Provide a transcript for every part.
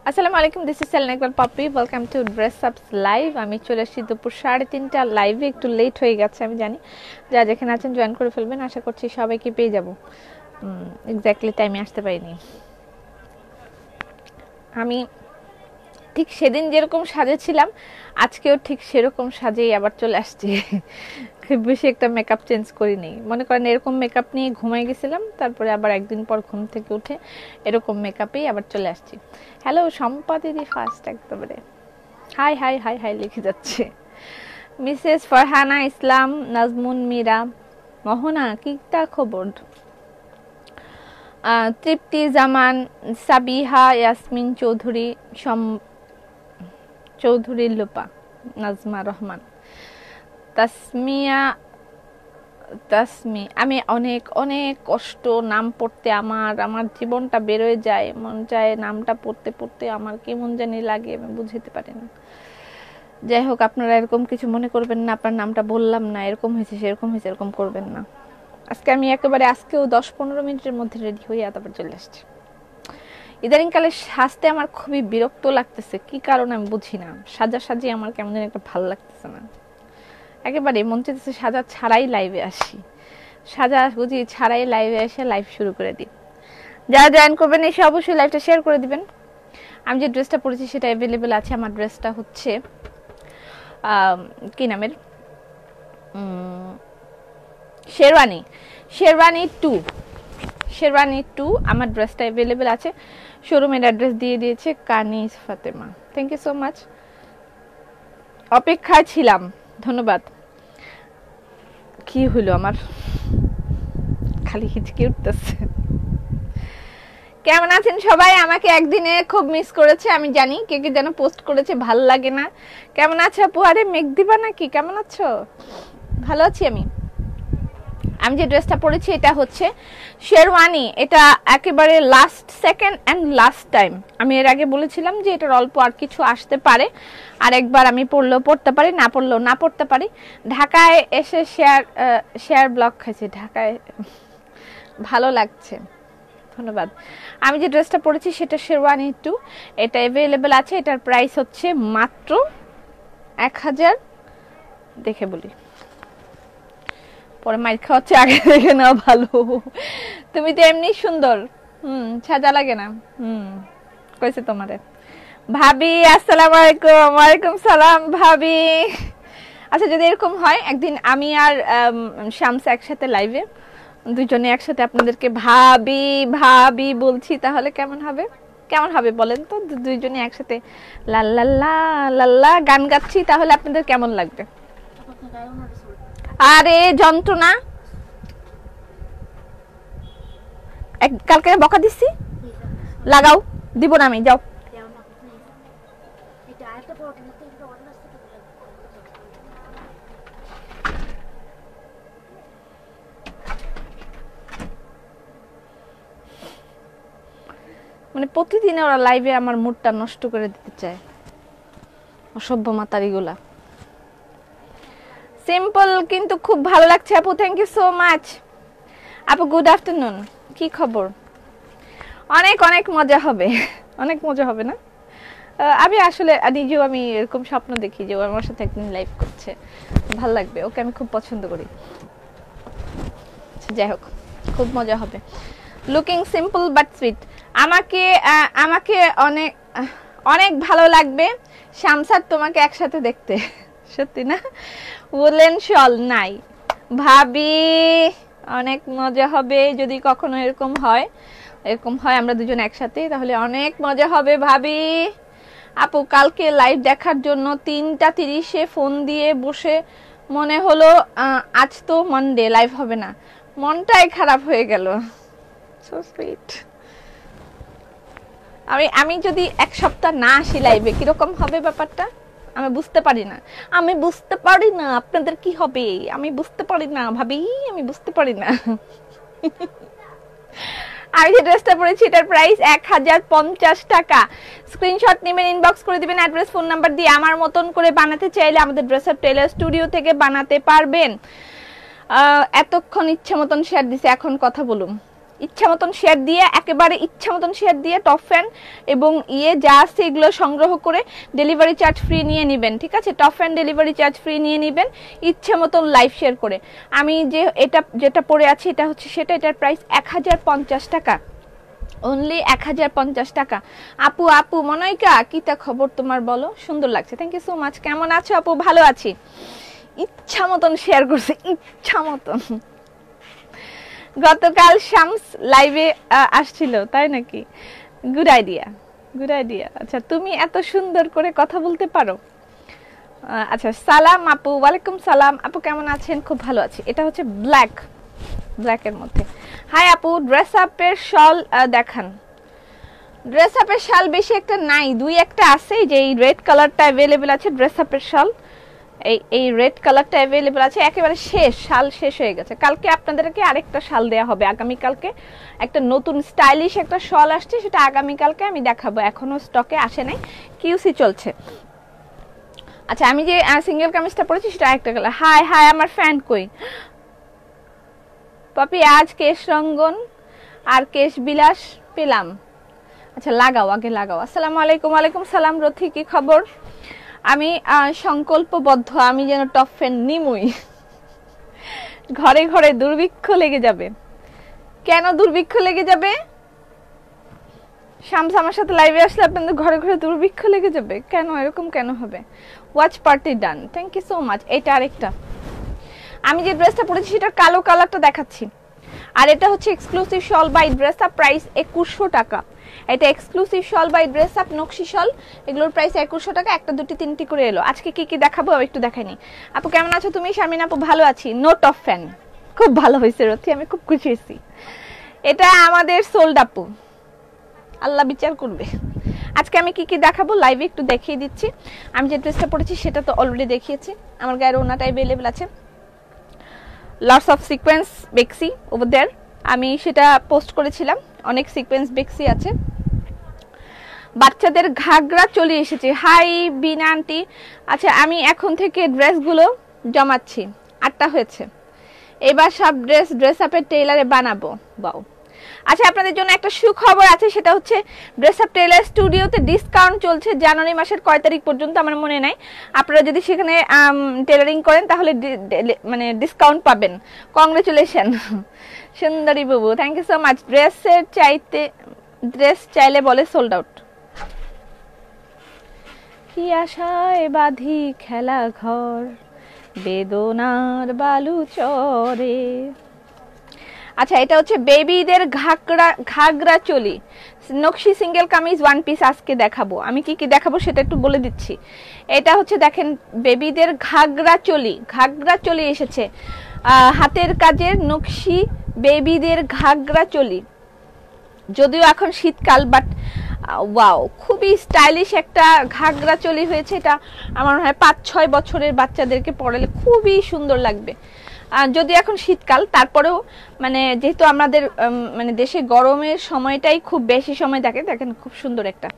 আসসালামু আলাইকুম, this is Selena Iqbal পাপি। ওয়েলকাম টু ড্রেস আপস লাইভ। আমি চলে আসছি দুপুর 3:30 লাইভে। একটু লেট হয়ে গেছে আমি জানি, যা যেখানে আছেন জয়েন করে ফেলবেন। আশা করছি সবাইকে পেয়ে যাব। এক্স্যাক্টলি টাইমে আসতে পারিনি। আমি ঠিক সেদিন যেরকম সাজেছিলাম আজকেও ঠিক সেরকম সাজেই আবার চলে আসছি। খুব বেশি একটা মেকআপ চেঞ্জ করিনি। মনে করেন এরকম মেকআপ নিয়ে ঘুমাই গেছিলাম, তারপরে আবার একদিন পর ঘুম থেকে উঠে এরকম মেকআপেই আবার চলে আসছি। হ্যালো শম্পা দিদি, ফার্স্ট একেবারে হাই হাই হাই হাই লিখে যাচ্ছে। মিসেস ফারহানা ইসলাম, নাজমুন মীরা, মোহনা কিটা খবর, তৃপ্তি জামান, সাবিহা ইয়াসমিন চৌধুরী, চৌধুরী লোপা, নাজমা রহমান, তাসমি। আমি অনেক অনেক কষ্ট নাম পড়তে, আমার জীবনটা বেরোয় যায়, মন চায় নামটা পড়তে পড়তে আমার কেমন জানি লাগে, আমি বুঝতে পারি না। যাই হোক, আপনারা এরকম কিছু মনে করবেন না, আপনার নামটা বললাম না, এরকম হয়েছে সেরকম হয়েছে এরকম করবেন না। আজকে আমি একেবারে আজকেও 10-15 মিনিটের মধ্যে রেডি হয়ে তারপর চলে আসছি। ইদানিংকালে সাজতে আমার খুবই বিরক্ত লাগতেছে, কি কারণ আমি বুঝি না। সাজি আমার কেমন যেন একটা ভালো লাগতেছে না, একেবারে মন চাইতেছে সাজা ছাড়াই লাইভে আসি, সাজা গুজি ছাড়াই লাইভে এসে লাইভ শুরু করে দিই। যারা জয়েন করবেন এসে অবশ্যই লাইভটা শেয়ার করে দিবেন। আমি যে ড্রেসটা পরেছি সেটা অ্যাভেলেবেল আছে। আমার ড্রেসটা হচ্ছে কি নামের, শেরওয়ানি টু। আমার ড্রেসটা অ্যাভেলেবেল আছে, শোরুমের অ্যাড্রেস দিয়ে দিয়েছে Kaniz Fatema. Thank you so much, অপেক্ষায় ছিলাম, ধন্যবাদ। কি হলো আমার, খালি হিচকে উঠতেছে। কেমন আছেন সবাই? আমাকে একদিনে খুব মিস করেছে আমি জানি, কে কে যেন পোস্ট করেছে ভাল লাগে না। কেমন আছো আপু? আরে মেঘ দিবা নাকি? কেমন আছো? ভালো আছি আমি। আমি যে ড্রেসটা পরেছি এটা হচ্ছে শেরওয়ানি। এটা একেবারে last second and last time. আমি এর আগে বলেছিলাম যে এটার অল্প আর কিছু আসতে পারে, আর একবার আমি পরলেও পড়তে পারি, না পরলেও না পড়তে পারি। ঢাকায় এসে শেয়ার ব্লগ খাইছি, ঢাকায় ভালো লাগছে, ধন্যবাদ। আমি যে ড্রেসটা পরেছি সেটা শেরওয়ানি টু, এটা অ্যাভেলেবেল আছে। এটার প্রাইস হচ্ছে মাত্র 1000। দেখে বলি, পরে মাইর খাওয়াচ্ছে, আগে দেখে নাও ভালো। তুমি তো এমনি সুন্দর, সাজা লাগে না। কইছে তোমারে ভাবি। আসসালামু আলাইকুম। ওয়ালাইকুম সালাম ভাবি। আচ্ছা, যদি এরকম হয় একদিন আমি আর শামস একসাথে লাইভে, দুজনে একসাথে আপনাদেরকে ভাবি ভাবি বলছি, তাহলে কেমন হবে? কেমন হবে বলেন তো? দুইজনে একসাথে লাল্লাল্লা লাল্লা গান গাচ্ছি, তাহলে আপনাদের কেমন লাগবে? আরে যন্ত্রণা, কালকে বকা দিচ্ছি, লাগাও, দিব না আমি, যাও। মানে প্রতিদিন ওরা লাইভে আমার মুডটা নষ্ট করে দিতে চায়, অসভ্য মাতারিগুলা। সিম্পল কিন্তু খুব ভালো লাগছে আপু, থ্যাংক ইউ সো মাচ আপু। গুড আফটারনুন, কি খবর? অনেক অনেক মজা হবে, অনেক মজা হবে না? আমি আসলে নিজেও আমি এরকম স্বপ্ন দেখি যে ও আমার সাথে একদিন লাইভ করছে, ভালো লাগবে, ওকে আমি খুব পছন্দ করি। যাই হোক, খুব মজা হবে। Looking simple but sweet. আমাকে অনেক অনেক ভালো লাগবে শামসার তোমাকে একসাথে দেখতে, সত্যি না? বললেন শল নাই ভাবি, অনেক মজা হবে যদি কখনো এরকম হয় আমরা দুজন একসাথে, তাহলে অনেক মজা হবে ভাবি। আপু কালকে লাইভ দেখার জন্য 3:30 ফোন দিয়ে বসে, মনে হলো আজ তো মানডে লাইভ হবে না, মনটাই খারাপ হয়ে গেল। So sweet. আমি যদি এক সপ্তাহ না আসি লাইভে কিরকম হবে ব্যাপারটা আমি বুঝতে পারি না। আপনাদের কি হবে আমি বুঝতে পারি না ভাবি, আমি বুঝতে পারি না। আমি যে ড্রেসটা পরেছি এটার প্রাইস 1050 টাকা। স্ক্রিনশট নেবেন, ইনবক্স করে দিবেন অ্যাড্রেস ফোন নাম্বার দিয়ে। আমার মতন করে বানাতে চাইলে আমাদের ড্রেস আপ টেইলার স্টুডিও থেকে বানাতে পারবেন। এতক্ষণ ইচ্ছে মতন শেয়ার দিছে, এখন কথা বলুন। ইচ্ছা মতন শেয়ার দিয়ে, একেবারে ইচ্ছা মতন শেয়ার দিয়ে টপ ফ্যান এবং যা আছে এগুলো সংগ্রহ করে ডেলিভারি চার্জ ফ্রি নিয়ে নেবেন, ঠিক আছে? Top fan delivery charge free নিয়ে নেবেন ইচ্ছা মতন লাইভ শেয়ার করে। আমি যেটা পরে আছি এটা হচ্ছে সেটা, এটার প্রাইস 1050 টাকা, অনলি 1050 টাকা। আপু মনইকা কিতা খবর তোমার বলো, সুন্দর লাগছে, থ্যাংক ইউ সো মাচ। কেমন আছো আপু? ভালো আছি। ইচ্ছা মতন শেয়ার করছে, ইচ্ছা মতন। গতকাল শামস লাইভে আসছিল, তাই নাকি? Good idea, good idea. আচ্ছা, তুমি এত সুন্দর করে কথা বলতে পারো। আচ্ছা, সালাম আপু। ওয়ালাইকুম সালাম আপু, কেমন আছেন? খুব ভালো আছি। এটা হচ্ছে ব্ল্যাকের মধ্যে। হাই আপু, ড্রেস আপের শল দেখান। ড্রেস আপের শাল বেশি একটা নাই, দুই একটা আছে, যে এই রেড কালারটা অ্যাভেলেবেল আছে ড্রেস আপের শাল, এই রেড কালারটা অ্যাভেলেবেল আছে, একেবারে শেষ, শাল শেষ হয়ে গেছে। কালকে আপনাদেরকে আরেকটা শাল দেয়া হবে, আগামী কালকে একটা নতুন স্টাইলিশ একটা শাল আসছে, সেটা আগামী কালকে আমি দেখাবো, এখনো স্টকে আসে নাই, কিউসি চলছে। আচ্ছা, আমি যে সিঙ্গেল কামিজটা পরেছি সেটা আরেকটা কালার। হাই আমার ফ্যান কই? পপি আজ কেশ রঙ্গন আর কেশ বিলাস পেলাম। আচ্ছা, লাগাও, আগে লাগাও। আসসালামু আলাইকুম। ওয়ালাইকুম সালাম রথি, কি খবর? আমি সংকল্পবদ্ধ, আমি যেন টপ ফ্যান নিমুই। ঘরে ঘরে দুর্ভিক্ষ লেগে যাবে। কেন দুর্ভিক্ষ লেগে যাবে? শামস আমার সাথে লাইভে আসলে আপনাদের ঘরে ঘরে দুর্ভিক্ষ লেগে যাবে কেন? এরকম কেন হবে? Watch party done, thank you so much. এটা আরেকটা, আমি যে ড্রেসটা পরেছি সেটার কালো কালারটা দেখাচ্ছি। আর এটা হচ্ছে exclusive shawl by dress up, price 2100 টাকা। এটা exclusive shawl by dress up, নকশি শল, এগুলোর প্রাইস 2100 টাকা। একটা দুটি তিনটি করে এলো। আজকে কি দেখাবো একটু দেখাইনি। আপু কেমন আছো তুমি? শারমিন আপু ভালো আছি। নো টপ ফ্যান, খুব ভালো হয়েছে রথি, আমি খুব খুশি হয়েছি। এটা আমাদের সোল্ড আপু, আল্লাহ বিচার করবে। আজকে আমি কি দেখাবো লাইভে একটু দেখিয়ে দিচ্ছি। আমি যে ড্রেসটা পরেছি সেটা তো অলরেডি দেখিয়েছি, আমার গায়ের ওনাটা অ্যাভেলেবল আছে, লটস অফ সিকোয়েন্স বেক্সি ওভার দেয়ার, আমি সেটা পোস্ট করেছিলাম, অনেক সিকোয়েন্স বেক্সি আছে। বাচ্চাদের ঘাগরা চলে এসেছে। হাই বিনা আন্টি। আচ্ছা, আমি এখন থেকে ড্রেসগুলো জমাচ্ছি, 8টা হয়েছে, এবার সব ড্রেস আপের টেইলারে বানাবো। বাও। আচ্ছা, আপনাদের জন্য একটা সুখবর আছে, সেটা হচ্ছে ড্রেস আপ টেইলার স্টুডিওতে ডিসকাউন্ট চলছে জানুয়ারি মাসের কয় তারিখ পর্যন্ত আমার মনে নাই। আপনারা যদি সেখানে টেলারিং করেন তাহলে মানে ডিসকাউন্ট পাবেন। কংগ্রেচুলেশন সুন্দরী বাবু, thank you so much. Dress চাইলে বলে সোল্ড আউট। কি আশায় বাঁধি খেলা ঘর, বেদনার বালু চরে। আচ্ছা, এটা হচ্ছে বেবিদের ঘাগরা চলি, নকশি সিঙ্গেল কামিজ ওয়ান পিস আজকে দেখাবো। আমি কি দেখাবো সেটা একটু বলে দিচ্ছি। এটা হচ্ছে দেখেন, বেবিদের ঘাগরা চলি এসেছে, হাতের কাজের নকশি বেবিদের ঘাগরা চলি। যদিও এখন শীতকাল, বাট ওয়াও, খুবই স্টাইলিশ একটা ঘাগরা চলি হয়েছে। এটা আমার মনে হয় 5-6 বছরের বাচ্চাদেরকে পরালে খুবই সুন্দর লাগবে। যদি এখন শীতকাল, তারপরেও মানে যেহেতু আমাদের মানে দেশে গরমের সময়টাই খুব বেশি সময় থাকে, দেখেন খুব সুন্দর একটা।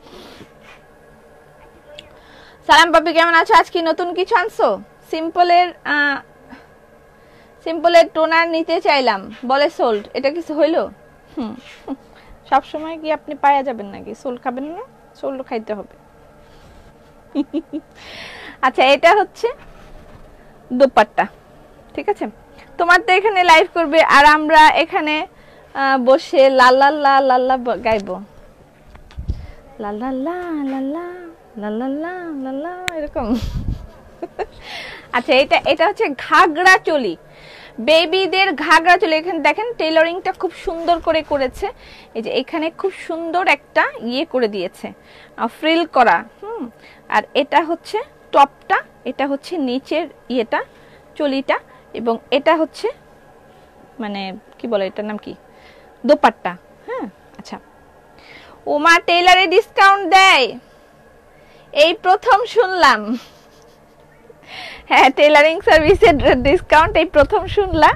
সালাম পাপি, কেমন আছো? আজকে নতুন কিছু আনছো? সিম্পলের টোনার নিতে চাইলাম, বলে সোল্ড। এটা কিছু হইলো? সব সময় কি আপনি পাওয়া যাবেন নাকি? সোল্ড খাবেন না, সোল্ড খাইতে হবে। আচ্ছা, এটা হচ্ছে দোপাট্টা, ঠিক আছে? তোমার তো এখানে লাইভ করবে আর আমরা এখানে বসে লাল্লা লাল্লা গাইবো, লাল্লা লাল্লা লাল্লা লাল্লা এরকম। আচ্ছা, এটা হচ্ছে ঘাগরা চলি, বেবিদের ঘাগরা চলি। এখানে দেখেন টেইলরিংটা খুব সুন্দর করে করেছে, এই যে এখানে খুব সুন্দর একটা করে দিয়েছে, ফ্রিল করা। আর এটা হচ্ছে টপটা, এটা হচ্ছে নিচের চলিটা, এবং এটা হচ্ছে মানে কি বলে, এটার নাম কি, দোপাট্টা। হ্যাঁ, আচ্ছা। ওমা, টেইলারে ডিসকাউন্ট দেয়, এই প্রথম শুনলাম। হ্যাঁ, টেইলারিং সার্ভিসের ডিসকাউন্ট এই প্রথম শুনলা।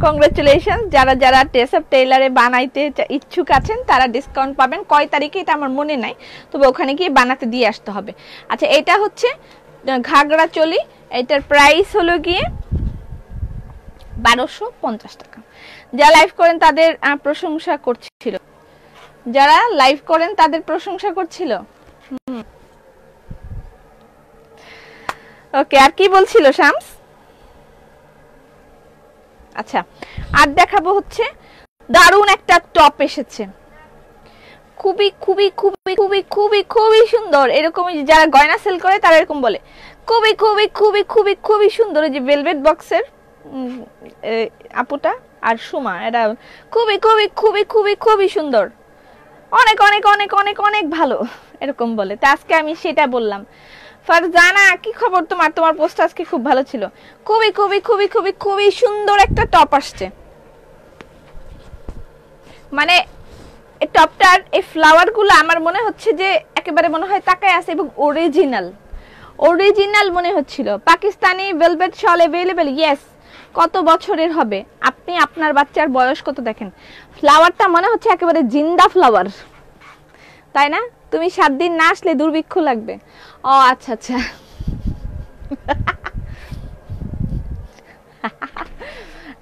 কংগ্রেচুলেশন। যারা ড্রেস আপ টেইলারে বানাইতে ইচ্ছুক আছেন তারা ডিসকাউন্ট পাবেন। কয় তারিখে এটা আমার মনে নাই, তবে ওখানে গিয়ে বানাতে দিয়ে আসতে হবে। আচ্ছা, এটা হচ্ছে ঘাগরা চলি, এটার প্রাইস হলো গিয়ে 1250 টাকা। যারা লাইভ করেন তাদের প্রশংসা করছিল, যারা লাইভ করেন তাদের প্রশংসা করছিল। ওকে, আর কি বলছিল শামস? আচ্ছা, আর দেখাবো হচ্ছে দারুণ একটা টপ এসেছে, খুবই খুবই খুবই খুবই খুবই খুবই সুন্দর। এরকমই যারা গয়না সেল করে তারা এরকম বলে, খুবই খুবই খুবই খুবই খুবই সুন্দর। এই যে ভেলভেট বক্সের আপুটা আর সুমা, এটা খুবই খুবই খুবই খুবই খুবই সুন্দর, অনেক অনেক অনেক অনেক অনেক ভালো এরকম বলে। তো আজকে আমি সেটা বললাম। ফারজানা, কি খবর তোমার? তোমার পোস্ট আজকে খুব ভালো ছিল। খুবই খুবই খুবই খুবই খুবই সুন্দর একটা টপ আসছে, মানে এই টপটার এই ফ্লাওয়ার গুলো আমার মনে হচ্ছে যে একেবারে মনে হয় তাকায় আছে, এবং অরিজিনাল অরিজিনাল মনে হচ্ছিল। পাকিস্তানি ভেলভেট শল अवेलेबल, ইয়েস। কত বছরের হবে? আপনি আপনার বাচ্চার বয়স কত দেখেন, ফ্লাওয়ারটা মনে হচ্ছে একেবারে জিন্দা ফ্লাওয়ার, তাই না? তুমি 7 দিন না আসলে দুর্ভিক্ষ লাগবে। ও আচ্ছা আচ্ছা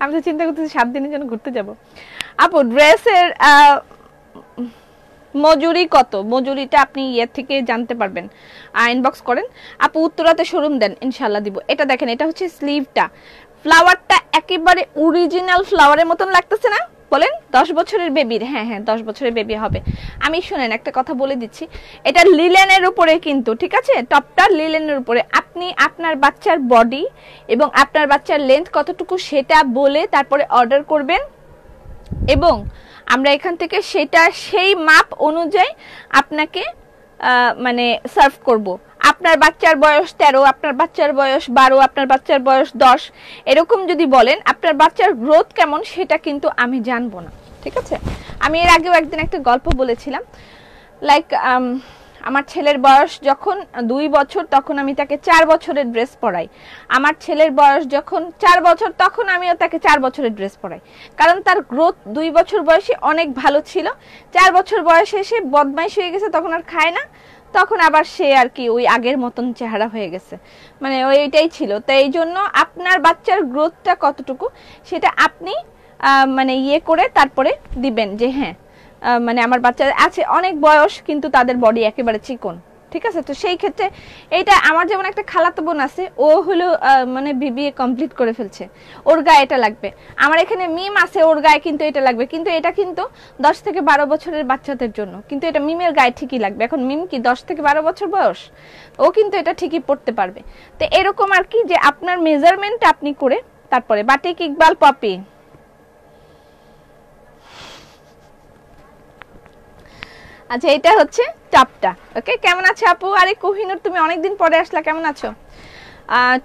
আমি তো চিন্তা করতেছি 7 দিনের জন্য ঘুরতে যাব। আপু ড্রেসের মজুরি কত? মজুরিটা আপনি ইয়ে থেকে জানতে পারবেন, ইনবক্স করেন। আপু উত্তরাতে শোরুম দেন, ইনশাআল্লাহ দিব। এটা দেখেন, এটা হচ্ছে স্লিভটা, ফ্লাওয়ারটা একেবারে অরিজিনাল ফ্লাওয়ারের মতন লাগতেছে না? বলেন 10 বছরের বেবির, হ্যাঁ হ্যাঁ 10 বছরের বেবি হবে। আমি শুনেন একটা কথা বলে দিচ্ছি, এটা লিলেনের উপরে কিন্তু, ঠিক আছে? টপটা লিলেনের উপরে। আপনি আপনার বাচ্চার বডি এবং আপনার বাচ্চার লেন্থ কতটুকু সেটা বলে তারপরে অর্ডার করবেন, এবং আমরা এখান থেকে সেটা সেই মাপ অনুযায়ী আপনাকে মানে সার্ভ করব। আপনার বাচ্চার বয়স 13, আপনার বাচ্চার বয়স 12, আপনার বাচ্চার বয়স 10, এরকম যদি বলেন, আপনার বাচ্চার গ্রোথ কেমন সেটা কিন্তু আমি জানবো না, ঠিক আছে? আমি এর আগেও একদিন একটা গল্প বলেছিলাম, লাইক আমার ছেলের বয়স যখন 2 বছর তখন আমি তাকে 4 বছরের ড্রেস পরাই। আমার ছেলের বয়স যখন 4 বছর তখন আমিও তাকে 4 বছরের ড্রেস পরাই, কারণ তার গ্রোথ 2 বছর বয়সে অনেক ভালো ছিল। 4 বছর বয়সে এসে বদমাইশ হয়ে গেছে, তখন আর খায় না, তখন আবার সে আর কি ওই আগের মতন চেহারা হয়ে গেছে, মানে ওইটাই ছিল। তো এই জন্য আপনার বাচ্চার গ্রোথটা কতটুকু সেটা আপনি মানে ইয়ে করে তারপরে দিবেন যে হ্যাঁ মানে আমার বাচ্চা আছে অনেক বয়স কিন্তু তাদের বডি একেবারে চিকন, ঠিক আছে? তো সেই ক্ষেত্রে এইটা আমার যেমন একটা খালাতো বোন আছে, ও হলো মানে বিবিএ কমপ্লিট করে ফেলছে, ওর গায়ে এটা লাগবে। আমার এখানে মিম আছে, ওর গায়ে কিন্তু এটা লাগবে, কিন্তু এটা কিন্তু 10 থেকে 12 বছরের বাচ্চাদের জন্য, কিন্তু এটা মিমের গায়ে ঠিকই লাগবে। এখন মিম কি 10 থেকে 12 বছর বয়স, ও কিন্তু এটা ঠিকই পড়তে পারবে। তো এরকম আর কি, যে আপনার মেজারমেন্ট আপনি করে তারপরে। বাটিক ইকবাল পপি, আচ্ছা এটা হচ্ছে টপটা। ওকে, কেমন আছে আপু? আরে কোহিনুর, তুমি অনেকদিন পরে আসলা, কেমন আছো?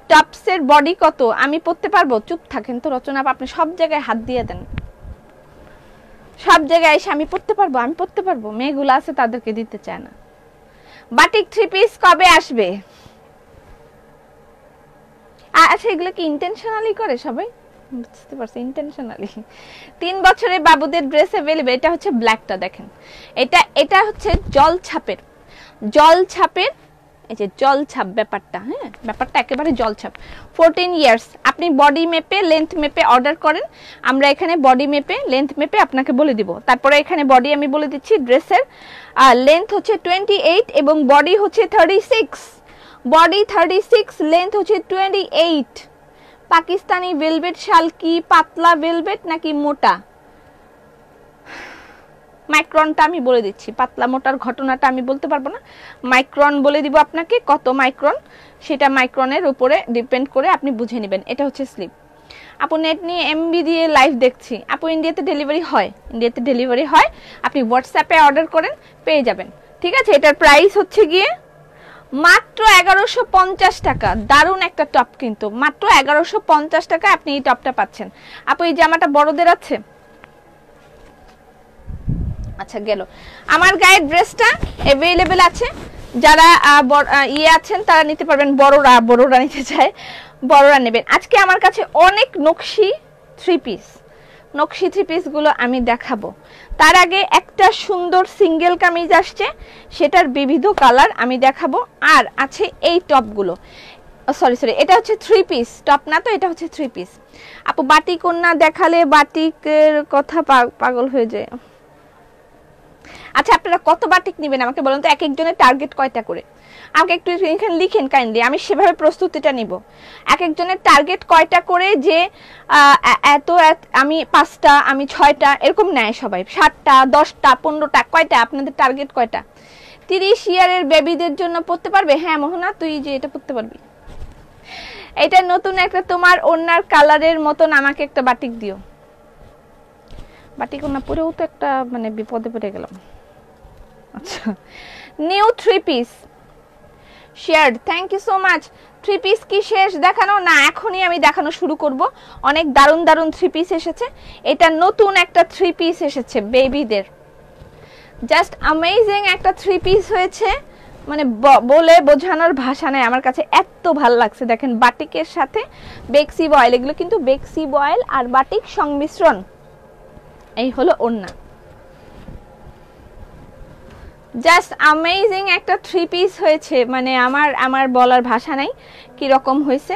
টপসের বডি কত? আমি পড়তে পারবো? চুপ থাকেন তো রচনা, আপনি সব জায়গায় হাত দিয়ে দেন, সব জায়গায় এসে আমি পড়তে পারবো, আমি পড়তে পারবো, মেয়েগুলো আছে তাদেরকে দিতে চায় না। বাটিক 3 পিস কবে আসবে? আচ্ছা এগুলো কি ইন্টেনশনালি করে সবাই? বুঝতে পারছি, ইন্টেনশনালি। 3 বছরের বাবুদের ড্রেস अवेलेबल। এটা হচ্ছে ব্ল্যাকটা, দেখেন এটা হচ্ছে জল ছাপের, জল ছাপের, এই যে জল ছাপ ব্যাপারটা, হ্যাঁ ব্যাপারটা একেবারে জল ছাপ। 14 ইয়ার্স। আপনি বডি মেপে লেন্থ মেপে অর্ডার করেন, আমরা এখানে বডি মেপে লেন্থ মেপে আপনাকে বলে দিব। তারপরে এখানে বডি আমি বলে দিচ্ছি, ড্রেসের লেন্থ হচ্ছে 28 এবং বডি হচ্ছে 36, বডি 36, লেন্থ হচ্ছে 28। পাকিস্তানি ভেলভেট শাল কি পাতলা ভেলভেট নাকি মোটা? মাইক্রনটা আমি বলে দিচ্ছি, পাতলা মোটার ঘটনাটা আমি বলতে পারবো না, মাইক্রন বলে দিব আপনাকে, কত মাইক্রন সেটা মাইক্রনের উপরে ডিপেন্ড করে আপনি বুঝে নেবেন। এটা হচ্ছে স্লিপ। আপু নেট নিয়ে এমবি দিয়ে লাইভ দেখছি। আপু ইন্ডিয়াতে ডেলিভারি হয়, ইন্ডিয়াতে ডেলিভারি হয়, আপনি হোয়াটসঅ্যাপে অর্ডার করেন, পেয়ে যাবেন, ঠিক আছে? এটার প্রাইস হচ্ছে গিয়ে মাত্র 1150 টাকা। দারুণ একটা টপ, কিন্তু মাত্র 1150 টাকা আপনি এই টপটা পাচ্ছেন। আপু এই জামাটা বড়দের আছে? আচ্ছা গেল, আমার গায়ের ড্রেসটা अवेलेबल আছে, যারা ইয়ে আছেন তারা নিতে পারবেন, বড়রা নিতে চায় বড়রা নেবেন। আজকে আমার কাছে অনেক নকশি 3 পিস, নকশি 3 পিস গুলো আমি দেখাবো। তার আগে একটা সুন্দর সিঙ্গেল কামিজ আসছে, সেটার বিবিধ কালার আমি দেখাবো। আর আছে এই টপগুলো, সরি সরি, এটা হচ্ছে 3 পিস টপ না তো, এটা হচ্ছে 3 পিস। আপু বাটিক ওন্না দেখালে বাটিকের কথা পাগল হয়ে যায়। আচ্ছা আপনারা কত বাটিক নেবেন আমাকে বলুন তো, এক একজনের টার্গেট কয়টা করে আমাকে একটু এখানে লিখেন কাইন্ডলি, আমি সেভাবে প্রস্তুতিটা নিব। এক একজনের টার্গেট কয়টা করে, যে এত আমি 5টা, আমি 6টা, এরকম নেয় সবাই, 7টা 10টা 15টা, কয়টা আপনাদের টার্গেট কয়টা? 30 ইয়ারের বেবিদের জন্য পড়তে পারবে? হ্যাঁ মোহনা তুই যে এটা পড়তে পারবি। এটা নতুন একটা তোমার ওন্নার কালারের মতন আমাকে একটা বাটিক দিও। বাটিক ওন্না পরেও তো একটা মানে বিপদে পড়ে গেলাম। আচ্ছা new 3 piece shared, thank you so much. 3 piece কি শেষ দেখানো? না, এখনই আমি দেখানো শুরু করব। অনেক দারুণ দারুণ 3 পিস এসেছে। এটা নতুন একটা 3 পিস এসেছে বেবিদের, জাস্ট অ্যামেজিং একটা 3 পিস হয়েছে, মানে বলে বোঝানোর ভাষা নেই, আমার কাছে এত ভালো লাগছে। দেখেন বাটিকের সাথে বেক্সি বয়েল, এগুলো কিন্তু বেক্সি বয়েল আর বাটিক সংমিশ্রণ। এই হলো ওন্না, জাস্ট অ্যামেজিং একটা 3 পিস হয়েছে, মানে আমার বলার ভাষা নাই কি রকম হয়েছে,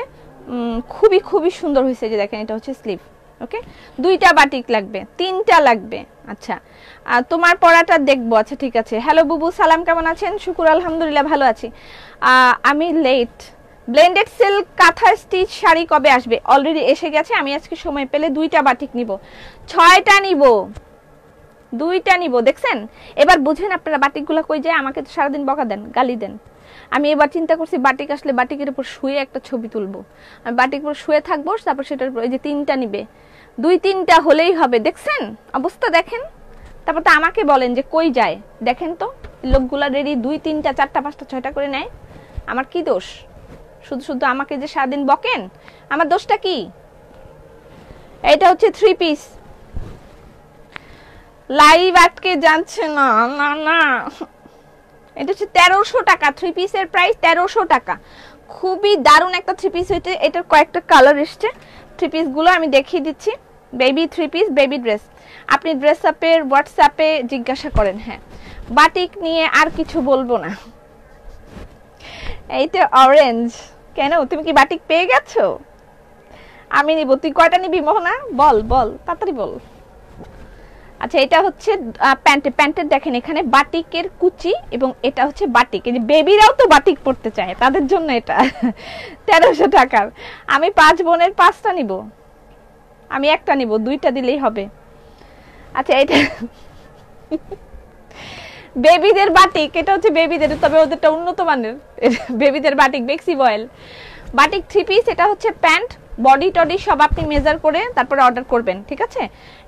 খুবই খুবই সুন্দর হয়েছে। যে দেখেন এটা হচ্ছে স্লিভ, ওকে 2টা বাটিক লাগবে, 3টা লাগবে। আচ্ছা তোমার পড়াটা দেখবো। আচ্ছা ঠিক আছে। হ্যালো বুবু, সালাম, কেমন আছেন? শুকুর আলহামদুলিল্লাহ ভালো আছি। আমি লেট। ব্লেন্ডেড সিল্ক কাঁথা স্টিচ শাড়ি কবে আসবে? অলরেডি এসে গেছে, আমি আজকে সময় পেলে 2টা বাটিক নিব, 6টা নিব, 2টা নিব। দেখছেন এবার বুঝেন আপনারা বাটিকগুলো কই যায়? আমাকে তো সারাদিন বকা দেন, গালি দেন। আমি এবার চিন্তা করছি বাটিক আসলে বাটিকের উপর শুয়ে একটা ছবি তুলবো, আমি বাটিকের উপর শুয়ে থাকবো, তারপর সেটার উপর এই যে 3টা নিবে, 2-3টা হলেই হবে। দেখছেন অবস্থা দেখেন, তারপর তো আমাকে বলেন যে কই যায়। দেখেন তো লোকগুলা রেডি 2-3টা 4টা 5টা 6টা করে নেয়, আমার কি দোষ? শুধু শুধু আমাকে যে সারাদিন বকেন, আমার দোষটা কি? এটা হচ্ছে 3 পিস, লাইভ আটকে যাচ্ছে না, না না, এটা হচ্ছে 1300 টাকা। 3 পিসের প্রাইস 1300 টাকা, খুবই দারুণ একটা 3 পিস হইতে। এটার কয়েকটা কালার এসছে। 3 পিসগুলো আমি দেখিয়ে দিচ্ছি। Baby 3 piece, baby dress. আপনি ড্রেস আপের হোয়াটসঅ্যাপে জিজ্ঞাসা করেন। হ্যাঁ বাটিক নিয়ে আর কিছু বলবো না। এইটা অরেঞ্জ, কেন তুমি কি বাটিক পেয়ে গেছো? আমি নিব, তুই কয়টা নিবি মোহনা? বল বল তাড়াতাড়ি বল। আচ্ছা এটা হচ্ছে প্যান্টের দেখেন এখানে বাটিকের কুচি, এবং এটা হচ্ছে বাটিক, এই যে বেবিরাও তো বাটিক পড়তে চায়, তাদের জন্য এটা 1300 টাকার। আমি 5 বোনের 5টা নিব, আমি একটা নিব, 2টা দিলেই হবে। আচ্ছা এটা বেবিদের বাটিক, এটা হচ্ছে বেবিদের, তবে ওদেরটা উন্নত মানের। বেবিদের বাটিক বেক্সি বয়েল বাটিক 3 পিস। এটা হচ্ছে প্যান্ট, বডি টডি সব আপনি মেজার করে তারপরে অর্ডার করবেন, ঠিক আছে?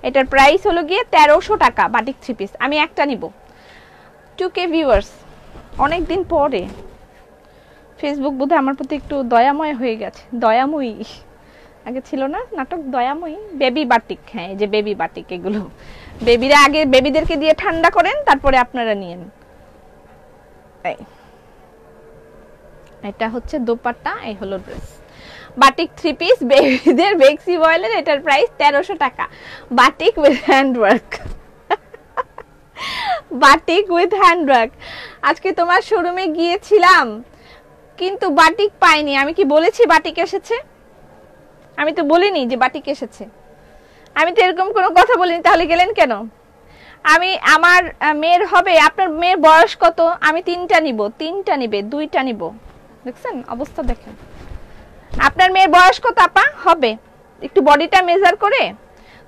এটার প্রাইস হলো গিয়ে 1300 টাকা বাটিক 3 পিস। আমি একটা নিব। 2K ভিউয়ার্স, অনেক দিন পরে ফেসবুক বোধহয় আমার প্রতি একটু দয়াময় হয়ে গেছে। দয়াময়ী আগে ছিল না নাটক দয়াময়ী? বেবি বাটিক, হ্যাঁ এই যে বেবি বাটিক, এগুলো বেবিরা আগে বেবিদেরকে দিয়ে ঠান্ডা করেন, তারপরে আপনারা নিয়েন। এটা হচ্ছে দোপাট্টা, এই হলো ড্রেস। বাটিক 3 পিস বেবিদের বেক্সি বয়েলের, এটার প্রাইস 1300 টাকা। Batik with handwork, batik with handwork. আজকে তোমার শোরুমে গিয়েছিলাম কিন্তু বাটিক পাইনি। আমি কি বলেছি বাটিক এসেছে? আমি তো বলিনি যে বাটিক এসেছে, আমি তো এরকম কোনো কথা বলিনি। তাহলে গেলেন কেন? আমি আমার মেয়ের হবে, আপনার মেয়ের বয়স কত? আমি 3টা নিব, 3টা নিবে, 2টা নিব। দেখছেন অবস্থা দেখেন। আপনার মেয়ের বয়স কত আপা হবে? একটু বডিটা মেজার করে।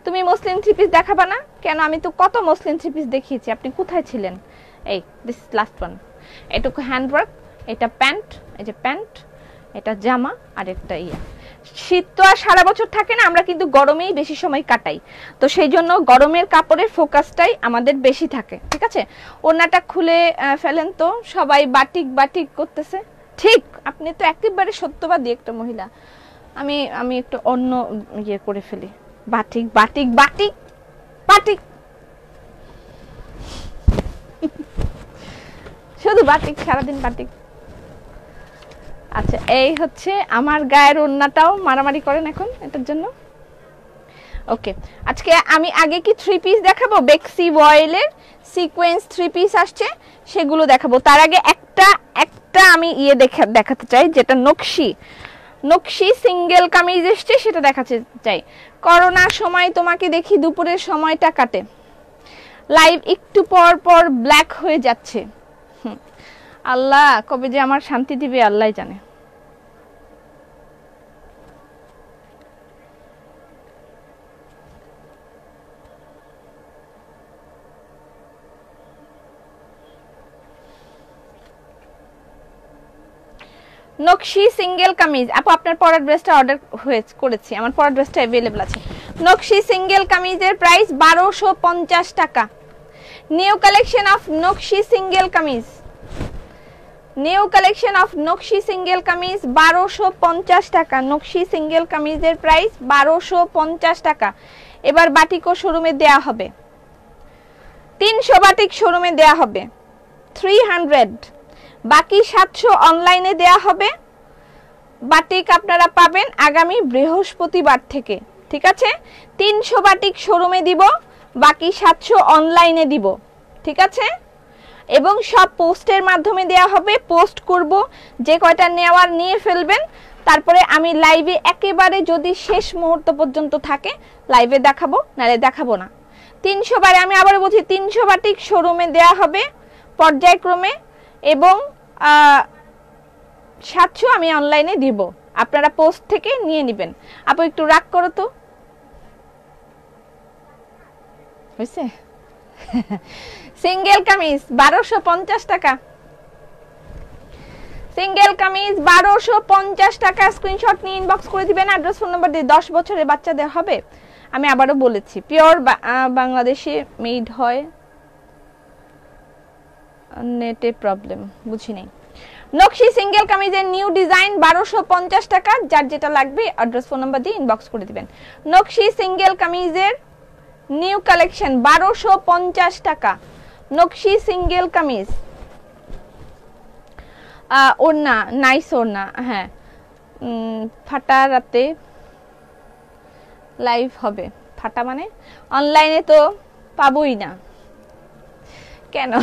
তুমি মসলিন 3 পিস দেখাবা না কেন? আমি তো কত মসলিন 3 পিস দেখিয়েছি, আপনি কোথায় ছিলেন? এই দিস লাস্ট ওয়ান। এটুকু হ্যান্ডওয়ার্ক, এটা প্যান্ট, এই যে প্যান্ট, এটা জামা, আর একটা ইয়া। শীত তো আর সারা বছর থাকে না, আমরা কিন্তু গরমেই বেশি সময় কাটাই, তো সেই জন্য গরমের কাপড়ের ফোকাসটাই আমাদের বেশি থাকে, ঠিক আছে? ওড়নাটা খুলে ফেলেন তো, সবাই বাটিক বাটিক করতেছে। ঠিক, আপনি তো একেবারে সত্যবাদী একটা মহিলা। আমি একটু অন্য ইয়ে করে ফেলি। বাটিক বাটিক বাটিক বাটিক, শুধু বাটিক, সারাদিন বাটিক। আচ্ছা এই হচ্ছে আমার গায়ের ওড়নাটাও মারামারি করেন এখন এটার জন্য। ওকে, আজকে আমি আগে কি 3 পিস দেখাবো, বেক্সি বয়েলের সিকোয়েন্স 3 পিস আসছে সেগুলো দেখাবো। তার আগে একটা আমি দেখাতে চাই, যেটা নকশি সিঙ্গেল কামিজ এসছে সেটা দেখাতে চাই। করোনার সময় তোমাকে দেখি দুপুরের সময়টা কাটে, লাইভ একটু পর পর ব্ল্যাক হয়ে যাচ্ছে। আল্লাহ কবে যে আমার শান্তি দিবে আল্লাহ জানে। নকশি সিঙ্গেল কামিজ আপু, আপনার পরার ড্রেসটা অর্ডার করেছি, আমার পরার ড্রেসটা अवेलेबल আছে। নকশি সিঙ্গেল কামিজের প্রাইস 1250 টাকা। নিউ কালেকশন অফ নকশি single kameez, new collection of নকশি সিঙ্গেল কামিজ 1250 টাকা। নকশি সিঙ্গেল কামিজের প্রাইস 1250 টাকা। এবার বাটিকও শোরুমে দেয়া হবে, 300 বাটিক শোরুমে দেয়া হবে 300, বাকি 700 অনলাইনে দেয়া হবে। বাটিক আপনারা পাবেন আগামী বৃহস্পতিবার থেকে, ঠিক আছে? 300 বাটিক শোরুমে দিব, বাকি 700 অনলাইনে দিব, ঠিক আছে? এবং সব পোস্টের মাধ্যমে দেয়া হবে, পোস্ট করব, যে কয়টা নেওয়ার নিয়ে ফেলবেন। তারপরে আমি লাইভে একেবারে যদি শেষ মুহূর্ত পর্যন্ত থাকে লাইভে দেখাবো, নালে দেখাবো না। 300 বারে আমি আবার বলছি 300 বাটিক শোরুমে দেয়া হবে পর্যায়ক্রমে, এবং 700 আমি অনলাইনে দিব, আপনারা পোস্ট থেকে নিয়ে নেবেন। আপু একটু রাগ করো তো, হইছে? সিঙ্গেল কামিজ 1250 টাকা, সিঙ্গেল কামিজ 1250 টাকা। স্ক্রিনশট নিয়ে ইনবক্স করে দিবেন, অ্যাড্রেস ফোন নাম্বার দিয়ে। 10 বছরের বাচ্চাদের হবে, আমি আবারও বলেছি পিওর বাংলাদেশে মেড হয়। নেটে প্রবলেম, বুঝি নাই। নকশি সিঙ্গেল কামিজের নিউ ডিজাইন 1250 টাকা, যার যেটা লাগবে অ্যাড্রেস ফোন নাম্বার দিয়ে ইনবক্স করে দিবেন। নকশি সিঙ্গেল কামিজের নিউ কালেকশন 1250 টাকা। নকশি সিঙ্গেল কামিজ, ওড়না নাইস ওড়না, হ্যাঁ। ফাটা রাতে লাইভ হবে, ফাটা মানে অনলাইনে তো পাবোই না কেন?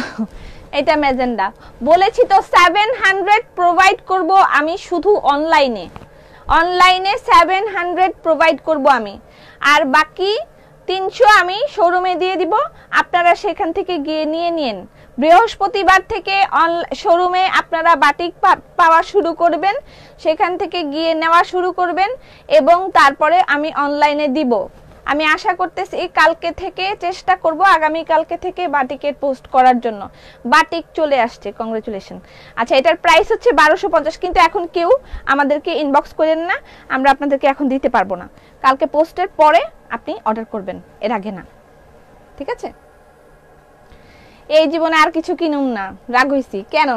এটা ম্যাজেন্ডা বলেছি তো, 700 প্রোভাইড করব আমি শুধু অনলাইনে, অনলাইনে 700 প্রোভাইড করব আমি, আর বাকি 300 আমি শোরুমে দিয়ে দিব, আপনারা সেখান থেকে গিয়ে নিয়ে নিন। বৃহস্পতিবার থেকে শোরুমে আপনারা বাটিক পাওয়া শুরু করবেন, সেখান থেকে গিয়ে নেওয়া শুরু করবেন, এবং তারপরে আমি অনলাইনে দিব। আমি আশা করতেছি কালকে থেকে চেষ্টা করব, আগামী কালকে থেকে বাটিকের পোস্ট করার জন্য। বাটিক চলে আসছে, কংগ্রেচুলেশন। আচ্ছা, এটার প্রাইস হচ্ছে 1250, কিন্তু এখন কেউ আমাদেরকে ইনবক্স করেন না, আমরা আপনাদেরকে এখন দিতে পারবো না। কালকে পোস্টের পরে আপনি অর্ডার করবেন, এর আগে না, ঠিক আছে? এই জীবনে আর কিছু কিনুম না, রাগ হইছি কেন?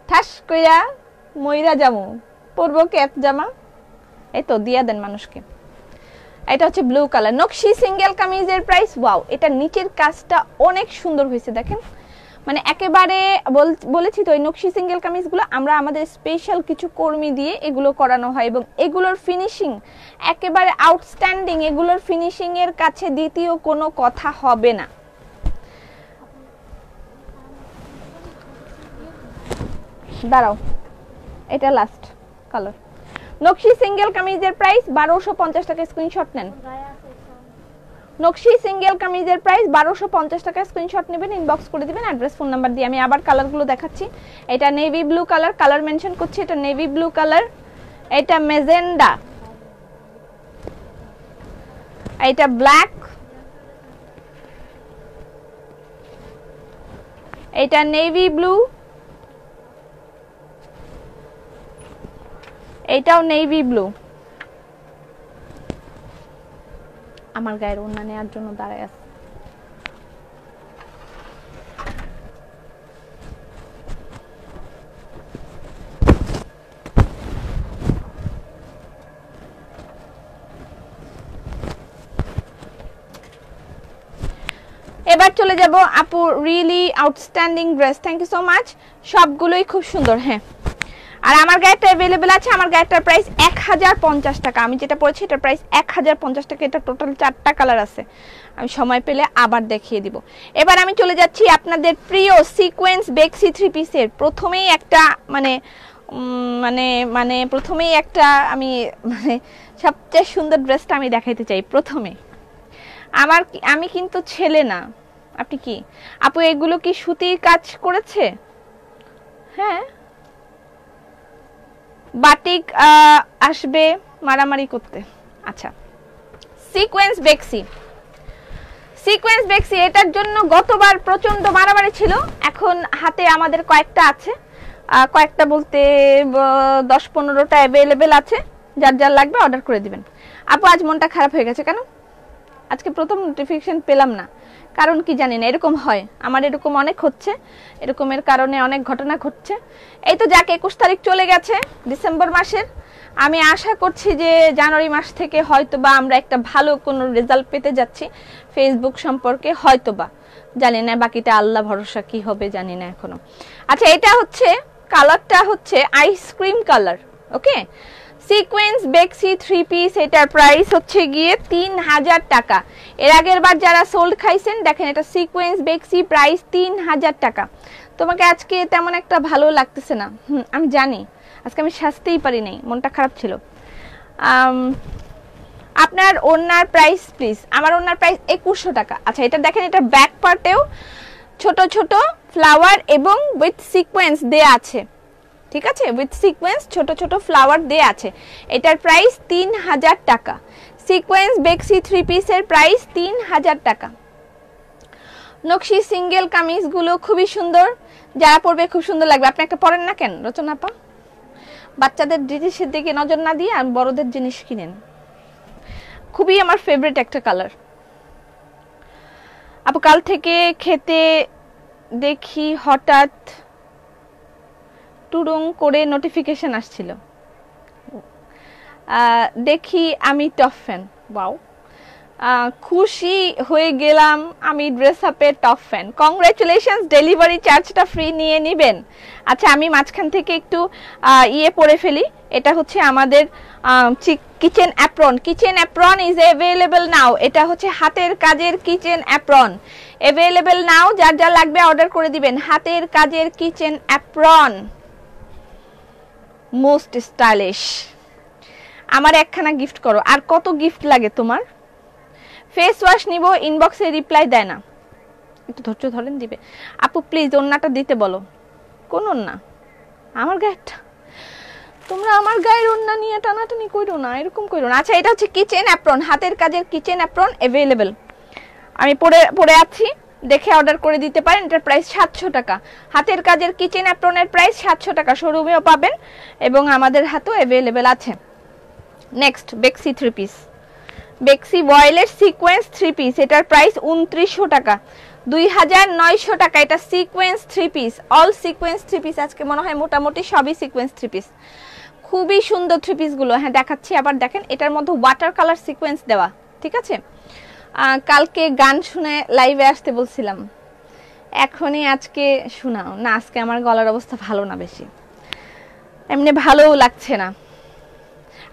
ঠাস কইরা মইরা জামু, পরবো ক্যাপ জামা, এই তো দিয়া দেন মানুষকে। এটা হচ্ছে ব্লু কালার নকশি সিঙ্গেল কামিজের প্রাইস। ওয়াও, এটা নিচের কাজটা অনেক সুন্দর হয়েছে, দেখেন। মানে একেবারে বলেছি তো, এই নকশি সিঙ্গেল কামিজগুলো আমরা আমাদের স্পেশাল কিছু কর্মী দিয়ে এগুলো করানো হয়, এবং এগুলোর ফিনিশিং একেবারে আউটস্ট্যান্ডিং। এগুলোর ফিনিশিং এর কাছে দ্বিতীয় কোনো কথা হবে না। দাঁড়াও, এটা লাস্ট কালার। নকশি সিঙ্গেল কামিজের প্রাইস 1250 টাকা, স্ক্রিনশট নেন। নকশি সিঙ্গেল কামিজের প্রাইস 1250 টাকা, স্ক্রিনশট নেবেন, ইনবক্স করে দিবেন অ্যাড্রেস ফোন নাম্বার দিয়ে। আমি আবার কালারগুলো দেখাচ্ছি। এটা navy blue colour, colour mention করছি, এটা নেভি ব্লু কালার, এটা মেজেন্ডা, এটা ব্ল্যাক, এটা নেভি ব্লু, এটাও নেভি ব্লু। আমার গায়ের ওড়না নেওয়ার জন্য দাঁড়ায় আছে। এবার চলে যাব আপু, really outstanding dress, thank you so much, সবগুলোই খুব সুন্দর। হ্যাঁ আর আমার গায়েরটা अवेलेबल আছে, আমার গায়েরটার প্রাইস 1050 টাকা। আমি যেটা পরেছি এটার প্রাইস 1050 টাকা। এটা টোটাল 4টা কালার আছে, আমি সময় পেলে আবার দেখিয়ে দিব। এবার আমি চলে যাচ্ছি আপনাদের প্রিয় সিকোয়েন্স বেক্সি 3 পিসের প্রথমেই একটা প্রথমেই একটা আমি সবচেয়ে সুন্দর ড্রেসটা আমি দেখাইতে চাই প্রথমে। আমি কিন্তু ছেলে না, আপনি কি আপু এগুলো কি সুতির কাজ করেছে? হ্যাঁ, বাটিক আসবে মারামারি করতে। আচ্ছা, সিকোয়েন্স বেক্সি এটার জন্য গতবার প্রচন্ড মারামারি ছিল, এখন হাতে আমাদের কয়েকটা আছে, কয়েকটা বলতে 10-15টা অ্যাভেলেবেল আছে। যার যার লাগবে অর্ডার করে দিবেন। আপু আজ মনটা খারাপ হয়ে গেছে কেন? আজকে প্রথম নোটিফিকেশন পেলাম না, কারণ কি জানি না, এরকম হয় আমার, এরকম অনেক হচ্ছে, এরকমের কারণে অনেক ঘটনা ঘটছে। এই তো যাক 21 তারিখ চলে গেছে ডিসেম্বর মাসের। আমি আশা করছি যে জানুয়ারি মাস থেকে হয়তোবা আমরা একটা ভালো কোনো রেজাল্ট পেতে যাচ্ছি ফেসবুক সম্পর্কে, হয়তোবা, জানি না, বাকিটা আল্লাহ ভরসা, কি হবে জানি না এখনো। আচ্ছা, এটা হচ্ছে কালারটা হচ্ছে আইসক্রিম কালার। ওকে, সিকোয়েন্স বেক্সি 3 পিস, এটার প্রাইস হচ্ছে গিয়ে 3000 টাকা। এর আগের বার যারা সোল্ড খাইছেন দেখেন, এটা সিকোয়েন্স বেক্সি, প্রাইস 3000 টাকা। তোমাকে আজকে তেমন একটা ভালো লাগতেছে না, আমি জানি, আজকে আমি সাজতেই পারি নাই, মনটা খারাপ ছিল। আপনার ওড়নার প্রাইস প্লিজ। আমার ওড়নার প্রাইস 2100 টাকা। আচ্ছা, এটা দেখেন, এটা ব্যাক পার্টেও ছোট ছোট ফ্লাওয়ার এবং উইথ সিকোয়েন্স দেয়া আছে, ঠিক আছে, উইথ সিকোয়েন্স ছোট ছোট ফ্লাওয়ার দেয়া আছে। এটার প্রাইস 3000 টাকা। সিকোয়েন্স বেক্সি 3 পিসের প্রাইস 3000 টাকা। নকশি সিঙ্গেল কামিজগুলো খুবই সুন্দর, যারা পরবে খুব সুন্দর লাগবে। আপনি একটা পরেন না কেন রচনা আপা? বাচ্চাদের জিনিসের দিকে নজর না দিয়ে আর বড়দের জিনিস কিনেন, খুবই আমার ফেভারিট একটা কালার। আপু কাল থেকে খেতে দেখি হঠাৎ টুডুং করে নোটিফিকেশন আসছিল, দেখি আমি টপ ফ্যান। ওয়াও, খুশি হয়ে গেলাম, আমি ড্রেস আপের টপ ফ্যান। কংগ্রেচুলেশনস, ডেলিভারি চার্জটা ফ্রি নিয়ে নেবেন। আচ্ছা, আমি মাঝখান থেকে একটু পরে ফেলি। এটা হচ্ছে আমাদের kitchen apron. Kitchen apron is available now. এটা হচ্ছে হাতের কাজের কিচেন অ্যাপ্রন, অ্যাভেলেবল নাও। যার যা লাগবে অর্ডার করে দিবেন। হাতের কাজের কিচেন অ্যাপ্রন, মোস্ট স্টাইলিশ। আমার একখানা গিফট করো। আর কত গিফট লাগে তোমার? ফেস ওয়াশ নিব, ইনবক্সে রিপ্লাই দেয় না, একটু ধৈর্য ধরেন, দিবে। আপু প্লিজ ওন্নাটা দিতে বলো। কোন ওন্না? আমার গায়েরটা? তোমরা আমার গায়ের ওন্না নিয়ে টানাটানি কইরো না, এরকম কইরো না। আচ্ছা, এটা হচ্ছে কিচেন অ্যাপ্রন, হাতের কাজের কিচেন অ্যাপ্রন, অ্যাভেলেবল। আমি পরে আছি, দেখে অর্ডার করে দিতে পারেন। এটার প্রাইস 700 টাকা। হাতের কাজের কিচেন অ্যাপ্রনের প্রাইস 700 টাকা, শোরুমেও পাবেন এবং আমাদের হাতেও অ্যাভেলেবল আছে। নেক্সট, বেক্সি 3 পিস, বেক্সি বয়েলের সিকোয়েন্স 3 পিস, এটার প্রাইস 2900 টাকা, 2900 টাকা। এটা sequence 3 piece, all sequence 3 piece. আজকে মনে হয় মোটামুটি সবই সিকোয়েন্স 3 পিস, খুবই সুন্দর 3 পিসগুলো। হ্যাঁ দেখাচ্ছি, আবার দেখেন, এটার মধ্যে ওয়াটার কালার সিকোয়েন্স দেওয়া, ঠিক আছে। কালকে গান শুনে লাইভে আসতে বলছিলাম, এখনই আজকে শোনাও না। আজকে আমার গলার অবস্থা ভালো না, বেশি এমনি ভালোও লাগছে না।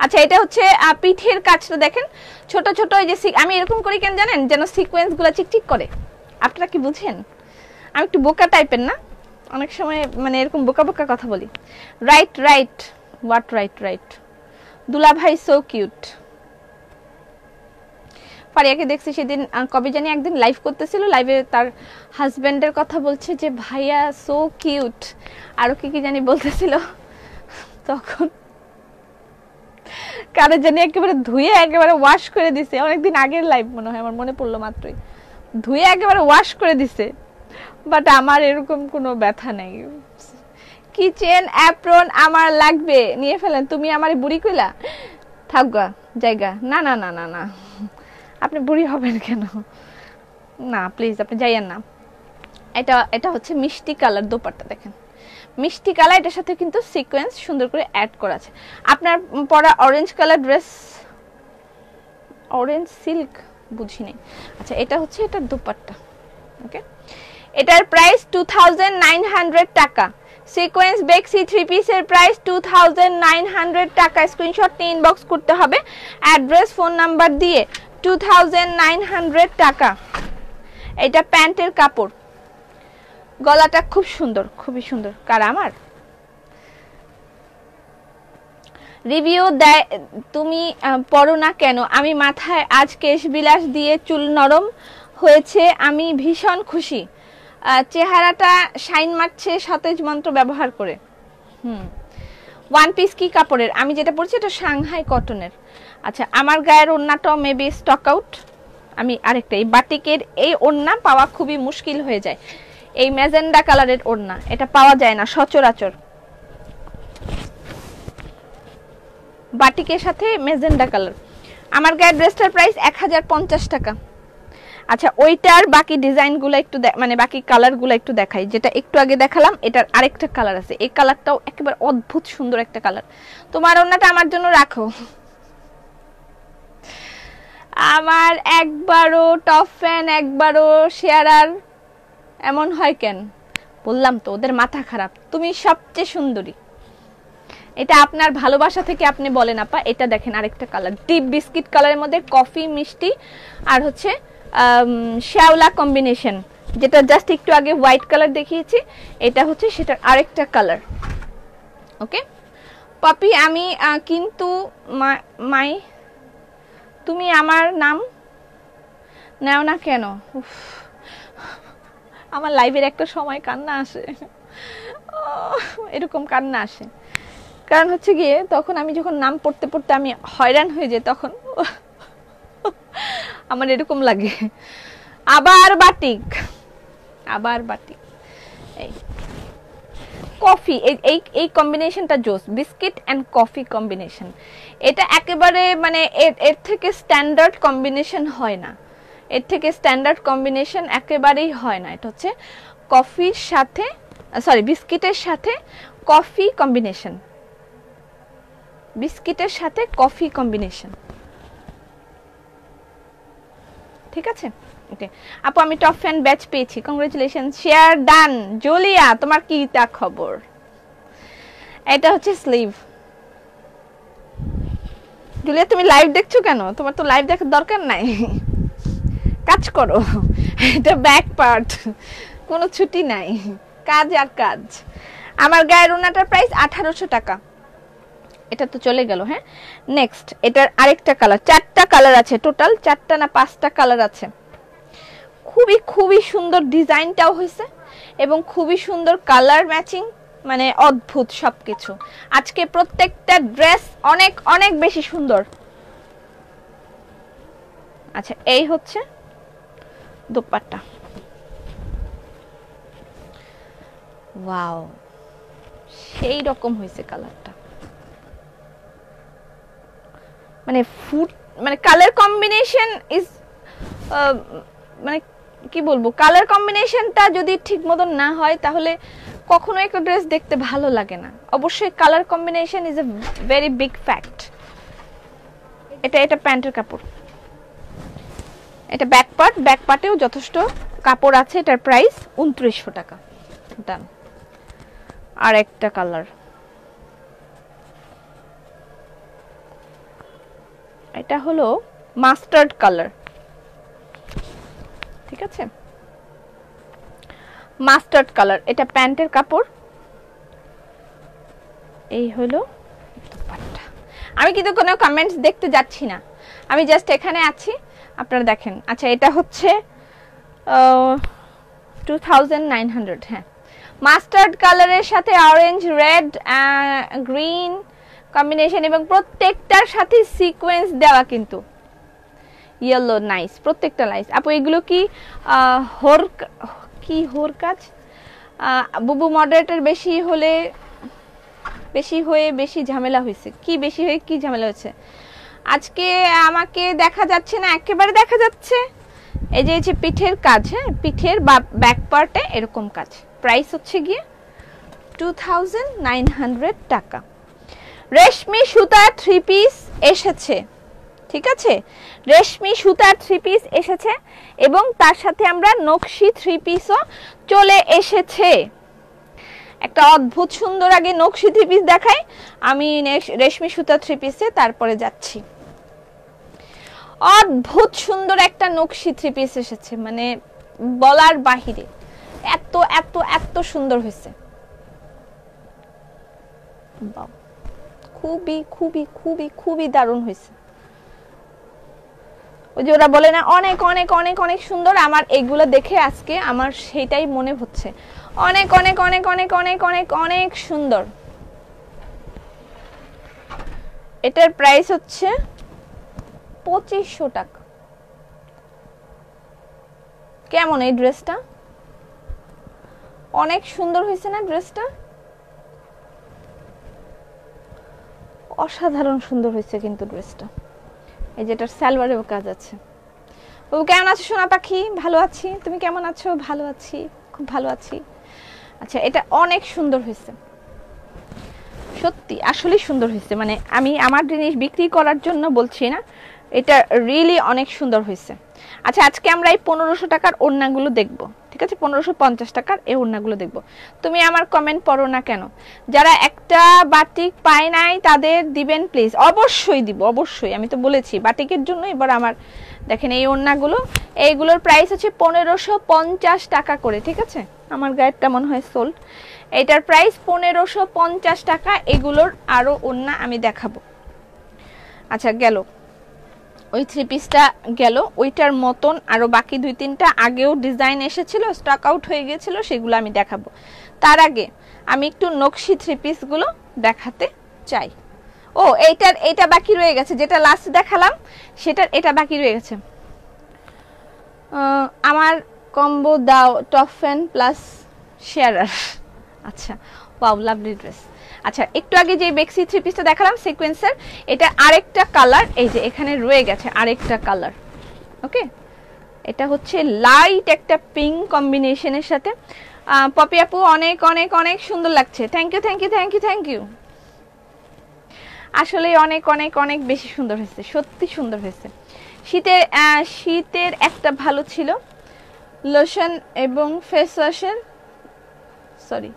আচ্ছা, এটা হচ্ছে পিঠের কাজটা দেখেন, ছোট ছোট। এই যে আমি এরকম করি কেন জানেন? যেন সিকোয়েন্স গুলা চিকচিক করে। আপনারা কি বুঝেন? আমি একটু বোকা টাইপের না, অনেক সময় মানে এরকম বোকা বোকা কথা বলি। Right right, what right right. দুলা ভাই সো কিউট। ফারিয়াকে দেখছি সেদিন, কবে জানি একদিন লাইভ করতেছিল, লাইভে তার হাজবেন্ডের কথা বলছে যে ভাইয়া সো কিউট, আরো কি কি জানি বলতেছিল। তখন কারে জানি একেবারে ধুয়ে একেবারে ওয়াশ করে দিছে। অনেকদিন আগের লাইভ মনে হয়, আমার মনে পড়লো মাত্রই। ধুয়ে একেবারে ওয়াশ করে দিছে, বাট আমার এরকম কোনো ব্যথা নেই। কিচেন অ্যাপ্রন আমার লাগবে, নিয়ে ফেলেন। তুমি আমার বুড়ি কইলা? থাকগা জায়গা। না না না না না, আপনি বুড়ি হবেন কেন? না প্লিজ, আপনি যাইয়েন না। এটা হচ্ছে মিষ্টি কালার দোপাট্টা, দেখেন মিষ্টি কালার। এটার সাথে কিন্তু সিকোয়েন্স সুন্দর করে অ্যাড করা আছে। আপনার পরা orange colour dress, orange silk বুঝি নাই। আচ্ছা, এটা হচ্ছে এটার দোপাট্টা। ওকে, এটার প্রাইস 2900 টাকা। সিকোয়েন্স বেক্সি 3 পিসের প্রাইস 2900 টাকা। স্ক্রিনশট নিয়ে ইনবক্স করতে হবে অ্যাড্রেস ফোন নাম্বার দিয়ে। 2900 টাকা। এটা প্যান্টের কাপড়, গলাটা খুব সুন্দর, খুবই সুন্দর। কার আমার রিভিউ দেয় তুমি পড়ো না কেন? আমি মাথায় আজ কেশ বিলাস দিয়ে চুল নরম হয়েছে, আমি ভীষণ খুশি। চেহারাটা শাইন মারছে সতেজ মন্ত্র ব্যবহার করে। ওয়ান পিস কি কাপড়ের? আমি যেটা পরছি এটা সাংহাই কটনের। আচ্ছা, আমার গায়ের ওড়নাটাও মেবি স্টক আউট। আমি আরেকটা, এই বাটিকের এই ওড়না পাওয়া খুবই মুশকিল হয়ে যায়। এই ম্যাজেন্ডা কালারের ওড়না, এটা পাওয়া যায় না সচরাচর। বাটিকের সাথে ম্যাজেন্ডা কালার। আমার গায়ের ড্রেসটার প্রাইস 1050 টাকা। আচ্ছা, ওইটার বাকি ডিজাইনগুলো একটু মানে বাকি কালারগুলো একটু দেখাই। যেটা একটু আগে দেখালাম এটার আরেকটা কালার আছে, এই কালারটাও একেবারে অদ্ভুত সুন্দর একটা কালার। তোমার ওড়নাটা আমার জন্য রাখো। আমার একবারও টপ ফ্যান একবারও শেয়ারার এমন হয় কেন? বললাম তো ওদের মাথা খারাপ। তুমি সবচেয়ে সুন্দরী, এটা আপনার ভালোবাসা থেকে আপনি বলেন আপা। এটা দেখেন আরেকটা কালার, ডিপ বিস্কিট কালারের মধ্যে কফি মিষ্টি আর হচ্ছে শ্যাওলা কম্বিনেশন, যেটা জাস্ট একটু আগে হোয়াইট কালার দেখিয়েছি, এটা হচ্ছে সেটার আরেকটা কালার। ওকে পপি, আমি কিন্তু মাই তুমি আমার নাম নেও না কেন? আমার লাইভের একটা সময় কান্না আসে, এরকম কান্না আসে, কারণ হচ্ছে গিয়ে তখন আমি যখন নাম পড়তে পড়তে আমি হয়রান হয়ে যাই, তখন আমার এরকম লাগে। আবার বাটিক, আবার বাটিক। এই কফি, এই কম্বিনেশনটা জোস, বিস্কিট এন্ড কফি কম্বিনেশন। এটা একেবারে মানে এর থেকে স্ট্যান্ডার্ড কম্বিনেশন হয় না, এর থেকে স্ট্যান্ডার্ড কম্বিনেশন একেবারেই হয় না। এটা হচ্ছে কফির সাথে সরি বিস্কিটের সাথে কফি কম্বিনেশন, বিস্কিটের সাথে কফি কম্বিনেশন। ঠিক আছে, ওকে আপু, আমি টপ ফ্যান ব্যাচ পেয়েছি, কংগ্রেচুলেশন, শেয়ার ডান। জুলিয়া, তোমার কি তা খবর? এটা হচ্ছে স্লিভ। জুলিয়া, তুমি লাইভ দেখছো কেন? তোমার তো লাইভ দেখার দরকার নাই, কাজ করো। এটা ব্যাক পার্ট, কোনো ছুটি নাই, কাজ আর কাজ। আমার গায়ের ওড়নাটার প্রাইস 1800 টাকা। এটা তো চলে গেল। হ্যাঁ, নেক্সট এটার আরেকটা কালার, 4টা কালার আছে টোটাল, 4টা না 5টা কালার আছে। খুবই খুবই সুন্দর ডিজাইনটাও হয়েছে এবং খুবই সুন্দর কালার ম্যাচিং, মানে অদ্ভুত সবকিছু। আজকে প্রত্যেকটা ড্রেস অনেক অনেক বেশি সুন্দর। আচ্ছা, এই হচ্ছে দোপাট্টা। ওয়াও, সেই রকম হয়েছে কালারটা, মানে ফুড, মানে কালার কম্বিনেশন ইজ মানে কি বলবো, কালার কম্বিনেশনটা যদি ঠিক মতন না হয় তাহলে কখনো একটা ড্রেস দেখতে ভালো লাগে না। অবশ্যই colour combination is a very big fact. এটা প্যান্টের কাপড়, এটা ব্যাক পার্ট, ব্যাক পার্টেও যথেষ্ট কাপড় আছে। এটার প্রাইস 2900 টাকা। ডান। আর একটা কালার, এটা হলো মাস্টার্ড কালার। ঠিক আছে, মাস্টার্ড কালার, এটা প্যান্টের কাপড়। এই হলো দোপাট্টা। আমি কিন্তু কোনো কমেন্টস দেখতে যাচ্ছি না, আমি জাস্ট এখানে আছি, আপনারা দেখেন। আচ্ছা, এটা হচ্ছে 2900। হ্যাঁ, মাস্টার্ড কালারের সাথে অরেঞ্জ, রেড, গ্রিন কম্বিনেশন এবং প্রত্যেকটার সাথে সিকোয়েন্স দেওয়া, কিন্তু ইয়েলো নাইস, প্রত্যেকটা নাইস। আপু, এগুলো কি হোর কাজ? বুবু মডারেটর বেশি হয়ে বেশি ঝামেলা হয়েছে। কি বেশি হয়ে কি ঝামেলা হয়েছে? আজকে আমাকে দেখা যাচ্ছে না, একেবারে দেখা যাচ্ছে। এই যে পিঠের কাজ, হ্যাঁ, পিঠের বা ব্যাক পার্টে এরকম কাজ। প্রাইস হচ্ছে গিয়ে 2900 টাকা। রেশমি সুতার 3 পিস এসেছে। ঠিক আছে, রেশমি সুতার 3 পিস এসেছে এবং তার সাথে আমরা নকশি 3 পিসও চলে এসেছে। একটা অদ্ভুত সুন্দর আগে নকশি থ্রি পিস দেখাই, আমি রেশমি সুতা থ্রি পিসে তারপরে যাচ্ছি। অদ্ভুত সুন্দর একটা নকশি থ্রি পিস এসেছে, মানে বলার বাহিরে, এত এত এত সুন্দর হয়েছে। খুবই খুবই খুবই খুবই দারুণ হয়েছে। ওই যে ওরা বলে না অনেক অনেক অনেক অনেক সুন্দর, আমার এগুলো দেখে আজকে আমার সেটাই মনে হচ্ছে, অনেক অনেক অনেক অনেক অনেক অনেক অনেক সুন্দর। এটার প্রাইস হচ্ছে 2500 টাকা। কেমন এই ড্রেসটা? অনেক সুন্দর হয়েছে না ড্রেসটা? অসাধারণ সুন্দর হয়েছে কিন্তু ড্রেসটা। এই যে এটার সালোয়ারেও কাজ আছে। ও কেমন আছো সোনা পাখি? ভালো আছি, তুমি কেমন আছো? ভালো আছি, খুব ভালো আছি। আচ্ছা, এটা অনেক সুন্দর হয়েছে, সত্যি আসলে সুন্দর হয়েছে। মানে আমি আমার জিনিস বিক্রি করার জন্য বলছি না, এটা রিয়েলি অনেক সুন্দর হয়েছে। আচ্ছা, আজকে আমরা এই 1500 টাকার ওড়নাগুলো দেখব, ঠিক আছে? 1550 টাকার এই ওড়নাগুলো দেখব। তুমি আমার কমেন্ট পড়ো না কেন? যারা একটা বাটিক পায় নাই তাদের দিবেন প্লিজ। অবশ্যই দিব, অবশ্যই। আমি তো বলেছি বাটিকের জন্য। এবার আমার দেখেন এই ওড়নাগুলো, এইগুলোর প্রাইস হচ্ছে 1550 টাকা করে, ঠিক আছে? আমার গায়েরটা মনে হয় সোল্ড। এটার প্রাইস 1550 টাকা। এগুলোর আরো ওড়না আমি দেখাবো। আচ্ছা, গেল ওই থ্রি পিসটা গেল। ওইটার মতন আরো বাকি 2-3টা আগেও ডিজাইন এসেছিল, স্টক আউট হয়ে গিয়েছিল, সেগুলো আমি দেখাবো। তার আগে আমি একটু নকশি থ্রি পিসগুলো দেখাতে চাই। ও এইটা বাকি রয়ে গেছে, যেটা লাস্ট দেখালাম সেটার এটা বাকি রয়ে গেছে। আমার কম্বো দাও টপ ফ্যান প্লাস শেয়ারার। আচ্ছা, ওয়াও, লাভলি ড্রেস। আচ্ছা, একটু আগে যে বেক্সি থ্রি পিসটা দেখালাম সিকোয়েন্সের, এটা আরেকটা কালার, এই যে এখানে রয়ে গেছে আরেকটা কালার। ওকে, এটা হচ্ছে লাইট একটা পিঙ্ক কম্বিনেশনের সাথে। পপি আপু অনেক অনেক অনেক সুন্দর লাগছে। Thank you thank you thank you thank you. আসলে অনেক অনেক অনেক বেশি সুন্দর হয়েছে, সত্যি সুন্দর হয়েছে। শীতের একটা ভালো ছিল লোশন এবং ফেস ওয়াশের, সরি,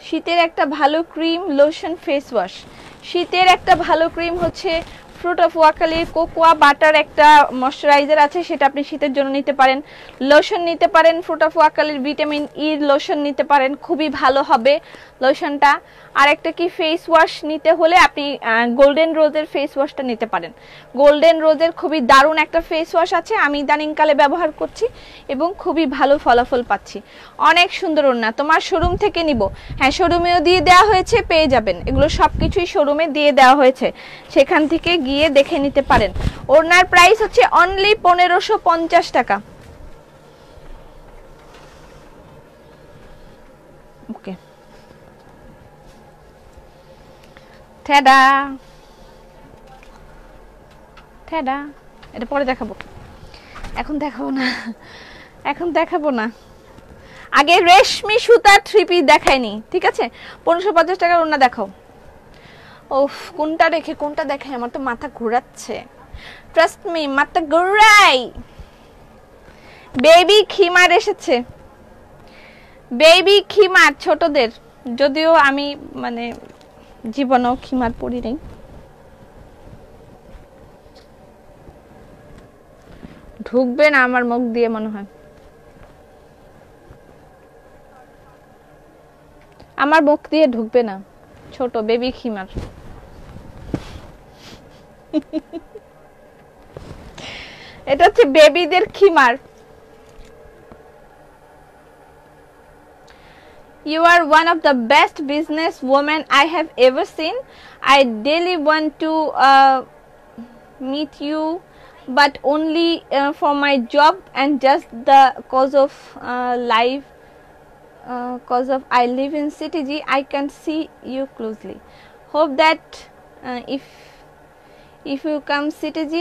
শীতের একটা ভালো ক্রিম লোশন ফেস ওয়াশ। শীতের একটা ভালো ক্রিম হচ্ছে ফ্রুট অফ ওয়াকালির কোকোয়া বাটার একটা ময়শ্চারাইজার আছে, সেটা আপনি শীতের জন্য নিতে পারেন। লোশন নিতে পারেন ফ্রুট অফ ওয়াকালির ভিটামিন ই লোশন নিতে পারেন, খুবই ভালো হবে লোশনটা। আর একটা কি ফেস ওয়াশ নিতে হলে আপনি গোল্ডেন রোজের ফেস ওয়াশটা নিতে পারেন। গোল্ডেন রোজের খুবই দারুণ একটা ফেস ওয়াশ আছে, আমি ইদানিংকালে ব্যবহার করছি এবং খুবই ভালো ফলাফল পাচ্ছি। অনেক সুন্দর ওড়না, তোমার শোরুম থেকে নিব? হ্যাঁ, শোরুমেও দিয়ে দেওয়া হয়েছে, পেয়ে যাবেন। এগুলো সব কিছুই শোরুমে দিয়ে দেওয়া হয়েছে, সেখান থেকে গিয়ে দেখে নিতে পারেন। ওড়নার প্রাইস হচ্ছে অনলি 1550 টাকা। ওকে, ঠেডা ঠেডা, এটা পরে দেখাবো, এখন দেখাবো না, এখন দেখাবো না। আগে রেশমি সুতার থ্রি পিস দেখায়নি, ঠিক আছে? 1550 টাকার ওড়না দেখাও। ওফ, কোনটা রেখে কোনটা দেখাই, আমার তো মাথা ঘোরাচ্ছে। ট্রাস্ট মি, মাথা ঘোরাই। বেবি খিমার এসেছে, বেবি খিমার ছোটদের। যদিও আমি মানে জীবনেও খিমার পরি নাই। ঢুকবে না আমার মুখ দিয়ে মনে হয়, আমার মুখ দিয়ে ঢুকবে না। ছোট বেবি খিমার। এটা হচ্ছে বেবিদের খিমার। You are one of the best business women I have ever seen. I daily want to meet you, but only for my job and just the cause of life. Cause of I live in CTG, I can see you closely. Hope that if you come CTG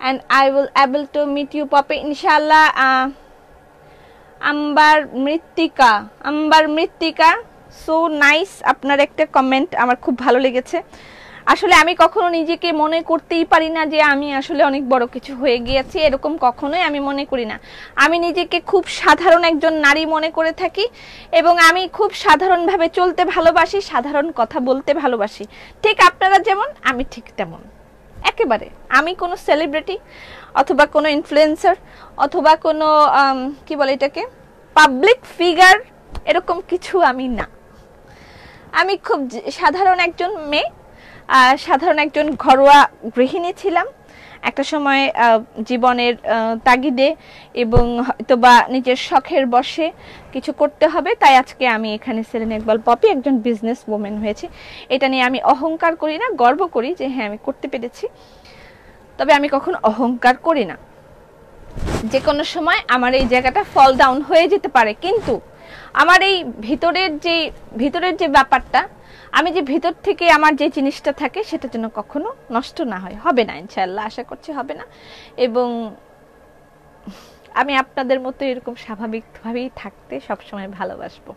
and I will able to meet you, Poppy, inshallah. Ambar Mrittika, so nice. আপনার একটা comment আমার খুব ভালো লেগেছে। আসলে আমি কখনো নিজেকে মনে করতেই পারি না যে আমি আসলে অনেক বড় কিছু হয়ে গিয়েছি, এরকম কখনোই আমি মনে করি না। আমি নিজেকে খুব সাধারণ একজন নারী মনে করে থাকি এবং আমি খুব সাধারণভাবে চলতে ভালোবাসি, সাধারণ কথা বলতে ভালোবাসি। ঠিক আপনারা যেমন, আমি ঠিক তেমন একেবারে। আমি কোনো সেলিব্রিটি অথবা কোনো ইনফ্লুয়েন্সার অথবা কোনো কি বলে এটাকে পাবলিক ফিগার, এরকম কিছু আমি না। আমি খুব সাধারণ একজন মেয়ে, সাধারণ একজন ঘরোয়া গৃহিণী ছিলাম একটা সময় জীবনের তাগিদে, এবং হয়তোবা নিজের শখের বশে কিছু করতে হবে, তাই আজকে আমি এখানে সেলিনা ইকবাল পপি একজন বিজনেস ওম্যান হয়েছি। এটা নিয়ে আমি অহংকার করি না, গর্ব করি যে হ্যাঁ আমি করতে পেরেছি। তবে আমি কখনো অহংকার করি না। যে কোনো সময় আমার এই জায়গাটা ফল ডাউন হয়ে যেতে পারে, কিন্তু আমার এই ভিতরের যে ব্যাপারটা, আমি যে ভিতর থেকে আমার যে জিনিসটা থাকে সেটা যেন কখনো নষ্ট না হয়। হবে না, ইনশাআল্লাহ আশা করছি হবে না। এবং আমি আপনাদের মতো এরকম স্বাভাবিকভাবেই থাকতে সবসময় ভালোবাসবো।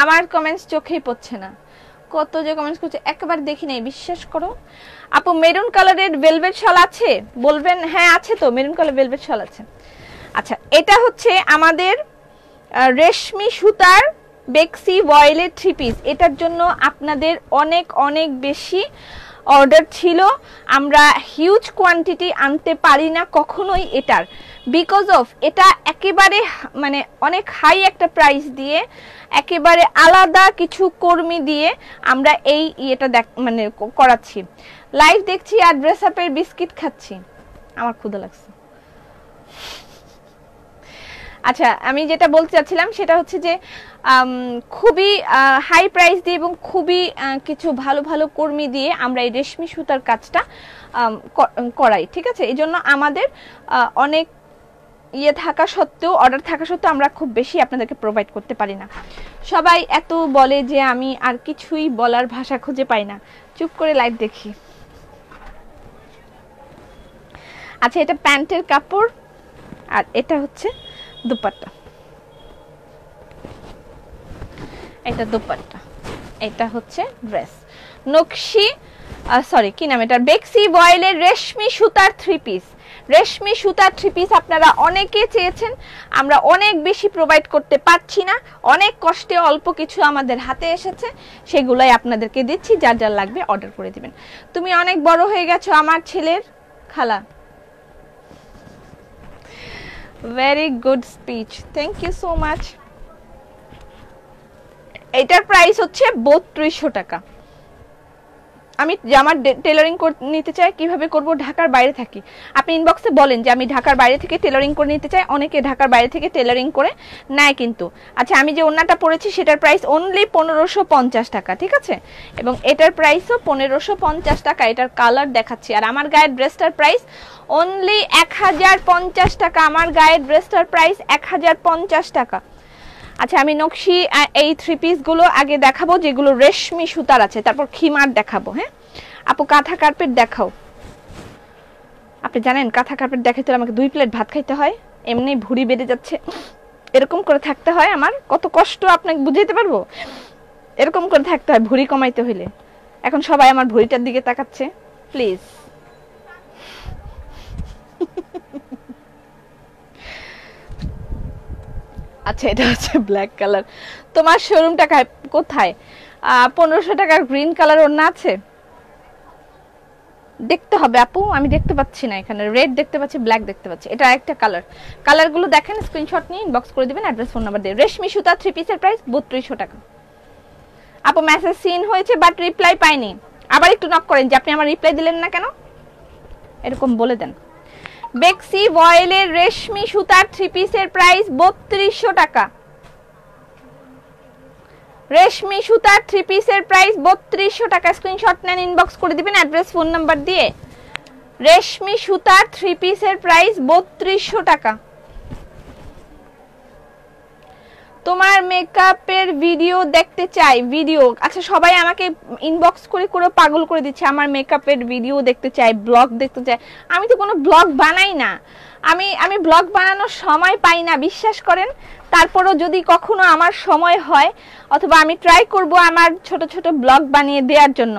আমার কমেন্টস চোখেই পড়ছে না, কত যে কমেন্টস করছে একবার দেখি নাই, বিশ্বাস করো। আপু মেরুন কালারের ভেলভেট শাল আছে বলবেন? হ্যাঁ আছে তো, মেরুন কালার ভেলভেট শাল আছে। আচ্ছা, এটা হচ্ছে আমাদের রেশমি সুতার বেক্সি ভয়েলের 3 পিস। এটার জন্য আপনাদের অনেক অনেক বেশি অর্ডার ছিল। আমরা হিউজ কোয়ান্টিটি আনতে পারি না কখনোই এটার, বিকজ অফ এটা একেবারে মানে অনেক হাই একটা প্রাইস দিয়ে, একেবারে আলাদা কিছু কর্মী দিয়ে আমরা এই ইয়েটা মানে করাচ্ছি। লাইভ দেখছি আর ড্রেস আপের বিস্কিট খাচ্ছি, আমার ক্ষুধা লাগছে। আচ্ছা, আমি যেটা বলতে চাচ্ছিলাম সেটা হচ্ছে যে খুবই হাই প্রাইস দিয়ে এবং খুবই কিছু ভালো ভালো কর্মী দিয়ে আমরা এই রেশমি সুতার কাজটা করাই, ঠিক আছে? এই জন্য আমাদের অনেক ইয়ে থাকা সত্ত্বেও, অর্ডার থাকা সত্ত্বেও আমরা খুব বেশি আপনাদেরকে প্রোভাইড করতে পারি না। সবাই এত বলে যে আমি আর কিছুই বলার ভাষা খুঁজে পাই না, চুপ করে লাইভ দেখি। আচ্ছা, এটা প্যান্টের কাপড় আর এটা হচ্ছে দুপাট্টা, এটা দুপাট্টা, এটা হচ্ছে ড্রেস। নকশি সরি কি নাম এটা, বেক্সি ভয়েলের রেশমি সুতার 3 পিস। রেশমি সুতার 3 পিস আপনারা অনেকে চেয়েছেন, আমরা অনেক বেশি প্রোভাইড করতে পারছি না, অনেক কষ্টে অল্প কিছু আমাদের হাতে এসেছে, সেগুলাই আপনাদেরকে দিচ্ছি। যার যার লাগবে অর্ডার করে দিবেন। তুমি অনেক বড় হয়ে গেছো আমার ছেলের খালা। Very good speech, thank you so much. এটার প্রাইস হচ্ছে 3200 টাকা। আমি জামার টেলারিং নিতে চাই, কিভাবে করব? ঢাকার বাইরে থাকি, আপনি ইনবক্সে বলেন যে আমি ঢাকার বাইরে থেকে টেলারিং করে নিতে চাই। অনেকে ঢাকার বাইরে থেকে টেলারিং করে নেয় কিন্তু। আচ্ছা, আমি যে ওন্নাটা পরেছি সেটার প্রাইস অনলি 1550 টাকা, ঠিক আছে? এবং এটার প্রাইসও 1550 টাকা। এটার কালার দেখাচ্ছি। আর আমার গায়ের ড্রেসটার প্রাইস অনলি 1050 টাকা। আমার গায়ের ড্রেসটার প্রাইস 1050 টাকা। আচ্ছা, আমি নকশি এই 3 পিসগুলো আগে দেখাবো যেগুলো রেশমি সুতার আছে, তারপর খিমার দেখাবো। হ্যাঁ আপু, কাঁথা কার্পেট দেখাও। আপনি জানেন কাঁথা কার্পেট দেখাইতে হলে আমাকে 2 প্লেট ভাত খাইতে হয়, এমনি ভুঁড়ি বেড়ে যাচ্ছে, এরকম করে থাকতে হয়। আমার কত কষ্ট আপনাকে বুঝাইতে পারবো? এরকম করে থাকতে হয় ভুঁড়ি কমাইতে হইলে। এখন সবাই আমার ভুঁড়িটার দিকে তাকাচ্ছে, প্লিজ। আচ্ছা, এটা হচ্ছে ব্ল্যাক কালার। তোমার শোরুমটা কোথায়? 1500 টাকার গ্রিন কালার ওড়না আছে, দেখতে হবে আপু, আমি দেখতে পাচ্ছি না এখানে। রেড দেখতে পাচ্ছি, ব্ল্যাক দেখতে পাচ্ছি, এটা একটা কালার। কালারগুলো দেখেন, স্ক্রিনশট নিয়ে ইনবক্স করে দিবেন, অ্যাড্রেস ফোন নাম্বার দিয়ে। রেশমি সুতা 3 পিসের প্রাইস 3200 টাকা। আপু মেসেজ সিন হয়েছে বাট রিপ্লাই পাইনি, আবার একটু নক করেন যে আপনি আমার রিপ্লাই দিলেন না কেন, এরকম বলে দেন। বেক্সি ভয়েলের রেশমি সুতার 3 পিসের প্রাইস 3200 টাকা। রেশমি সুতার 3 পিসের প্রাইস 3200 টাকা। স্ক্রিনশট নেন, ইনবক্স করে দিবেন অ্যাড্রেস ফোন নাম্বার দিয়ে। রেশমি সুতার 3 পিসের প্রাইস 3200 টাকা। তোমার মেকআপের ভিডিও দেখতে চাই। ভিডিও? আচ্ছা, সবাই আমাকে ইনবক্স করে করে পাগল করে দিচ্ছে, আমার মেকআপের ভিডিও দেখতে চাই, ব্লগ দেখতে চাই। আমি তো কোনো ব্লগ বানাই না, আমি আমি ব্লগ বানানোর সময় পাই না, বিশ্বাস করেন। তারপরও যদি কখনো আমার সময় হয়, অথবা আমি ট্রাই করব আমার ছোট ছোট ব্লগ বানিয়ে দেওয়ার জন্য।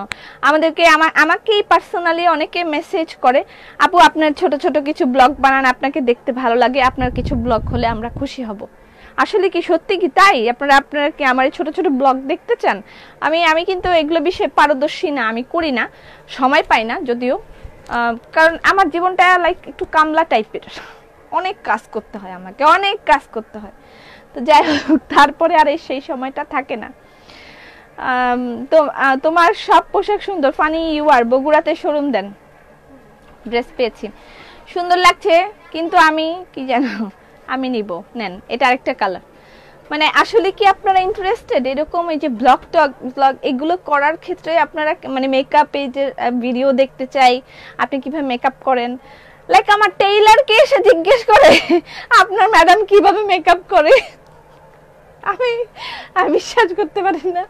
আমাকেই পার্সোনালি অনেকে মেসেজ করে, আপু আপনার ছোট ছোট কিছু ব্লগ বানান, আপনাকে দেখতে ভালো লাগে, আপনার কিছু ব্লগ হলে আমরা খুশি হব। আসলে কি সত্যি কি তাই? আপনারা কি আমার ছোট ছোট ব্লগ দেখতে চান? আমি কিন্তু এগুলো বিষয়ে পারদর্শী না, আমি করি না, সময় পাই না যদিও। কারণ আমার জীবনটা লাইক একটু কামলা টাইপের, অনেক কাজ করতে হয়, আমাকে অনেক কাজ করতে হয়। তো যাই হোক, তারপরে আর সেই সময়টা থাকে না। তো তোমার সব পোশাক সুন্দর, ফানি ইউ আর। বগুড়াতে শোরুম দেন, ড্রেস পেয়েছি, সুন্দর লাগছে, কিন্তু আমি কি জানো, আমি নিব, নেন, এটা আরেকটা কালার। মানে আসলে কি আপনারা ইন্টারেস্টেড এরকম এই যে ব্লগ এগুলো করার ক্ষেত্রে? আপনারা মানে মেকআপ এই যে ভিডিও দেখতে চাই, আপনি কিভাবে মেকআপ করেন। লাইক আমার টেইলারকে এসে জিজ্ঞেস করে আপনার ম্যাডাম কিভাবে মেকআপ করে। আমি বিশ্বাস করতে পারি না।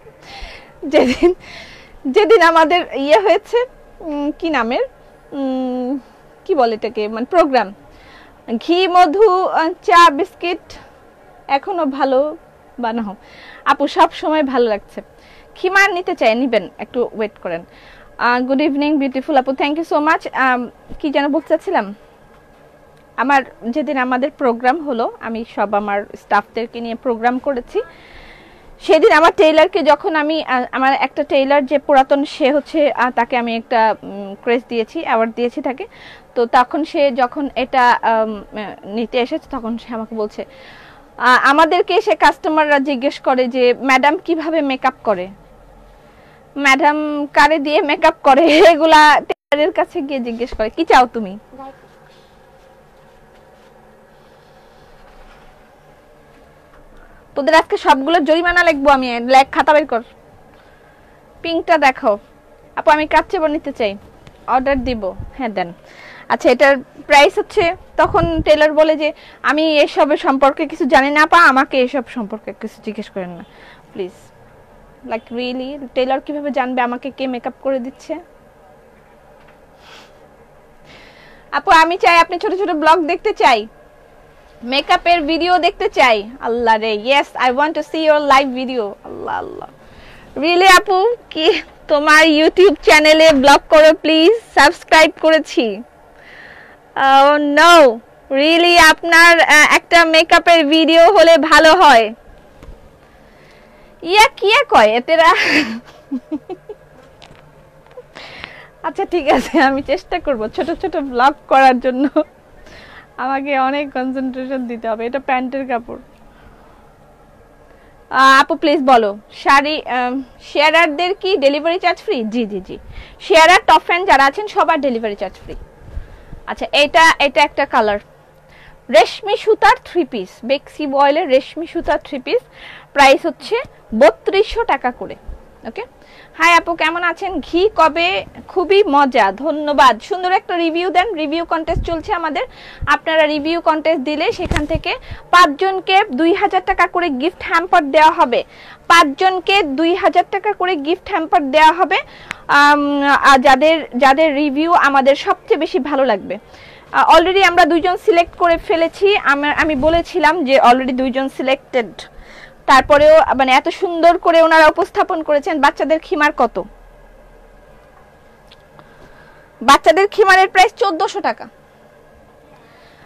যেদিন আমাদের ইয়ে হয়েছে, কি নামের, কি বলে এটাকে, মানে প্রোগ্রাম, ঘি মধু চা বিস্কিট এখনো ভালো বানাও আপু, সব সময় ভালো লাগছে। খিমার নিতে চাই, নিবেন, একটু ওয়েট করেন। গুড ইভিনিং বিউটিফুল আপু, থ্যাংক ইউ সো মাচ। কি যেন বলতে চাচ্ছিলাম, আমার যেদিন আমাদের প্রোগ্রাম হলো, আমি সব আমার স্টাফদেরকে নিয়ে প্রোগ্রাম করেছি, সেদিন আমার টেইলারকে যখন আমি আমার একটা টেইলার যে পুরাতন, সে হচ্ছে তাকে আমি একটা ক্রেস্ট দিয়েছি, অ্যাওয়ার্ড দিয়েছি তাকে। তো তখন সে যখন এটা নিতে এসেছে, তখন সে আমাকে বলছে, আমাদেরকে সে কাস্টমাররা জিজ্ঞেস করে যে ম্যাডাম কিভাবে মেকআপ করে, ম্যাডাম কারে দিয়ে মেকআপ করে, এগুলা টেইলারের কাছে গিয়ে জিজ্ঞেস করে। কি চাও তুমি? তোদের আজকে সবগুলো জরিমানা লিখবো আমি, খাতা বের কর। পিঙ্কটা দেখো আপু, আমি কাচ্চেবর নিতে চাই, অর্ডার দিব। হ্যাঁ দেন। আচ্ছা, এটার প্রাইস হচ্ছে, তখন টেইলার বলে যে আমি এসবের সম্পর্কে কিছু জানি না আপা, আমাকে এসব সম্পর্কে কিছু জিজ্ঞেস করেন না প্লিজ। লাইক রিয়েলি, টেইলার কিভাবে জানবে আমাকে কে মেকআপ করে দিচ্ছে? আপু আমি চাই আপনি ছোট ছোট ব্লগ দেখতে চাই, মেকআপের ভিডিও দেখতে চাই। আল্লাহ রে, yes I want to C your live video. Allah Allah, really আপু, কি তোমার ইউটিউব চ্যানেলে ব্লগ করো প্লিজ, সাবস্ক্রাইব করেছি। নো রিয়েলি, আপনার একটা মেকআপের ভিডিও হলে ভালো হয়। ইয়া কিয়া কয় এতেরা। আচ্ছা ঠিক আছে, আমি চেষ্টা করব ছোট ছোট ব্লগ করার জন্য। আমাকে অনেক কনসেন্ট্রেশন দিতে হবে। এটা প্যান্টের কাপড়। আপু প্লিজ বলো, শাড়ি শেয়ারারদের কি ডেলিভারি চার্জ ফ্রি? জি জি জি, শেয়ারার টপ ফ্যান যারা আছেন সবার ডেলিভারি চার্জ ফ্রি। আচ্ছা, এটা একটা কালার, রেশমি সুতার 3 পিস, বেক্সি বয়েলের রেশমি সুতার 3 পিস, প্রাইস হচ্ছে 3200 টাকা করে। ওকে, হাই আপু কেমন আছেন? ঘি কবে? খুবই মজা, ধন্যবাদ। সুন্দর একটা রিভিউ দেন, রিভিউ কন্টেস্ট চলছে আমাদের। আপনারা রিভিউ কন্টেস্ট দিলে সেখান থেকে 5 জনকে 2000 টাকা করে গিফট হ্যাম্পার দেওয়া হবে। 5 জনকে 2000 টাকা করে গিফট হ্যাম্পার দেওয়া হবে, যাদের রিভিউ আমাদের সবচেয়ে বেশি ভালো লাগবে। অলরেডি আমরা 2 জন সিলেক্ট করে ফেলেছি। আমি বলেছিলাম যে অলরেডি 2 জন সিলেক্টেড, তারপরেও মানে এত সুন্দর করে ওনারা উপস্থাপন করেছেন। বাচ্চাদের খিমার কত? বাচ্চাদের খিমারের প্রাইস 1400 টাকা।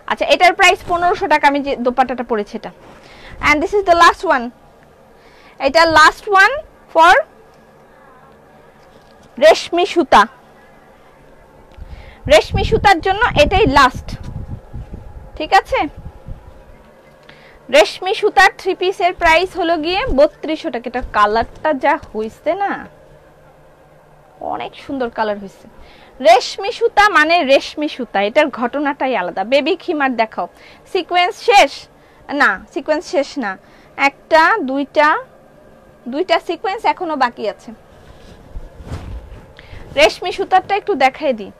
আচ্ছা, এটার প্রাইস 1500 টাকা। আমি যে দোপাট্টাটা পরেছি এটা, and this is the last one. এটা লাস্ট ওয়ান ফর রেশমি সুতা। রেশমি সুতার জন্য এটাই লাস্ট, ঠিক আছে? রেশমি সুতার 3 পিসের প্রাইস হলো গিয়ে 3200 টাকা। এটা কালারটা যা হইছে না, অনেক সুন্দর কালার হইছে। রেশমি সুতা মানে রেশমি সুতা, এটার ঘটনাটাই আলাদা। বেবি খিমার দেখাও। সিকোয়েন্স শেষ না, সিকোয়েন্স শেষ না, একটা দুইটা সিকোয়েন্স এখনো বাকি আছে। রেশমি সুতারটা একটু দেখাই দিই।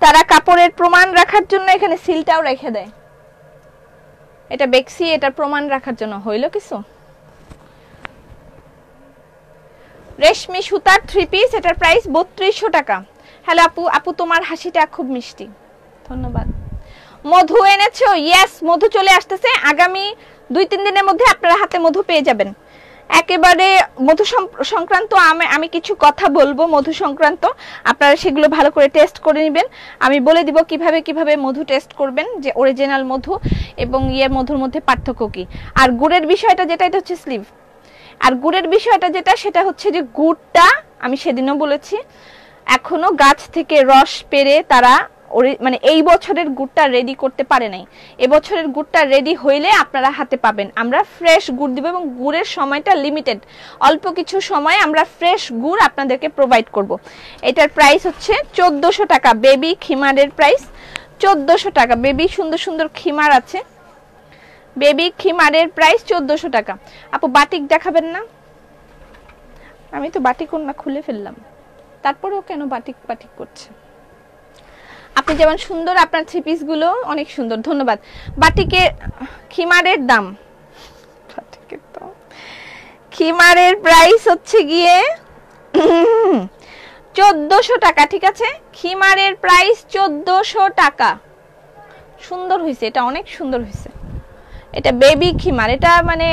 তারা কাপড়ের প্রমাণ রাখার জন্য এখানে সিলটাও রেখে দেয়। এটা বেক্সি, এটার প্রমাণ রাখার জন্য। হইল কিছু? রেশমি সুতার 3 পিস, এটার প্রাইস 3200 টাকা। হ্যালো আপু, আপু তোমার হাসিটা খুব মিষ্টি, ধন্যবাদ। মধু এনেছো? ইয়েস, মধু চলে আসতেছে। আগামী 2-3 দিনের মধ্যে আপনারা হাতে মধু পেয়ে যাবেন। একেবারে মধু সংক্রান্ত আমি কিছু কথা বলবো মধু সংক্রান্ত, আপনারা সেগুলো ভালো করে টেস্ট করে নেবেন। আমি বলে দিব কিভাবে মধু টেস্ট করবেন, যে অরিজিনাল মধু এবং মধুর মধ্যে পার্থক্য কি। আর গুড়ের বিষয়টা যেটা, এটা হচ্ছে স্লিভ। আর গুড়ের বিষয়টা যেটা, সেটা হচ্ছে যে গুড়টা আমি সেদিনও বলেছি, এখনো গাছ থেকে রস পেরে তারা মানে এই বছরের গুড়টা রেডি করতে পারে নাই। এবছরের গুড়টা রেডি হইলে আপনারা হাতে পাবেন। আমরা ফ্রেশ গুড় দিব এবং গুড়ের সময়টা লিমিটেড, অল্প কিছু সময় আমরা ফ্রেশ গুড় আপনাদেরকে প্রোভাইড করব। এটার প্রাইস হচ্ছে 1400 টাকা। বেবি খিমারের প্রাইস 1400 টাকা। বেবি সুন্দর সুন্দর খিমার আছে, বেবি খিমারের প্রাইস 1400 টাকা। আপু বাটিক দেখাবেন না? আমি তো বাটিক ওন্না খুলে ফেললাম, তারপরেও কেন বাটিক বাটিক করছে? আপনি যেমন সুন্দর, আপনার থ্রি পিস গুলো অনেক সুন্দর, ধন্যবাদ। বাটিকে খিমারের দাম, খিমারের প্রাইস হচ্ছে গিয়ে 1400 টাকা, ঠিক আছে? খিমারের প্রাইস 1400 টাকা। সুন্দর হয়েছে, এটা অনেক সুন্দর হয়েছে। এটা বেবি খিমার, এটা মানে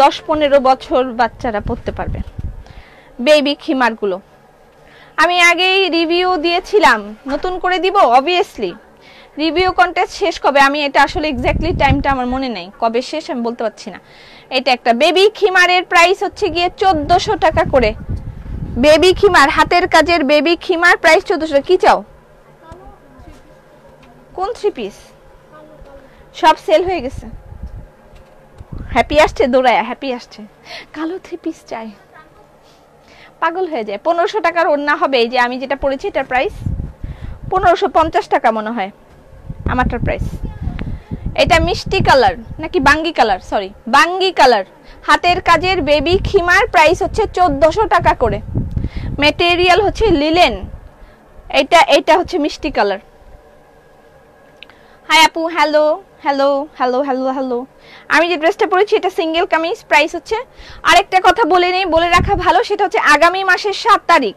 10-15 বছর বাচ্চারা পড়তে পারবে বেবি খিমার গুলো। আমি আগেই রিভিউ দিয়েছিলাম, নতুন করে দিব অবভিয়াসলি। রিভিউ কন্টেস্ট শেষ কবে, আমি এটা আসলে এক্স্যাক্টলি টাইমটা আমার মনে নেই, কবে শেষ আমি বলতে পারছি না। এটা একটা বেবি খিমারের প্রাইস হচ্ছে গিয়ে 1400 টাকা করে। বেবি খিমার, হাতের কাজের বেবি খিমার প্রাইস 1400। কি চাও? কোন থ্রি পিস? সব সেল হয়ে গেছে। হ্যাপি আসছে, দৌড়ায় হ্যাপি আসছে। কালো থ্রি পিস চাই, পাগল হয়ে যায়। 1500 টাকার ওড়না হবে। এই যে আমি যেটা পরেছি এটার প্রাইস 1550 টাকা মনে হয় আমারটার প্রাইস। এটা মিষ্টি কালার নাকি বাঙ্গি কালার, সরি বাঙ্গি কালার, হাতের কাজের বেবি খিমার প্রাইস হচ্ছে 1400 টাকা করে। ম্যাটেরিয়াল হচ্ছে লিলেন। এটা হচ্ছে মিষ্টি কালার। হাই আপু, hello hello hello hello hello. আমি যে ড্রেসটা পরেছি এটা সিঙ্গেল কামিজ, প্রাইস হচ্ছে, আরেকটা কথা বলে নেই, বলে রাখা ভালো, সেটা হচ্ছে আগামী মাসের 7 তারিখ,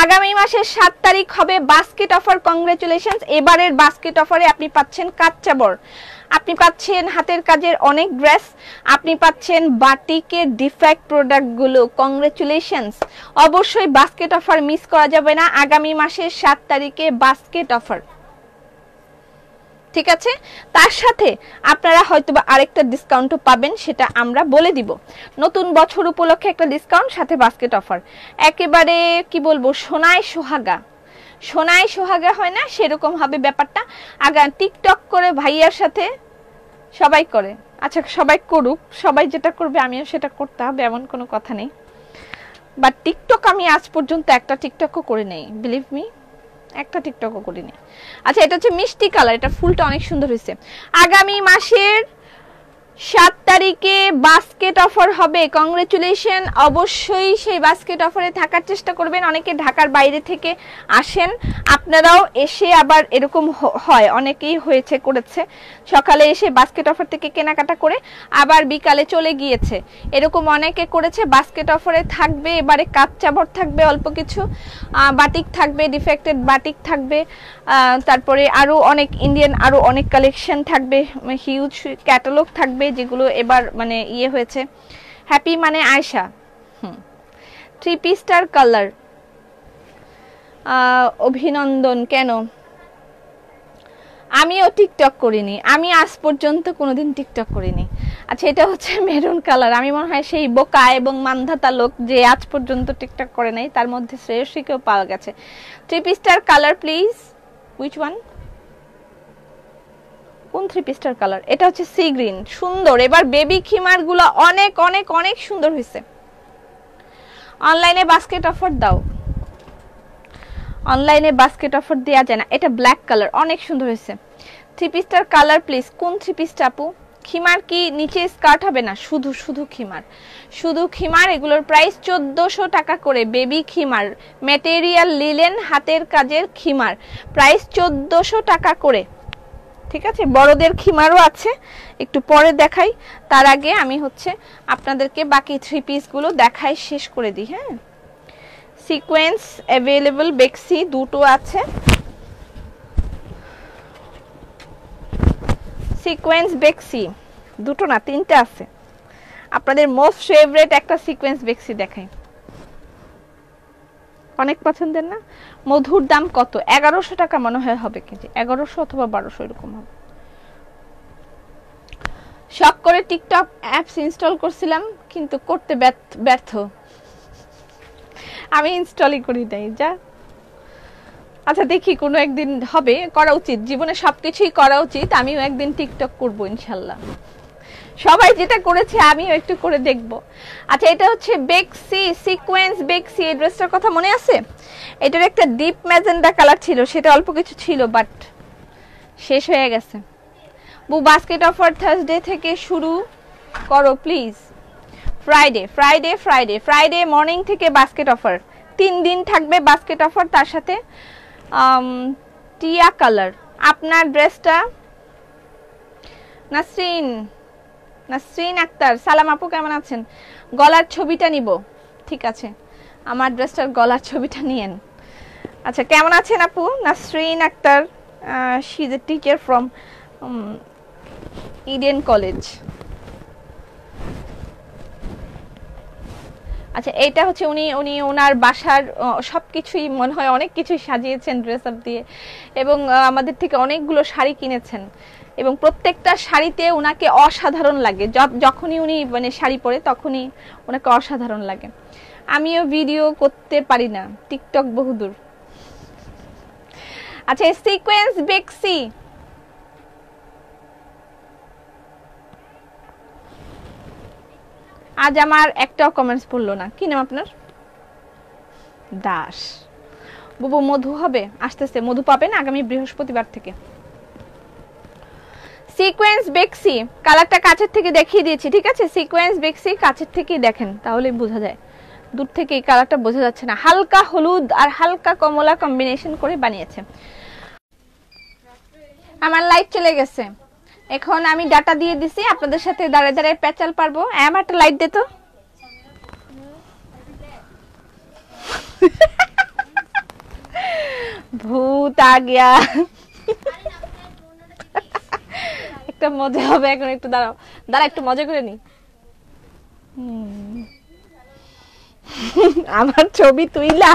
আগামী মাসের 7 তারিখ হবে বাস্কেট অফার। কংগ্রেচুলেশনস। এবারের বাস্কেট অফারে আপনি পাচ্ছেন কাচ্চাবর, আপনি পাচ্ছেন হাতের কাজের অনেক ড্রেস, আপনি পাচ্ছেন বাটিকের ডিফেক্ট প্রোডাক্টগুলো। কংগ্রেচুলেশনস। অবশ্যই বাস্কেট অফার মিস করা যাবে না। আগামী মাসের 7 তারিখে বাস্কেট অফার, ঠিক আছে? তার সাথে আপনারা হয়তোবা আরেকটা ডিসকাউন্টও পাবেন, সেটা আমরা বলে দিব। নতুন বছর উপলক্ষে একটা ডিসকাউন্ট, সাথে বাস্কেট অফার। একেবারে কি বলবো, সোনায় সোহাগা, সোনায় সোহাগা হয় না, সেরকম হবে ব্যাপারটা। আগা টিকটক করে ভাইয়ার সাথে সবাই করে, আচ্ছা সবাই করুক, সবাই যেটা করবে আমিও সেটা করতে হবে, এমন কোনো কথা নেই। বাট টিকটক আমি আজ পর্যন্ত একটা টিকটকও করে নেই, বিলিভ মি, একটা টিকটকও করিনি। আচ্ছা এটা হচ্ছে মিষ্টি কালার, এটা ফুলটা অনেক সুন্দর হয়েছে। আগামী মাসের 7 তারিখে বাস্কেট অফার হবে। কংগ্রেচুলেশন। অবশ্যই সেই বাস্কেট অফারে থাকার চেষ্টা করবেন। অনেকে ঢাকার বাইরে থেকে আসেন, আপনারাও এসে আবার এরকম হয়, অনেকেই হয়েছে করেছে, সকালে এসে বাস্কেট অফার থেকে কেনাকাটা করে আবার বিকালে চলে গিয়েছে, এরকম অনেকে করেছে। বাস্কেট অফারে থাকবে এবারে কাচ্চাবর থাকবে, অল্প কিছু বাটিক থাকবে, ডিফেক্টেড বাটিক থাকবে, তারপরে আরো অনেক ইন্ডিয়ান আরো অনেক কালেকশন থাকবে, হিউজ ক্যাটালগ থাকবে যেগুলো এবার মানে ইয়ে হয়েছে। হ্যাপি মানে আয়শা, থ্রি পিসটার কালার। অভিনন্দন। কেন? আমিও টিকটক করিনি, আমি আজ পর্যন্ত কোনোদিন টিকটক করিনি। আচ্ছা এটা হচ্ছে মেরুন কালার। আমি মনে হয় সেই বোকা এবং মানধাতা লোক যে আজ পর্যন্ত টিকটক করে নাই, তার মধ্যে শ্রেয়সীকেও পাওয়া গেছে। থ্রি পিসটার কালার প্লিজ, হুইচ ওয়ান? কোন থ্রি পিসটার কালার? এটা হচ্ছে সি গ্রিন, সুন্দর। এবার বেবি খিমার গুলো অনেক অনেক অনেক সুন্দর হয়েছে। অনলাইনে বাস্কেট অফার দাও, অনলাইনে বাস্কেট অফার দেওয়া যায় না। এটা ব্ল্যাক কালার, অনেক সুন্দর হয়েছে। থ্রি পিসটার কালার প্লিজ। কোন থ্রি পিসটা আপু? খিমার কি নিচে স্কার্ট হবে না? শুধু শুধু খিমার, শুধু খিমার। এগুলোর প্রাইস 1400 টাকা করে। বেবি খিমার, ম্যাটেরিয়াল লিলেন, হাতের কাজের খিমার, প্রাইস 1400 টাকা করে, ঠিক আছে? বড়দের খিমারও আছে, একটু পরে দেখাই। তার আগে আমি হচ্ছে আপনাদেরকে বাকি থ্রি পিসগুলো দেখাই, শেষ করে দিই। হ্যাঁ, সিকোয়েন্স অ্যাভেলেবল বেক্সি দুটো আছে, সিকোয়েন্স বেক্সি দুটো না তিনটা আছে। আপনাদের মোস্ট ফেভারিট একটা সিকোয়েন্স বেক্সি দেখাই, অনেক পছন্দের না। মধুর দাম কত? 1100 টাকা মনে হয় হবে কেজি, 1100 অথবা 1200 এরকম হবে। শখ করে টিকটক অ্যাপস ইনস্টল করছিলাম কিন্তু করতে ব্যর্থ। আমি ইনস্টলই করি নাই যা। আচ্ছা দেখি কোনো একদিন হবে, করা উচিত, জীবনে সবকিছুই করা উচিত। আমিও একদিন টিকটক করব ইনশাল্লাহ। সবাই যেটা করেছে আমিও একটু করে দেখব। আচ্ছা এটা হচ্ছে বেক্সি সিকোয়েন্স বেক্সি, এই ড্রেসটার কথা মনে আছে? এটার একটা ডিপ ম্যাজেন্ডা কালার ছিল, সেটা অল্প কিছু ছিল বাট শেষ হয়ে গেছে। বু বাস্কেট অফার থার্সডে থেকে শুরু করো please. Friday Friday Friday Friday morning থেকে বাস্কেট অফার, 3 দিন থাকবে বাস্কেট অফার। তার সাথে টিয়া কালার আপনার ড্রেসটা। নাসরিন আক্তার সালাম আপু কেমন আছেন? গলার ছবিটা নিব, ঠিক আছে আমার ড্রেসটার গলার ছবিটা নিয়েন। আচ্ছা কেমন আছেন আপু? Nasrin Akter, she is a teacher from Eden College. আচ্ছা এটা হচ্ছে উনি ওনার বাসার সবকিছুই মনে হয় অনেক কিছুই সাজিয়েছেন ড্রেস আপ দিয়ে, এবং আমাদের থেকে অনেকগুলো শাড়ি কিনেছেন, এবং প্রত্যেকটা শাড়িতে ওনাকে অসাধারণ লাগে। যখনই উনি মানে শাড়ি পরে তখনই ওনাকে অসাধারণ লাগে। আমিও ভিডিও করতে পারি না, টিকটক বহুদূর। আচ্ছা সিকোয়েন্স বেক্সি আজ আমার একটাও কমেন্টস পড়লো না। কি নাম আপনার? দাস। বুবু মধু হবে, আসতেছে মধু পাবেন আগামী বৃহস্পতিবার থেকে। সিকোয়েন্স বেক্সি কালারটা কাছের থেকে দেখিয়ে দিয়েছি, ঠিক আছে? সিকোয়েন্স বেক্সি কাছের থেকেই দেখেন তাহলে বোঝা যায়, দূর থেকে এই কালারটা বোঝা যাচ্ছে না। হালকা হলুদ আর হালকা কমলা কম্বিনেশন করে বানিয়েছে। আমার লাইট চলে গেছে, এখন আমি ডাটা দিয়ে দিছি, আপনাদের সাথে দাঁড়ায় দাঁড়ায় প্যাচাল পারবো। আমার একটা লাইট দে তো। ভূত আ গিয়া। একটা মজা হবে এখন, একটু দাঁড়াও দাঁড়া একটু মজা করে নি। আমার ছবি তুইলা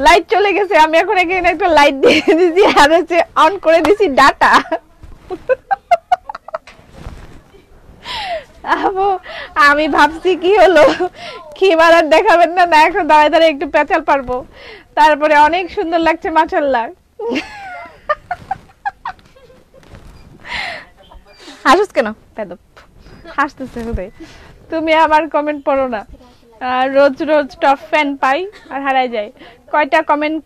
লাইট চলে গেছে, আমি এখন এখানে একটা লাইট দিয়ে দিছি আর হচ্ছে অন করে দিছি ডাটা। আমি ভাবছি কি হলো, কি মারার দেখাবেন না, না এখন দাঁড়ায় দাঁড়ায় একটু পেঁচাল পারবো, তারপরে অনেক সুন্দর লাগছে মাশাআল্লাহ। হাসুস কেন পেদব, হাসতেছে হুদাই। তুমি আবার কমেন্ট পড়ো না, রোজ রোজ টপ ফ্যান পাই আর হারাই যায়। কয়টা কমেন্ট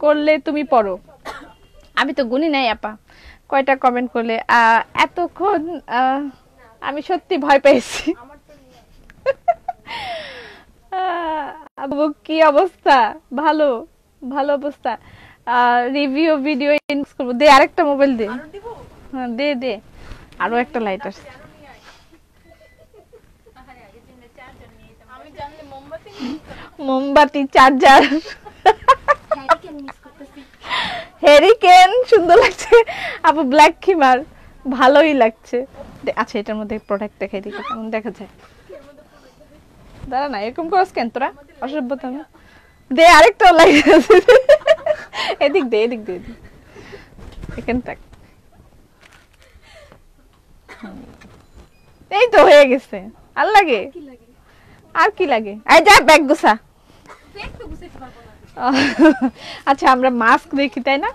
করলে তুমি পড়ো? আমি তো গুনি নাই আপা কয়টা কমেন্ট করলে। এতক্ষণ আমি সত্যি ভয় পেয়েছি। কি অবস্থা? ভালো ভালো অবস্থা। রিভিউ ভিডিও ইনবক্স করব। দে আরেকটা মোবাইল দে। হ্যাঁ দে দে, আরো একটা লাইট আছে। মোমবাতি চার্জার, হেরিকেন সুন্দর লাগছে আপু, ব্ল্যাক খিমার ভালোই লাগছে। আচ্ছা এটার মধ্যে প্রোডাক্ট দেখাই দিই কেমন দেখা যায়। দাঁড়া না এরকম করস কেন তোরা, অসভ্যতা। দে আরেকটা লাইট আছে, এদিক দে এদিক দে, এখানটা। এই তো হয়ে গেছে। আর লাগে? আর কি লাগে? এই যা ব্যাগ গুছা। আচ্ছা আমরা মাস্ক দেখি তাই না?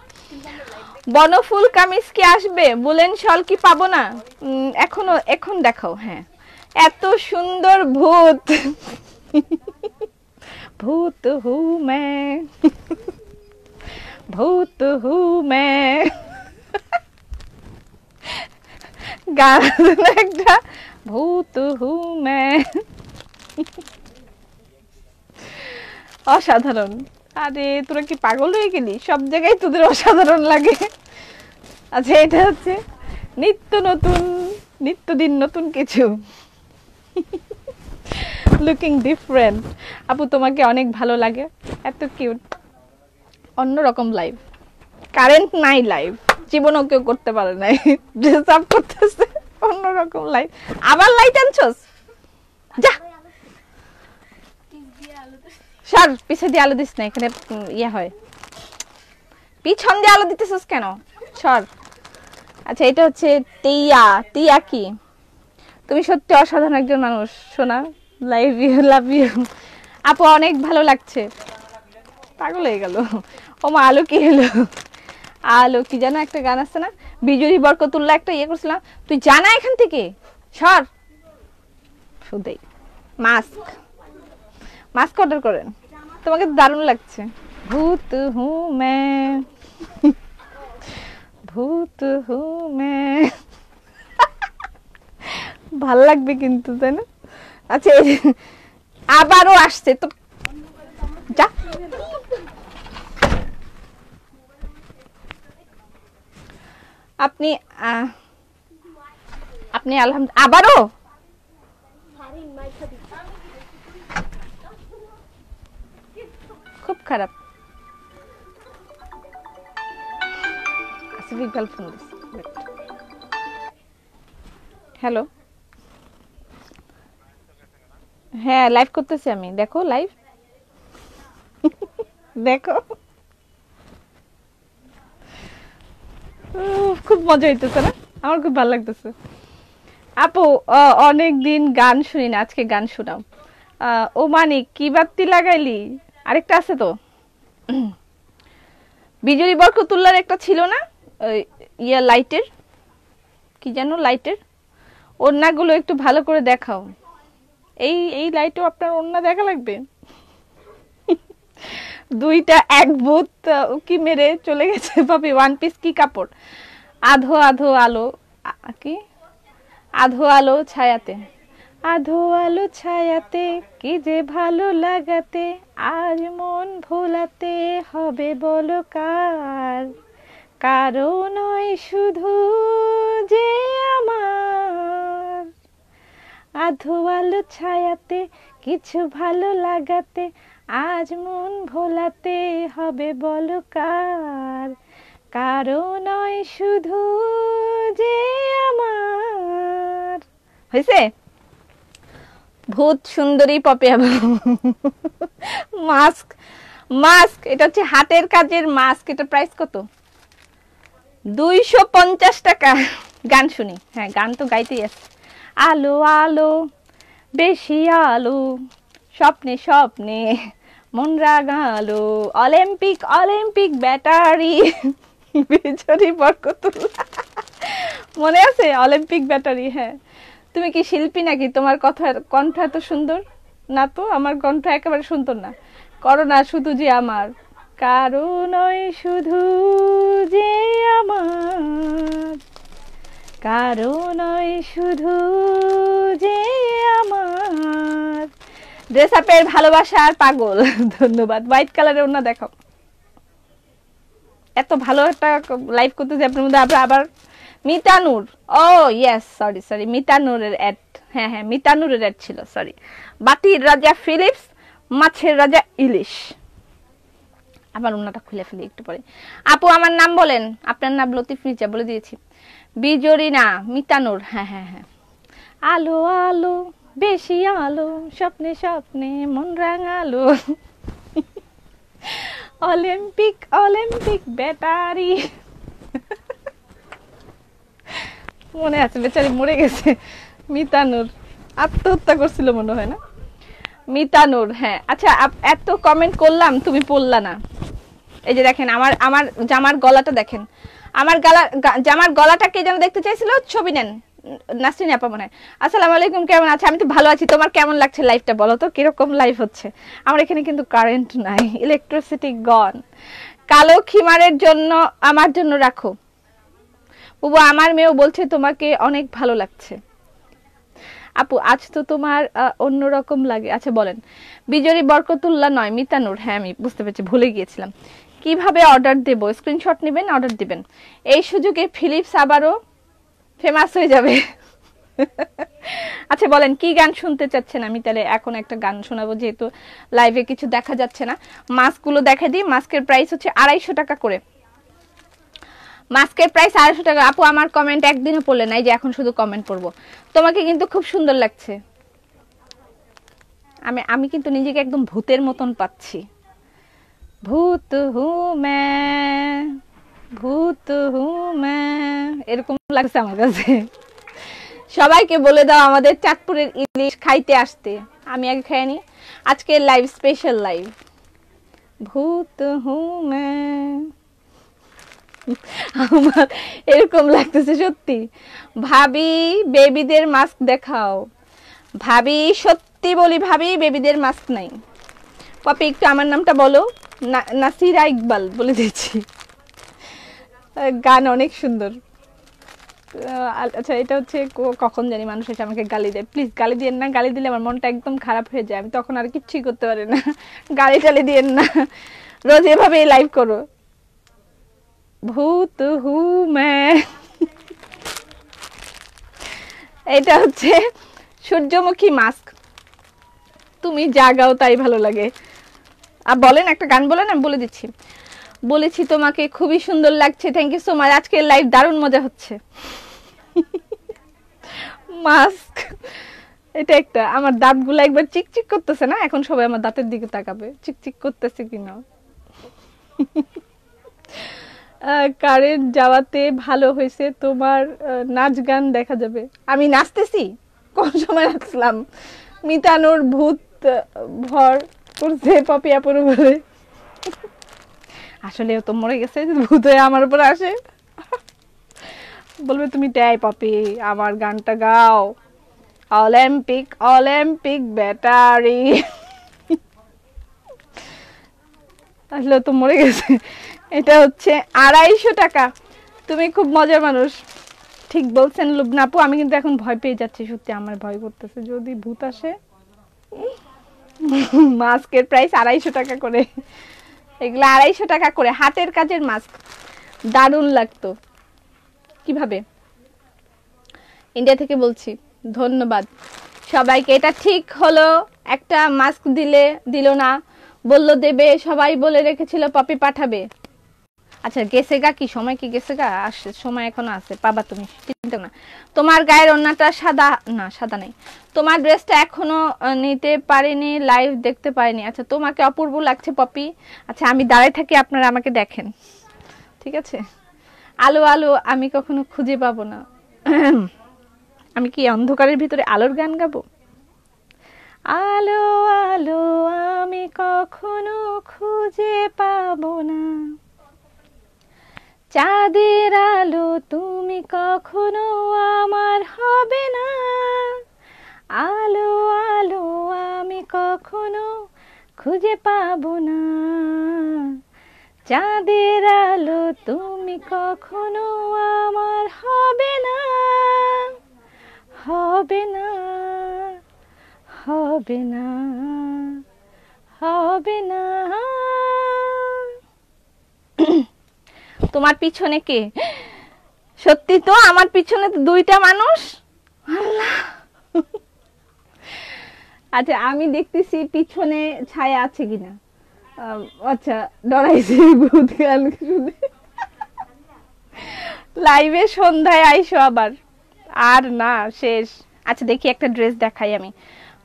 বনফুল কামিজ কি আসবে? বুলেন শল কি পাবো না? এখনো এখন দেখাও। হ্যাঁ এত সুন্দর ভূত, ভূত হু মে, ভূত হু মে, গান একটা, ভূত হু মে। অসাধারণ। আরে তোরা কি পাগল হয়ে গেলি? সব জায়গায় তোদের অসাধারণ লাগে। আচ্ছা এটা হচ্ছে নিত্যদিন নতুন কিছু। Looking different. আপু তোমাকে অনেক ভালো লাগে, এত কিউট। অন্যরকম লাইভ, কারেন্ট নাই লাইভ, জীবনও কেউ করতে পারে নাই, ড্রেস আপ করতেছে, অন্যরকম লাইভ। আবার লাইট আনছস, যা সর, পিছে দিয়ে আলো দিস না, এখানে ইয়ে হয়। পিছন দিয়ে আলো দিতেছস কেন, সর। আচ্ছা এটা হচ্ছে তিয়া। তিয়া কি, তুমি সত্যি অসাধারণ একজন মানুষ সোনা, লাইভ ইউ, লাভ ইউ। আপু অনেক ভালো লাগছে, পাগল হয়ে গেল। ও মা আলো কি হলো, আলো কি জানো একটা গান আছে না, বিজয়ী বরকতুল্লাহ একটা ইয়ে করছিলাম, তুই জানা এখান থেকে সর। শুধুই মাস্ক, মাস্ক অর্ডার করেন, তোমাকে দারুণ লাগছে। ভূত হু মে, ভূত হু মে, ভাল লাগবে কিন্তু, তাই না? আচ্ছা আবারও আসছে তো, যা। আপনি আপনি আলহামদুলিল্লাহ আবারও খুব খারাপ। আসিফ ইকবাল ফোন দিছে। হ্যালো, হ্যাঁ লাইভ করতেছি আমি, দেখো লাইভ, দেখো খুব মজা হইতেছে না, আমার খুব ভালো লাগতেছে। আপু অনেক দিন গান শুনি না, আজকে গান শোনাও। ও মানিক কি বাতি লাগাইলি, আরেকটা আছে তো, বিজয়ী বরকতুল্লাহর একটা ছিল না, ইয়া লাইটের, কি জানো লাইটের, ওড়নাগুলো একটু ভালো করে দেখাও। এই এই লাইটও আপনার ওড়না দেখা লাগবে, দুইটা এক ভূত কি মেরে চলে গেছে ভাবি। ওয়ান পিস কি কাপড়, আধো আধো আলো, কি আধো আলো ছায়াতে, আধো আলো ছায়াতে কি যে ভালো লাগাতে, আজ মন ভোলাতে হবে বলো কার, কারো নয় শুধু যে আমার, আধো আলো ছায়াতে কিছু ভালো লাগাতে, আজ মন ভোলাতে হবে বলো কার, কারো নয় শুধু যে আমার। হয়েছে? ভূত সুন্দরী পপিয়া মাস্ক, মাস্ক এটা হচ্ছে হাতের কাজের মাস্ক, এটা প্রাইস কত? 250 টাকা। গান শুনি, হ্যাঁ গান তো গাইতেই আছে। আলো আলো বেশি আলো, স্বপ্নে স্বপ্নে মন রাগালো, অলিম্পিক অলিম্পিক ব্যাটারি, বিজয়ী বরকতুল্লাহ, মনে আছে অলিম্পিক ব্যাটারি? হ্যাঁ। তুমি কি শিল্পী নাকি, তোমার কথার কণ্ঠ এত সুন্দর? না তো, আমার কণ্ঠ একেবারে সুন্দর না। করো না শুধু যে আমার, কারো নয় শুধু যে আমার, কারো নয় শুধু যে আমার। ড্রেস আপের ভালোবাসার পাগল, ধন্যবাদ। হোয়াইট কালারের ওড়না দেখাও। এত ভালো একটা লাইভ করতে যে আপনার মধ্যে আবার মিতানুর, ও ইয়েস, সরি সরি, মিতানুরের অ্যাড, হ্যাঁ হ্যাঁ মিতানুরের অ্যাড ছিল, সরি। বাতির রাজা ফিলিপস, মাছের রাজা ইলিশ। আমার ওড়নাটা খুলে ফেলি একটু পরে। আপু আমার নাম বলেন, আপনার নাম লতিফ মির্জা, বলে দিয়েছি। বিজরি না, মিতানুর, হ্যাঁ হ্যাঁ হ্যাঁ। আলো আলো বেশি আলো, স্বপ্নে স্বপ্নে মন রাঙালো, অলিম্পিক অলিম্পিক ব্যাটারি। মনে আছে, বেচারি মরে গেছে। মিতানুর আত্মহত্যা করছিল মনে হয় না, মিতানুর। হ্যাঁ আচ্ছা, এত কমেন্ট করলাম তুমি পড়লা না। এই যে দেখেন আমার আমার জামার গলাটা দেখেন, আমার জামার গলাটা কে যেন দেখতে চাইছিল, ছবি নেন। নাসরিন আপা মনে হয়। আসসালামু আলাইকুম, কেমন আছে? আমি তো ভালো আছি, তোমার কেমন লাগছে লাইফটা বলো তো, কিরকম লাইফ হচ্ছে? আমার এখানে কিন্তু কারেন্ট নাই, ইলেকট্রিসিটি গন। কালো খিমারের জন্য আমার জন্য রাখো। বুবু আমার মেয়েও বলছে তোমাকে অনেক ভালো লাগছে। আপু আজ তো তোমার অন্যরকম লাগে। আচ্ছা বলেন। বিজয়ী বরকতুল্লাহ নয়, মিতানুর। হ্যাঁ আমি বুঝতে পেরেছি, ভুলে গিয়েছিলাম। কিভাবে অর্ডার দেব? স্ক্রিনশট নেবেন, অর্ডার দিবেন। এই সুযোগে ফিলিপস আবারও ফেমাস হয়ে যাবে। আচ্ছা বলেন কি গান শুনতে চাচ্ছেন, আমি তাহলে এখন একটা গান শোনাবো, যেহেতু লাইভে কিছু দেখা যাচ্ছে না। মাস্কগুলো দেখা দিই। মাস্কের প্রাইস হচ্ছে 250 টাকা করে। মাস্কের প্রাইস 250 টাকা। আপু আমার কমেন্ট একদিনও পড়লে নাই, যে এখন শুধু কমেন্ট পড়বো। তোমাকে কিন্তু খুব সুন্দর লাগছে। আমি কিন্তু নিজেকে একদম ভূতের মতন পাচ্ছি। ভূত হু মে, ভূত হু মে, এরকম লাগছে আমার কাছে। সবাইকে বলে দাও আমাদের চাঁদপুরের ইলিশ খাইতে আসতে। আমি আগে খেয়ে নি। আজকে লাইভ, স্পেশাল লাইভ। ভূত হু মে, আমার এরকম লাগতেছে সত্যি। ভাবি বেবিদের মাস্ক দেখাও। ভাবি সত্যি বলি, ভাবি বেবিদের মাস্ক নাই। পপি একটু আমার নামটা বলো। নাসিরা ইকবাল বলে দিচ্ছি। গান অনেক সুন্দর। আচ্ছা এটা হচ্ছে কখন জানি মানুষ এসে আমাকে গালি দেয়। প্লিজ গালি দিয়েন না, গালি দিলে আমার মনটা একদম খারাপ হয়ে যায়, আমি তখন আর কিচ্ছুই করতে পারি না। গালি টালি দিয়েন না, রোজ এভাবে লাইভ করো। ভূত হু মে, এটা হচ্ছে সূর্যমুখী মাস্ক। তুমি জাগাও তাই ভালো লাগে। আর বলেন একটা গান বলেন, আমি বলে দিচ্ছি। বলেছি তোমাকে খুবই সুন্দর লাগছে। Thank you so much. আজকের লাইভ দারুণ মজা হচ্ছে। মাস্ক এটা একটা। আমার দাঁতগুলো একবার চিকচিক করতেছে না, এখন সবাই আমার দাঁতের দিকে তাকাবে চিকচিক করতেছে কিনা। কারেন্ট যাওয়াতে ভালো হয়েছে, তোমার নাচ গান দেখা যাবে। আমি নাচতেছি? কোন সময় নাচলাম? মিতানোর ভূত ভর করছে পপিয়াপুর উপরে। আসলে তো মরে গেছে, ভূত হয়ে আমার উপর আসে, বলবে তুমি টাই পপি আমার গানটা গাও। Olympic Olympic battery. আসলে তো মরে গেছে। এটা হচ্ছে 250 টাকা। তুমি খুব মজার মানুষ। ঠিক বলছেন লুবনা আপু। আমি কিন্তু এখন ভয় পেয়ে যাচ্ছি, সত্যি আমার ভয় করতেছে যদি ভূত আসে। মাস্কের প্রাইস 250 টাকা করে। এগুলো 250 টাকা করে, হাতের কাজের মাস্ক। দারুণ লাগতো। কিভাবে? ইন্ডিয়া থেকে বলছি। ধন্যবাদ সবাইকে। এটা ঠিক হলো, একটা মাস্ক দিল না, বললো দেবে, সবাই বলে রেখেছিল পপি পাঠাবে। আচ্ছা গেছে গা, কি সময় কি গেছে গা, আসছে সময় এখনো আছে, পাবা তুমি, চিন্তা না। তোমার গায়ের ওড়নাটা সাদা না, সাদা নেই। তোমার ড্রেসটা এখনো নিতে পারিনি, লাইভ দেখতে পারিনি। আচ্ছা তোমাকে অপূর্ব লাগছে পপি। আচ্ছা আমি দাঁড়ায় থাকি, আপনারা আমাকে দেখেন, ঠিক আছে? আলো আলো আমি কখনো খুঁজে পাবো না। আমি কি অন্ধকারের ভিতরে আলোর গান গাবো? আলো আলো আমি কখনো খুঁজে পাবো না, চাঁদের আলো তুমি কখনো আমার হবে না। আলো আলো আমি কখনো খুঁজে পাবো না, চাঁদের আলো তুমি কখনো আমার হবে না, হবে না, হবে না, হবে না। তোমার পিছনে কে? সত্যি তো আমার পিছনে তো 2টা মানুষ। আল্লাহ। আচ্ছা আমি দেখতেছি পিছনে ছায়া আছে কিনা। আচ্ছা ডরাইছে ভূত গান শুনে। লাইভে সন্ধ্যায় আইসো আবার। আর না শেষ। আচ্ছা দেখি একটা ড্রেস দেখাই আমি,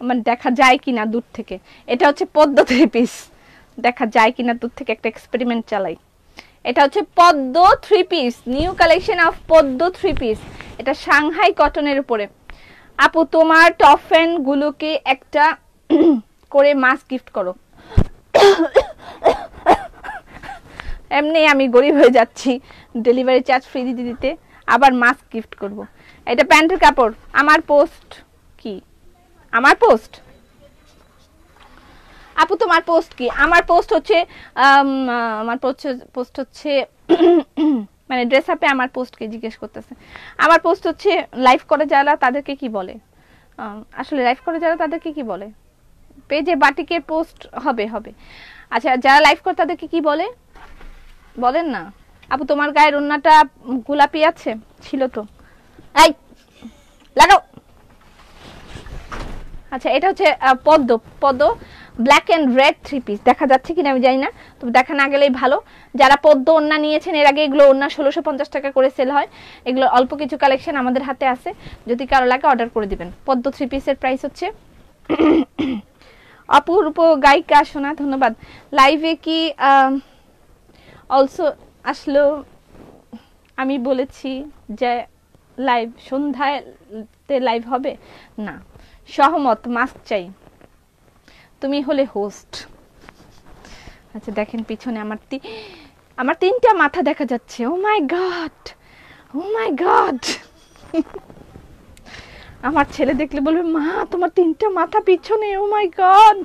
মানে দেখা যায় কিনা দূর থেকে। এটা হচ্ছে পদ্ম 3 পিস, দেখা যায় কিনা দূর থেকে একটা এক্সপেরিমেন্ট চালাই। এটা হচ্ছে পদ্ম 3 পিস, নিউ কালেকশন অফ পদ্ম 3 পিস। এটা সাংহাই কটনের উপরে। আপু তোমার টপ ফ্যান গুলোকে একটা করে মাস্ক গিফট করো। এমনি আমি গরিব হয়ে যাচ্ছি, ডেলিভারি চার্জ ফ্রি দিতে দিতে আবার মাস্ক গিফট করব। এটা প্যান্টের কাপড়। আমার পোস্ট কি? আমার পোস্ট? আপু তোমার পোস্ট কি? আমার পোস্ট হচ্ছে আমার পোস্ট হচ্ছে মানে ড্রেস আপে আমার পোস্টকে জিজ্ঞেস করতেছে। আমার পোস্ট হচ্ছে লাইভ করে যারা তাদেরকে কি বলে, আসলে লাইভ করে যারা তাদেরকে কি বলে, পেজে বাটিকের পোস্ট হবে হবে। আচ্ছা যারা লাইভ করে তাদেরকে কি বলে বলেন না। আপু তোমার গায়ের ওড়নাটা গোলাপি আছে? ছিল তো। এই লাগাও। আচ্ছা এটা হচ্ছে পদ্ম, পদ্ম ব্ল্যাক এন্ড রেড 3 পিস, দেখা যাচ্ছে কিনা আমি জানি না, তবে দেখা না গেলেই ভালো। যারা পদ্ম ওন্না নিয়েছেন এর আগে, এগুলো ওন্না 1650 টাকা করে সেল হয়, এগুলো অল্প কিছু কালেকশন আমাদের হাতে আছে, যদি কারো লাগে অর্ডার করে দিবেন। পদ্ম 3 পিসের প্রাইস হচ্ছে অপূর্ব গায়িকা শোনা, ধন্যবাদ। লাইভে কি অলসো আসলো? আমি বলেছি যে লাইভ সন্ধ্যায় লাইভ হবে না। সহমত, মাস্ক চাই, তুমি হলে হোস্ট। আচ্ছা দেখেন পিছনে আমার 3টা মাথা দেখা যাচ্ছে। ও মাই গড, ও মাই গড। আমার ছেলে দেখলে বলবে মা তোমার 3টা মাথা পিছনে, ও মাই গড।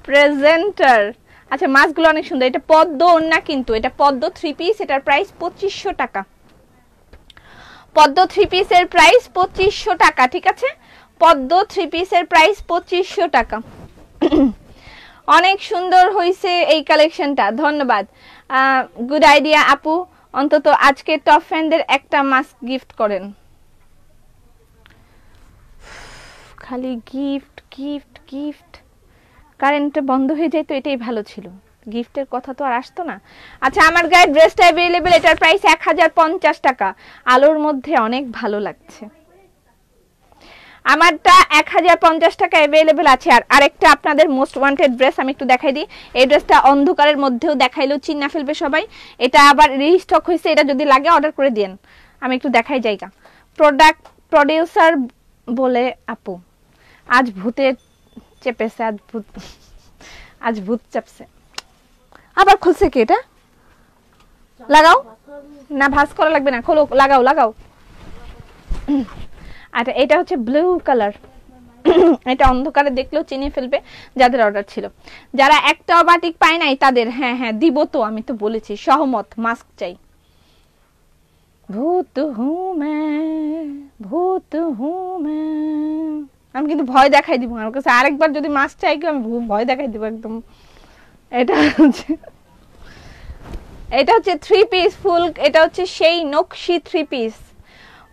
প্রেজেন্টার। আচ্ছা মাছগুলো অনেক সুন্দর। এটা পদ্ম ওন্না, কিন্তু এটা পদ্ম 3 পিস, এটার প্রাইস 2500 টাকা। পদ্ম 3 পিসের প্রাইস 2500 টাকা, ঠিক আছে? পদ্ম 3 পিসের প্রাইস 2500 টাকা। অনেক সুন্দর হয়েছে এই কালেকশনটা, ধন্যবাদ। গুড আইডিয়া আপু, অন্তত আজকে টপ ফ্যানদের একটা মাস্ক গিফট করেন। খালি গিফট গিফট গিফট, কারেন্টটা বন্ধ হয়ে যায় তো এটাই ভালো ছিল, গিফটের কথা তো আর আসতো না। আচ্ছা আমার গায়ে ড্রেসটা अवेलेबल, এটার প্রাইস 1050 টাকা। আলোর মধ্যে অনেক ভালো লাগছে। আমারটা 1050 টাকা अवेलेबल আছে। আর আরেকটা আপনাদের মোস্ট ওয়ান্টেড ড্রেস আমি একটু দেখাই দিই। এই ড্রেসটা অন্ধকারের মধ্যেও দেখাইলো, চিন্না ফেলবে সবাই। এটা আবার রিস্টক হয়েছে, এটা যদি লাগে অর্ডার করে দিন। আমি একটু দেখাই জায়গা। প্রোডাক্ট প্রোডিউসার বলে আপু আজ ভূতে চেপেছে, আজ ভূত চাপছে। আবার খুলছে কি এটা? লাগাও না, ভাঁজ করা লাগবে না, খোলো, লাগাও লাগাও। আচ্ছা এটা হচ্ছে ব্লু কালার। এটা অন্ধকারে দেখলেও চিনে ফেলবে যাদের অর্ডার ছিল। যারা একটাও বাটিক পায় নাই তাদের, হ্যাঁ হ্যাঁ দিব তো, আমি তো বলেছি সহমত, মাস্ক চাই। ভূত হুঁ মে, ভূত হুঁ মে। আমি কিন্তু ভয় দেখাই দিব, আমার কাছে আরেকবার যদি মাস্ক চাই আমি ভয় দেখাই দিব একদম। এটা হচ্ছে 3 পিস ফুল, এটা হচ্ছে সেই নকশি 3 পিস।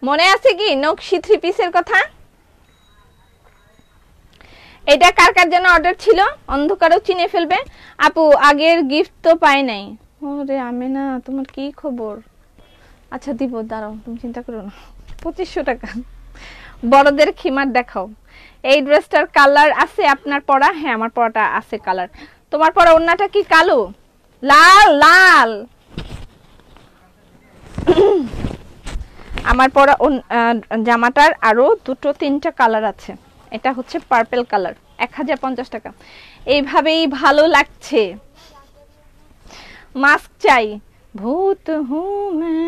মনে আছে কি নকশি 3 পিসের কথা? এটা কার কার জন্য অর্ডার ছিল? অন্ধকারেও চিনে ফেলবে। আপু আগের গিফট তো পাই নাই। ওরে আমেনা তোমার কি খবর? আচ্ছা দিব, দাঁড়াও, তুমি চিন্তা করো না। 2500 টাকা। বড়দের খিমার দেখাও। এই ড্রেসটার কালার আছে আপনার পরা? হ্যাঁ আমার পরাটা আছে কালার। তোমার পরা ওন্নাটা কি কালো? লাল লাল। আমার পরা জামাটার আরো 2-3টা কালার আছে। এটা হচ্ছে পার্পল কালার, 1050 টাকা। এইভাবেই ভালো লাগছে। মাস্ক চাই, ভূত হুমে।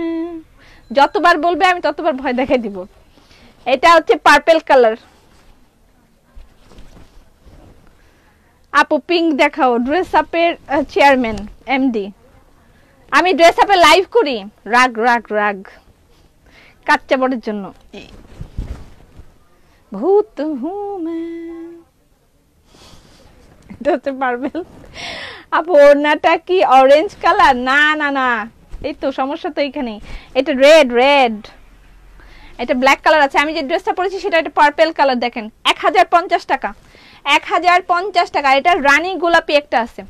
যতবার বলবে আমি ততবার ভয় দেখাই দিব। এটা হচ্ছে পার্পল কালার। আপু পিঙ্ক দেখাও। ড্রেস আপের চেয়ারম্যান এমডি। আমি ড্রেস আপে লাইভ করি। রাগ রাগ রাগ, কাচ্চা বড়ের জন্য। ভূত হুমে, এটা হচ্ছে পার্পল। আপু ওড়নাটা কি অরেঞ্জ কালার? না না না, এই তো সমস্যা তো এইখানেই। এটা রেড রেড, এটা ব্ল্যাক কালার আছে। আমি যে ড্রেসটা পরেছি সেটা একটা পার্পল কালার। দেখেন 1050 টাকা, 1050 টাকা। এটা রানী গোলাপি একটা আছে।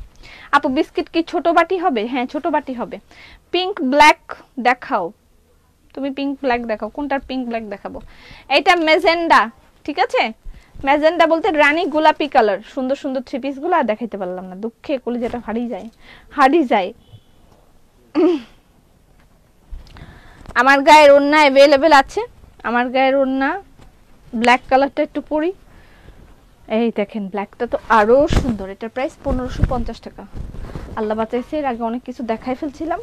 আপু বিস্কিট কি ছোট বাটি হবে? হ্যাঁ ছোট বাটি হবে। পিঙ্ক ব্ল্যাক দেখাও, তুমি পিঙ্ক ব্ল্যাক দেখাও। কোনটার পিঙ্ক ব্ল্যাক দেখাবো? এটা মেজেন্ডা, ঠিক আছে? ম্যাজেন্ডা বলতে রানী গোলাপি কালার। সুন্দর সুন্দর 3 পিস গুলো আর দেখাইতে পারলাম না, দুঃখে কলিজাটা হারিয়ে যায়, হারিয়ে যায়। আমার গায়ের ওড়না अवेलेबल আছে। আমার গায়ের ওড়না ব্ল্যাক কালারটা একটু পরি। এই দেখেন ব্ল্যাকটা তো আরো সুন্দর। এটার প্রাইস 1550 টাকা। আল্লাহ বাঁচাইছে, এর আগে অনেক কিছু দেখাই ফেলছিলাম।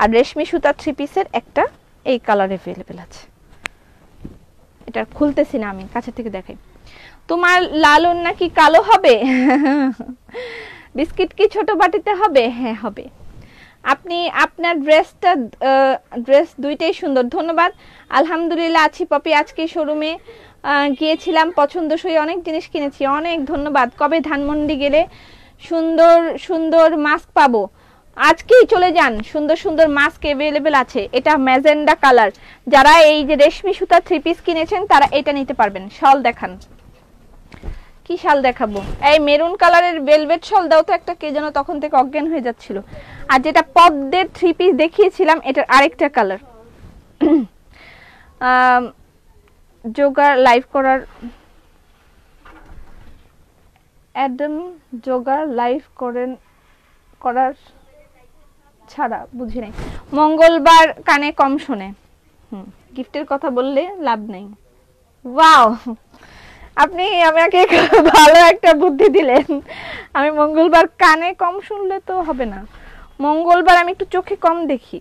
আর রেশমি সুতা 3 পিসের একটা এই কালার अवेलेबल আছে। এটা খুলতেছি না, আমি কাছে থেকে দেখাই। তোমার লাল ওড়না কি কালো হবে? বিস্কিট কি ছোট বাটিতে হবে? হ্যাঁ হবে। আপনি আপনার ড্রেস দুইটাই সুন্দর, ধন্যবাদ। আলহামদুলিল্লাহ আছি পপি। আজকে শোরুমে গিয়েছিলাম, পছন্দসই অনেক জিনিস কিনেছি। অনেক ধন্যবাদ। কবে ধানমন্ডি গেলে সুন্দর সুন্দর মাস্ক পাবো? আজকেই চলে যান, সুন্দর সুন্দর মাস্ক अवेलेबल আছে। এটা ম্যাজেন্ডা কালার, যারা এই যে রেশমি সুতা থ্রি পিস কিনেছেন তারা এটা নিতে পারবেন। শাল দেখান, কি শাল দেখাবো? এই মেরুন কালারের ভেলভেট শাল দাও তো একটা, কে যেন তখন থেকে অজ্ঞান হয়ে যাচ্ছিল। আর যেটা পদ্মের থ্রি পিস দেখিয়েছিলাম এটার আরেকটা কালার। যোগা লাইভ করার অ্যাডাম যোগা লাইভ করার ছাড়া বুঝি নাই। মঙ্গলবার কানে কম শোনে। গিফটের কথা বললে লাভ নেই। ওয়াও, আপনি আমাকে ভালো একটা বুদ্ধি দিলেন। আমি মঙ্গলবার কানে কম শুনলে তো হবে না। মঙ্গলবার আমি একটু চোখে কম দেখি,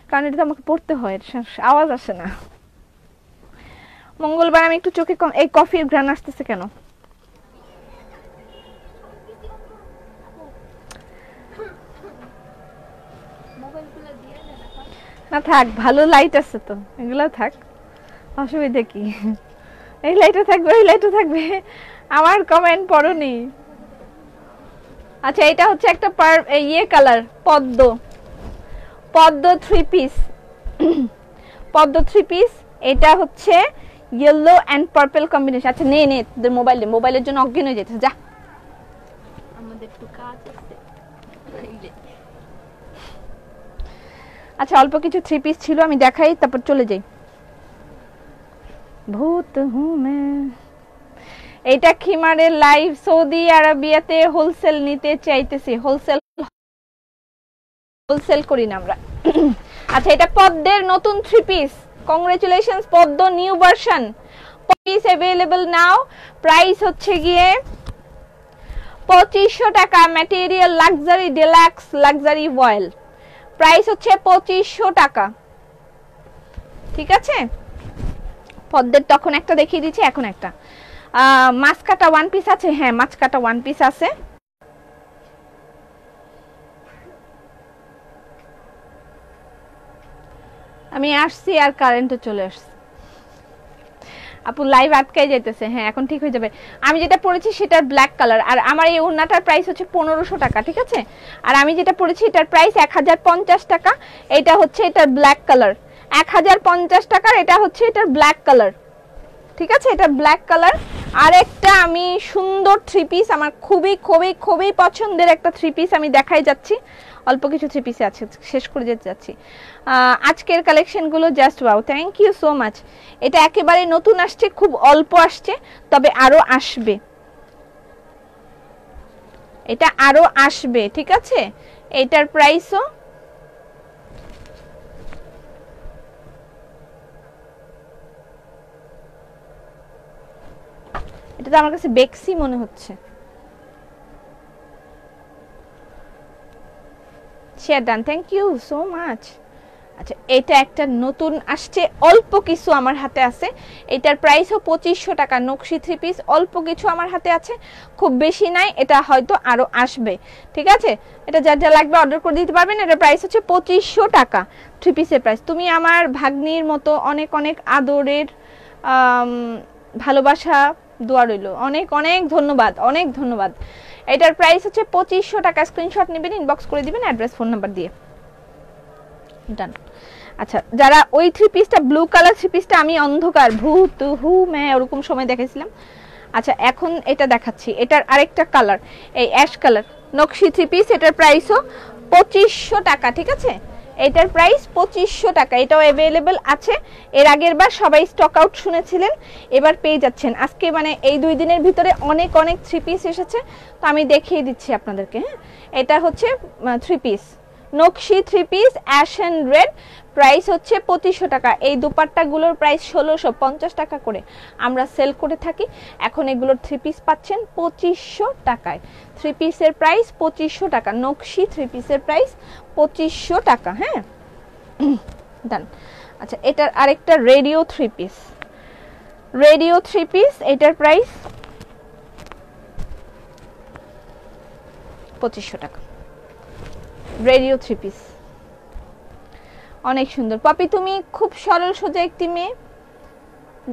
কারণ এটা তো আমাকে পড়তে হয়, আওয়াজ আসে না। মঙ্গলবার আমি একটু চোখে কম। এই কফির ঘ্রাণ আসতেছে কেন? না থাক, ভালো লাইট আছে তো, এগুলো থাক, অসুবিধা কি? এই লাইটও থাকবে, ওই লাইটও থাকবে, আমার কমেন্ট পড়োনি। আচ্ছা, এটা হচ্ছে একটা ইয়ে কালার, পদ্ম থ্রি পিস। পদ্ম থ্রি পিস, এটা হচ্ছে ইয়েলো এন্ড পার্পল কম্বিনেশন। আচ্ছা নে তোদের মোবাইলের জন্য অজ্ঞান হয়ে যেতে যা, আমাদের একটু কাজ আছে। আচ্ছা, অল্প কিছু থ্রি পিস ছিল, আমি দেখাই তারপর চলে যাই। ভূত হুঁ মে। এটা খিমারের লাইভ, সৌদি আরবিয়াতে হোলসেল নিতে চাইতেছি। হোলসেল করি না আমরা। আচ্ছা, এটা পদ্মের নতুন থ্রি পিস। কংগ্রেচুলেশনস পদ্ম নিউ ভার্সন। পিস अवेलेबल নাও। প্রাইস হচ্ছে গিয়ে 2500 টাকা। ম্যাটেরিয়াল লাক্সারি ডিলাক্স লাক্সারি ভয়েল। প্রাইস হচ্ছে 2500 টাকা। ঠিক আছে, পদ্মের তখন একটা দেখিয়ে দিচ্ছি, এখন একটা মাছ কাটা ওয়ান পিস আছে। হ্যাঁ, মাছ কাটা ওয়ান পিস আছে। আমি আসছি আর কারেন্টও চলে আসছে। আপু লাইভ আটকাই যাইতেছে। হ্যাঁ, এখন ঠিক হয়ে যাবে। আমি যেটা পরেছি সেটার ব্ল্যাক কালার, আর আমার এই ওড়নাটার প্রাইস হচ্ছে 1500 টাকা। ঠিক আছে, আর আমি যেটা পরেছি এটার প্রাইস 1050 টাকা। এটা হচ্ছে এটার ব্ল্যাক কালার, 1050 টাকার। এটা হচ্ছে এটার ব্ল্যাক কালার। ঠিক আছে, এটা ব্ল্যাক কালার। আরেকটা আমি সুন্দর থ্রি পিস, আমার খুবই খুবই খুবই পছন্দের একটা থ্রি পিস আমি দেখাই যাচ্ছি। অল্প কিছু থ্রি পিসে আছে, শেষ করে যেতে যাচ্ছি। আজকের কালেকশনগুলো just wow, thank you so much. এটা একেবারে নতুন আসছে, খুব অল্প আসছে, তবে আরো আসবে। এটা আরো আসবে। ঠিক আছে, এটার প্রাইসও এটা তো আমার কাছে বেক্সি মনে হচ্ছে। Share done, thank you so much. আচ্ছা, এটা একটা নতুন আসছে, অল্প কিছু আমার হাতে আছে। এটার প্রাইসও 2500 টাকা। নকশি থ্রি পিস অল্প কিছু আমার হাতে আছে, খুব বেশি নাই। এটা হয়তো আরো আসবে। ঠিক আছে, এটা যার যা লাগবে অর্ডার করে দিতে পারবেন। এটার প্রাইস হচ্ছে 2500 টাকা। থ্রি পিসের প্রাইস। তুমি আমার ভাগ্নির মতো, অনেক অনেক আদরের, ভালোবাসা, দোয়া রইল। অনেক অনেক ধন্যবাদ, অনেক ধন্যবাদ। এটার প্রাইস হচ্ছে 2500 টাকা। স্ক্রিনশট নেবেন, ইনবক্স করে দিবেন অ্যাড্রেস ফোন নাম্বার দিয়ে। ডান। আচ্ছা, যারা ওই থ্রি পিসটা, ব্লু কালার থ্রি পিসটা আমি অন্ধকার ভূত হু মে ওরকম সময় দেখেছিলাম। আচ্ছা, এখন এটা দেখাচ্ছি। এটার আরেকটা কালার, এই অ্যাশ কালার নকশি থ্রি পিস। এটার প্রাইসও 2500 টাকা। ঠিক আছে, এটার প্রাইস 2500 টাকা। এটাও अवेलेबल আছে। এর আগের বার সবাই স্টক আউট শুনেছিলেন, এবার পেয়ে যাচ্ছেন। আজকে মানে এই 2 দিনের ভিতরে অনেক অনেক থ্রি পিস এসেছে, তো আমি দেখিয়ে দিচ্ছি আপনাদেরকে। হ্যাঁ, এটা হচ্ছে থ্রি পিস, নকশি three piece ash and red. Price হচ্ছে 2500 টাকা। এই দুপাট্টাগুলোর প্রাইস 1650 টাকা করে আমরা সেল করে থাকি। এখন এগুলোর থ্রি পিস পাচ্ছেন 2500 টাকায়। থ্রি পিসের প্রাইস 2500 টাকা। নকশি থ্রি পিসের প্রাইস 2500 টাকা। হ্যাঁ, ডান। আচ্ছা, এটার আরেকটা radio three piece, radio three piece. এটার প্রাইস 2500 টাকা। রেডিও থ্রি পিস অনেক সুন্দর। পপি, তুমি খুব সরল সোজা একটি মেয়ে,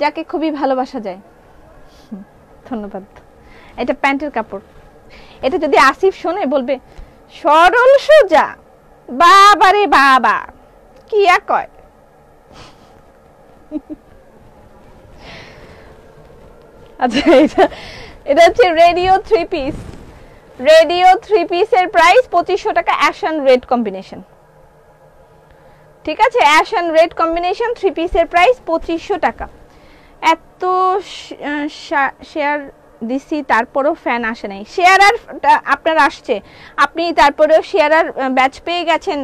যাকে খুবই ভালোবাসা যায়। ধন্যবাদ। এটা প্যান্টের কাপড়। এটা যদি আসিফ শোনে বলবে সরল সোজা, বাবারে বাবা, কি আর কয়। আচ্ছা, এটা হচ্ছে রেডিও 3 পিস। রেডিও 3 পিসের প্রাইস 2500 টাকা, অ্যাশ এন্ড রেড কম্বিনেশন। ঠিক আছে, অ্যাশ এন্ড রেড কম্বিনেশন 3 পিসের প্রাইস 2500 টাকা। এত শেয়ার দিছি তারপরেও ফ্যান আসে নাই। শেয়ার আর আপনার আসছে, আপনি তারপরেও শেয়ার আর ব্যাচ পেয়ে গেছেন,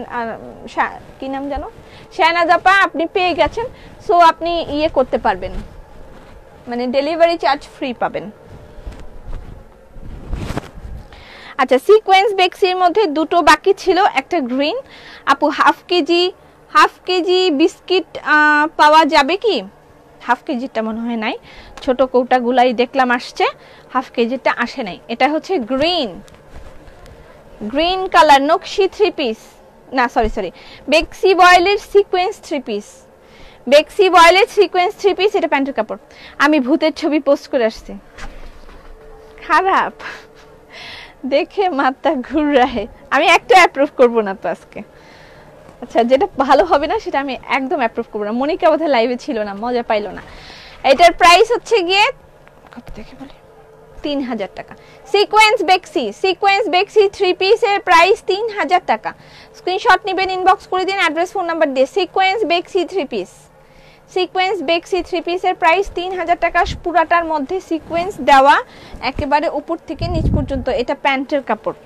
কি নাম জানো, শাহনাজ আপা, আপনি পেয়ে গেছেন। সো আপনি ইয়ে করতে পারবেন, মানে ডেলিভারি চার্জ ফ্রি পাবেন। আচ্ছা, সিকোয়েন্স বেক্সির মধ্যে দুটো বাকি ছিল, একটা গ্রিন। আপু হাফ কেজি বিস্কিট পাওয়া যাবে কি? হাফ কেজিটা মনে হয় নাই, ছোট কৌটাগুলাই দেখলাম আসছে, হাফ কেজিটা আসে নাই। এটা হচ্ছে গ্রিন কালার নকশি 3 পিস, না সরি বেক্সি বয়েলের সিকোয়েন্স 3 পিস। বেক্সি বয়েলের সিকোয়েন্স 3 পিস, এটা প্যান্টের কাপড়। আমি ভূতের ছবি পোস্ট করে আসছি, খারাপ দেখে মাথা ঘুরায়। আমি একটা অ্যাপ্রুভ করব না তো আজকে। আচ্ছা, যেটা ভালো হবে না সেটা আমি একদম অ্যাপ্রুভ করব না। মনিকা বোধহয় লাইভে ছিল না, মজা পাইলো না। এটার প্রাইস হচ্ছে গিয়ে কত দেখে বলি, 3000 টাকা। সিকোয়েন্স বেক্সি 3 পিসের প্রাইস 3000 টাকা। স্ক্রিনশট নেবেন, ইনবক্স করে দিন অ্যাড্রেস ফোন নাম্বার দিয়ে। সিকোয়েন্স বেক্সি 3 পিসের প্রাইস 3000 টাকা। পুরাটার মধ্যে সিকোয়েন্স দেওয়া, একেবারে উপর থেকে নিচ পর্যন্ত। এটা প্যান্টের কাপড়।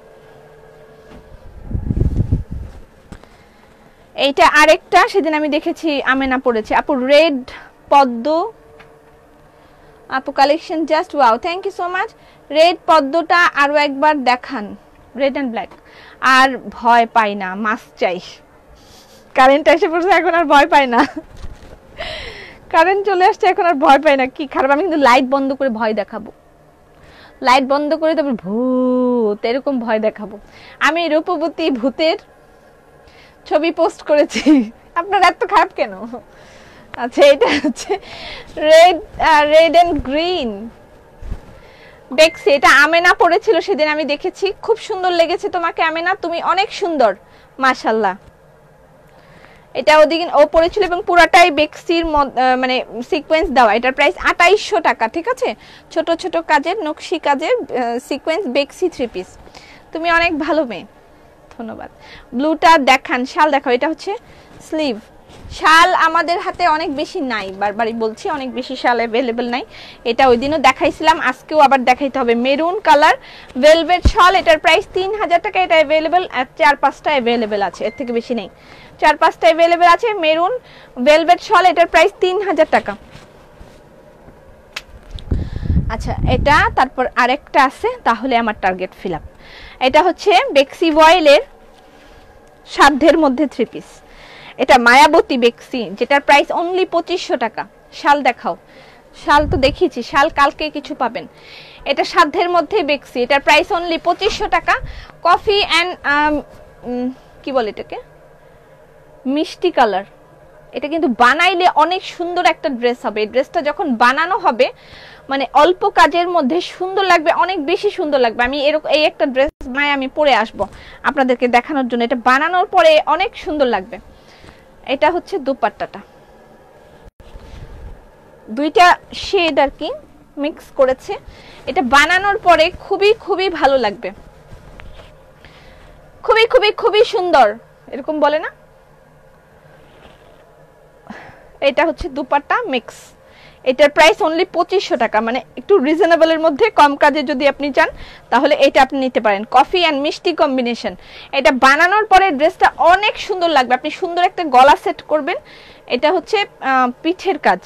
এইটা আরেকটা সেদিন আমি দেখেছি আমেনা পড়েছে। আপু রেড পদ্ম, আপু collection just wow, thank you so much. Red পদ্মটা আরো একবার দেখান, রেড এন্ড ব্ল্যাক। আর ভয় পাই না, মাস্ক চাই। কারেন্ট এসে পড়ছে, এখন আর ভয় পাই না। কারেন্ট চলে আসছে, এখন আর ভয় পাই না। কি খারাপ, আমি কিন্তু লাইট বন্ধ করে ভয় দেখাবো, লাইট বন্ধ করে তারপর ভূত এরকম ভয় দেখাবো। আমি রূপবতী ভূতের ছবি পোস্ট করেছি। আপনার এত খারাপ কেন? আচ্ছা, এটা হচ্ছে রেড এন্ড গ্রিন বেক্সি। এটা আমেনা পড়েছিল সেদিন, আমি দেখেছি, খুব সুন্দর লেগেছে তোমাকে আমেনা, তুমি অনেক সুন্দর, মাশাআল্লাহ। এটা ওদিকে ও পড়েছিল এবং পুরাটাই বেক্সির মানে সিকোয়েন্স দেওয়া। এটার প্রাইস 2800 টাকা। ঠিক আছে, ছোট ছোট কাজের নকশি কাজের সিকোয়েন্স বেক্সি 3 পিস। তুমি অনেক ভালো মেয়ে, ধন্যবাদ। ব্লুটা দেখান, শাল দেখাও। এটা হচ্ছে স্লিভ। শাল আমাদের হাতে অনেক বেশি নাই, বারবারই বলছি, অনেক বেশি শাল অ্যাভেলেবল নাই। এটা ওই দিনও দেখাইছিলাম, আজকেও আবার দেখাইতে হবে। মেরুন কালার ভেলভেট শাল, এটার প্রাইস 3000 টাকা। এটা অ্যাভেলেবল 4-5টা অ্যাভেলেবল আছে, এর থেকে বেশি নেই। 4-5টা অ্যাভেলেবল আছে মেরুন ভেলভেট শাল, এটার প্রাইস 3000 টাকা। আচ্ছা, এটা তারপর আরেকটা আছে, তাহলে আমার টার্গেট ফিল আপ। এটা হচ্ছে বেক্সি বয়েলের সাধ্যের মধ্যে 3 পিস। এটা মায়াবতী বেক্সি, যেটার প্রাইস অনলি 2500 টাকা। শাল দেখাও, শাল তো দেখিয়েছি, শাল কালকে কিছু পাবেন। এটা সাধ্যের মধ্যে বেক্সি, এটার প্রাইস অনলি 2500 টাকা। কফি অ্যান্ড কি বলে এটাকে, মিষ্টি কালার। এটা কিন্তু বানাইলে অনেক সুন্দর একটা ড্রেস হবে। এই ড্রেসটা যখন বানানো হবে, মানে অল্প কাজের মধ্যে সুন্দর লাগবে, অনেক বেশি সুন্দর লাগবে। আমি এরকম এই একটা ড্রেস বানাই আমি পরে আসব আপনাদেরকে দেখানোর জন্য। এটা বানানোর পরে অনেক সুন্দর লাগবে। এটা হচ্ছে দুপাট্টাটা, দুইটা শেড আর কি মিক্স করেছে। এটা বানানোর পরে খুবই খুবই ভালো লাগবে, খুবই খুবই খুবই সুন্দর, এরকম বলে না। এটা হচ্ছে দুপাট্টা মিক্স। এটার প্রাইস অনলি 2500 টাকা, মানে একটু রিজনেবলের মধ্যে, কম কাজে যদি আপনি চান তাহলে এটা আপনি নিতে পারেন। কফি অ্যান্ড মিষ্টি কম্বিনেশন। এটা বানানোর পরে ড্রেসটা অনেক সুন্দর লাগবে, আপনি সুন্দর একটা গলা সেট করবেন। এটা হচ্ছে পিঠের কাজ।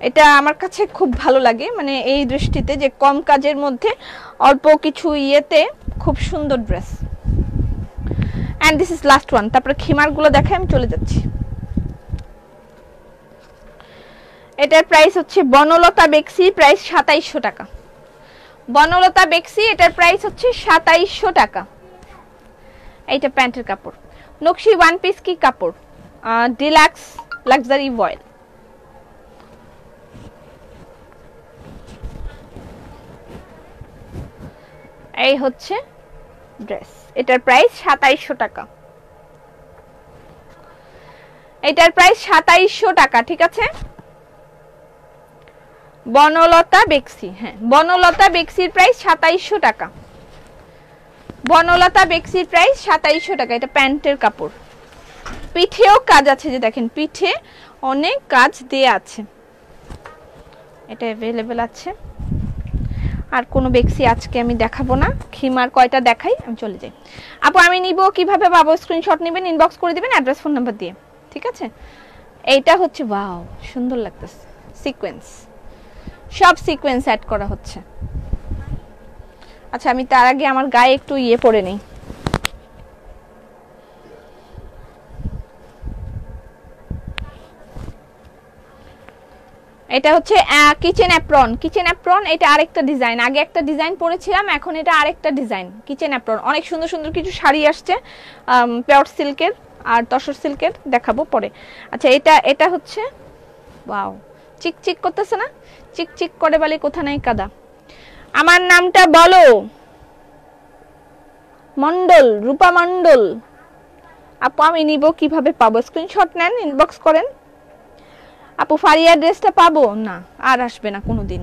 এটা আমার কাছে খুব ভালো লাগে, মানে এই দৃষ্টিতে যে কম কাজের মধ্যে অল্প কিছু ইয়েতে খুব সুন্দর dress. And this is last one. তারপরে খিমারগুলো দেখাই, আমি চলে যাচ্ছি। এটার প্রাইস হচ্ছে বনলতা বেক্সি, প্রাইস 2700 টাকা। বনলতা বেক্সি, এটার প্রাইস হচ্ছে 2700 টাকা। এইটা প্যান্টের কাপড়, নকশি ওয়ান পিস কি কাপড়, ডিলাক্স লাক্সারি ভয়েল। এই হচ্ছে ড্রেস। এটার প্রাইস 2700 টাকা। এটার প্রাইস 2700 টাকা, ঠিক আছে। বনলতা বেক্সি, হ্যাঁ বনলতা বেক্সির প্রাইস 2700 টাকা। বনলতা বেক্সির প্রাইস 2700 টাকা। এটা প্যান্টের কাপড়, পিঠেও কাজ আছে, যে দেখেন পিঠে অনেক কাজ দেয়া আছে। এটা অ্যাভেলেবেল আছে। আর কোনো বেক্সি আজকে আমি দেখাবো না, খিমার কয়টা দেখাই, আমি চলে যাই। আপু আমি নিব কিভাবে পাবো? স্ক্রিনশট নেবেন, ইনবক্স করে দিবেন অ্যাড্রেস ফোন নাম্বার দিয়ে, ঠিক আছে। এইটা হচ্ছে ওয়াও সুন্দর লাগতেছে, সিকোয়েন্স, সব সিকোয়েন্স অ্যাড করা হচ্ছে। আচ্ছা আমি তার আগে আমার গায়ে একটু ইয়ে পরে নেই। এটা হচ্ছে কিচেন অ্যাপ্রন। কিচেন অ্যাপ্রন এটা আরেকটা ডিজাইন, আগে একটা ডিজাইন পরেছিলাম, এখন এটা আরেকটা ডিজাইন। কিচেন অ্যাপ্রন অনেক সুন্দর সুন্দর কিছু শাড়ি আসছে, পিওর সিল্কের আর তসর সিল্কের, দেখাবো পরে। আচ্ছা এটা হচ্ছে ওয়াও, চিকচিক করতেছে না? চিকচিক করে বলে কোথা নাই কাদা। আমার নামটা বলো। মন্ডল, রূপা মন্ডল। আপু আমি নিব কিভাবে পাবো? স্ক্রিনশট নেন, ইনবক্স করেন। আপু ফারিয়া ড্রেসটা পাবো না, আর আসবে না কোনোদিন।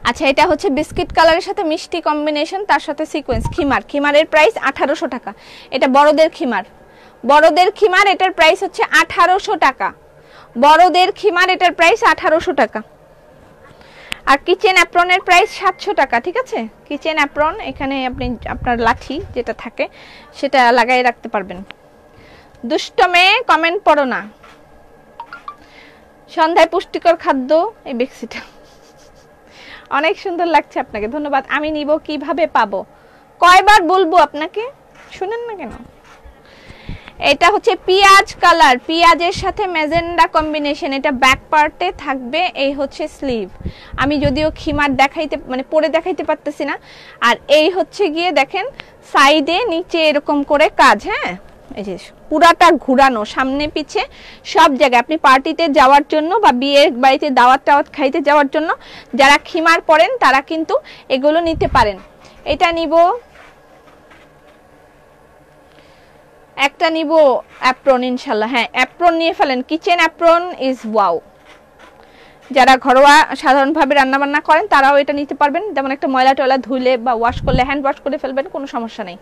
আচ্ছা এটা হচ্ছে বিস্কিট কালারের সাথে মিষ্টি কম্বিনেশন, তার সাথে সিকোয়েন্স। খিমার, খিমারের প্রাইস 1800 টাকা। এটা বড়দের খিমার, বড়দের খিমার, এটার প্রাইস হচ্ছে 1800 টাকা। বড়দের খিমার, এটার প্রাইস 1800 টাকা। আর কিচেন অ্যাপ্রনের প্রাইস 700 টাকা, ঠিক আছে। কিচেন অ্যাপ্রন, এখানে আপনি আপনার লাঠি যেটা থাকে সেটা লাগাই রাখতে পারবেন। দুষ্ট মেয়ে কমেন্ট পড়ো না। সন্ধ্যায় পুষ্টিকর খাদ্য, এই বেক্সিটা অনেক সুন্দর লাগছে আপনাকে, ধন্যবাদ। আমি নিব কিভাবে পাবো? কয়বার বলবো আপনাকে, শুনেন না কেন? এটা হচ্ছে পিয়াজ কালার, পিয়াজের সাথে ম্যাজেন্ডা কম্বিনেশন। এটা ব্যাক পার্টে থাকবে, এই হচ্ছে স্লিভ। আমি যদিও খিমার দেখাইতে মানে পরে দেখাইতে পারতেছি না। আর এই হচ্ছে গিয়ে দেখেন সাইডে নিচে এরকম করে কাজ, হ্যাঁ এই যে পুরাটা ঘুরানো, সামনে পিছে সব জায়গায়। আপনি পার্টিতে যাওয়ার জন্য বা বিয়ের বাড়িতে দাওয়াত টাওয়াত খাইতে যাওয়ার জন্য যারা খিমার পরেন তারা কিন্তু এগুলো নিতে পারেন। এটা নিব, একটা নিব অ্যাপ্রন ইনশাল্লাহ। হ্যাঁ অ্যাপ্রন নিয়ে ফেলেন, কিচেন অ্যাপ্রন ইজ ওয়াও। যারা ঘরোয়া সাধারণভাবে রান্নাবান্না করেন তারাও এটা নিতে পারবেন। যেমন একটা ময়লা টয়লা ধুইলে বা ওয়াশ করলে হ্যান্ড ওয়াশ করে ফেলবেন, কোনো সমস্যা নেই।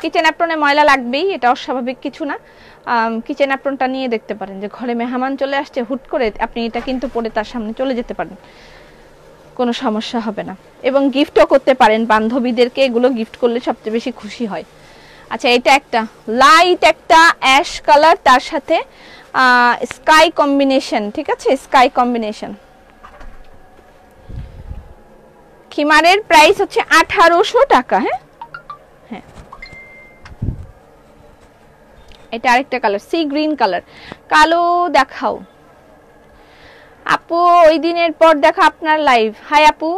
কিচেন অ্যাপ্রনে ময়লা লাগবেই, এটা অস্বাভাবিক কিছু না। কিচেন অ্যাপ্রনটা নিয়ে দেখতে পারেন, যে ঘরে মেহমান চলে আসছে হুট করে, আপনি এটা কিন্তু পরে তার সামনে চলে যেতে পারেন, কোনো সমস্যা হবে না। এবং গিফটও করতে পারেন বান্ধবীদেরকে, এগুলো গিফট করলে সবচেয়ে বেশি খুশি হয়। আচ্ছা এটা একটা লাইট একটা অ্যাশ কালার, তার সাথে স্কাই কম্বিনেশন, ঠিক আছে, স্কাই কম্বিনেশন। খিমারের প্রাইস হচ্ছে 1800 টাকা। হ্যাঁ হ্যাঁ এটা আরেকটা কালার, সি গ্রিন কালার। কালো দেখাও আপু, ওই দিনের পর দেখো আপনার লাইভ। হাই আপু,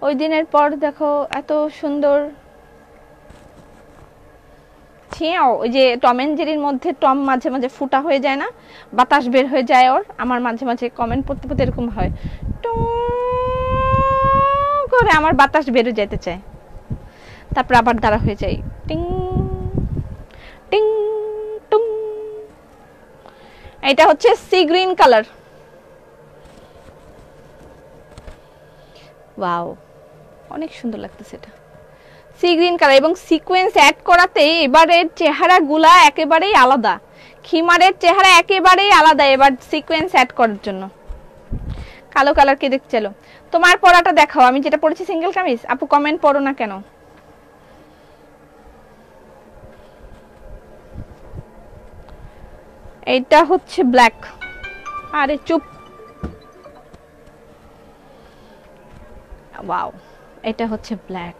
ওই দিনের পর দেখো, এত সুন্দর। ওই যে টম এন্ড জেরির মধ্যে টম মাঝে মাঝে ফুটা হয়ে যায় না, বাতাস বের হয়ে যায় ওর, আমার মাঝে মাঝে কমেন্ট পড়তে পড়তে এরকম হয়, করে আমার বাতাস বের হয়ে যেতে চায়, তারপর আবার দাঁড়া হয়ে যায়, টিং টিং টুং। এটা হচ্ছে সি গ্রিন কালার, ওয়াও অনেক সুন্দর লাগতেছে এটা, সি গ্রিন কালার। এবং সিকোয়েন্স অ্যাড করাতে এবারের চেহারাগুলা একেবারেই আলাদা, খিমারের চেহারা একেবারেই আলাদা এবার সিকোয়েন্স অ্যাড করার জন্য। কালো কালার কে দেখছিল? তোমার পরাটা দেখাও, আমি যেটা পরেছি সিঙ্গেল কামিজ। আপু কমেন্ট পড়ো না কেন? এটা হচ্ছে ব্ল্যাক। আরে চুপ, ওয়াও এটা হচ্ছে ব্ল্যাক।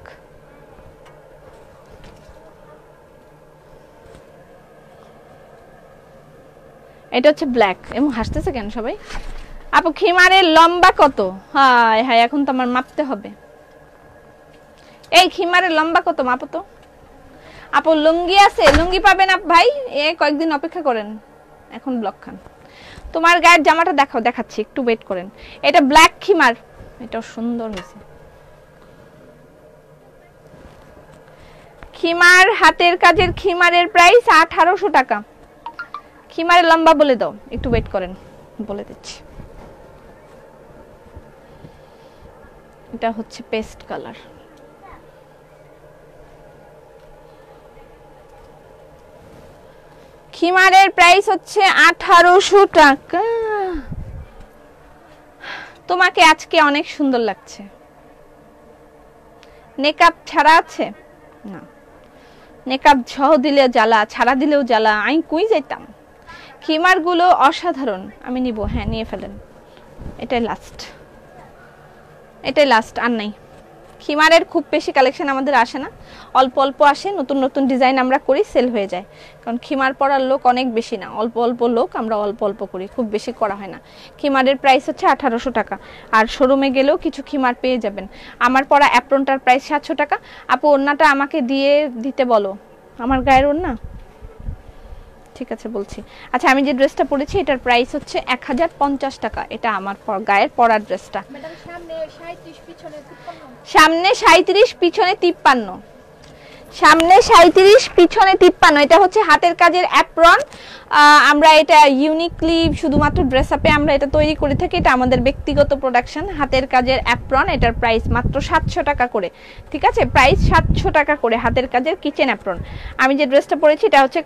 এটা হচ্ছে ব্ল্যাক। এবং হাসতেছে কেন সবাই? আপু খিমারের লম্বা কত? হাই হাই, এখন তো আমার মাপতে হবে। এই খিমারের লম্বা কত মাপো তো। আপু লুঙ্গি আছে? লুঙ্গি পাবেন আপ ভাই, কয়েকদিন অপেক্ষা করেন, এখন ব্লক খান। তোমার গায়ের জামাটা দেখাও, দেখাচ্ছি, একটু ওয়েট করেন। এটা ব্ল্যাক খিমার, এটাও সুন্দর হয়েছে। খিমার হাতের কাজের খিমারের প্রাইস 1800 টাকা। খিমারের লম্বা বলে দাও, একটু ওয়েট করেন, বলে দিচ্ছি। এটা হচ্ছে পেস্ট কালার। খিমারের প্রাইস হচ্ছে 1800 টাকা। তোমাকে আজকে অনেক সুন্দর লাগছে। মেকআপ ছাড়া আছে না, মেকআপ সহ দিলে জ্বালা, ছাড়া দিলেও জ্বালা, আমি কই যাইতাম। খিমার গুলো অসাধারণ, আমি নিব। হ্যাঁ নিয়ে ফেলেন, এটাই লাস্ট, এটাই লাস্ট, আর নাই। খিমারের খুব বেশি কালেকশন আমাদের আসে না, অল্প অল্প আসে, নতুন নতুন ডিজাইন আমরা করি, সেল হয়ে যায়। কারণ খিমার পরার লোক অনেক বেশি না, অল্প অল্প লোক, আমরা অল্প অল্প করি, খুব বেশি করা হয় না। খিমারের প্রাইস হচ্ছে 1800 টাকা। আর শোরুমে গেলেও কিছু খিমার পেয়ে যাবেন। আমার পরা অ্যাপ্রনটার প্রাইস 700 টাকা। আপু ওড়নাটা আমাকে দিতে বলো, আমার গায়ের ওড়না। ঠিক আছে বলছি। আচ্ছা আমি যে ড্রেসটা পরেছি এটার প্রাইস হচ্ছে 1050 টাকা। এটা আমার গায়ের পরার ড্রেসটা। সামনে 37 পিছনে 53। সামনে 37 পিছনে 53। এটা হচ্ছে হাতের কাজের অ্যাপ্রন। আমরা এটা ইউনিকলি শুধুমাত্র ড্রেস আপে আমরা এটা তৈরি করে থাকি। এটা আমাদের ব্যক্তিগত প্রোডাকশন। হাতের কাজের অ্যাপ্রন, এটার প্রাইস মাত্র 700 টাকা করে। ঠিক আছে, প্রাইস 700 টাকা করে হাতের কাজের কিচেন অ্যাপ্রন। আমি যে ড্রেসটা পরেছি এটা হচ্ছে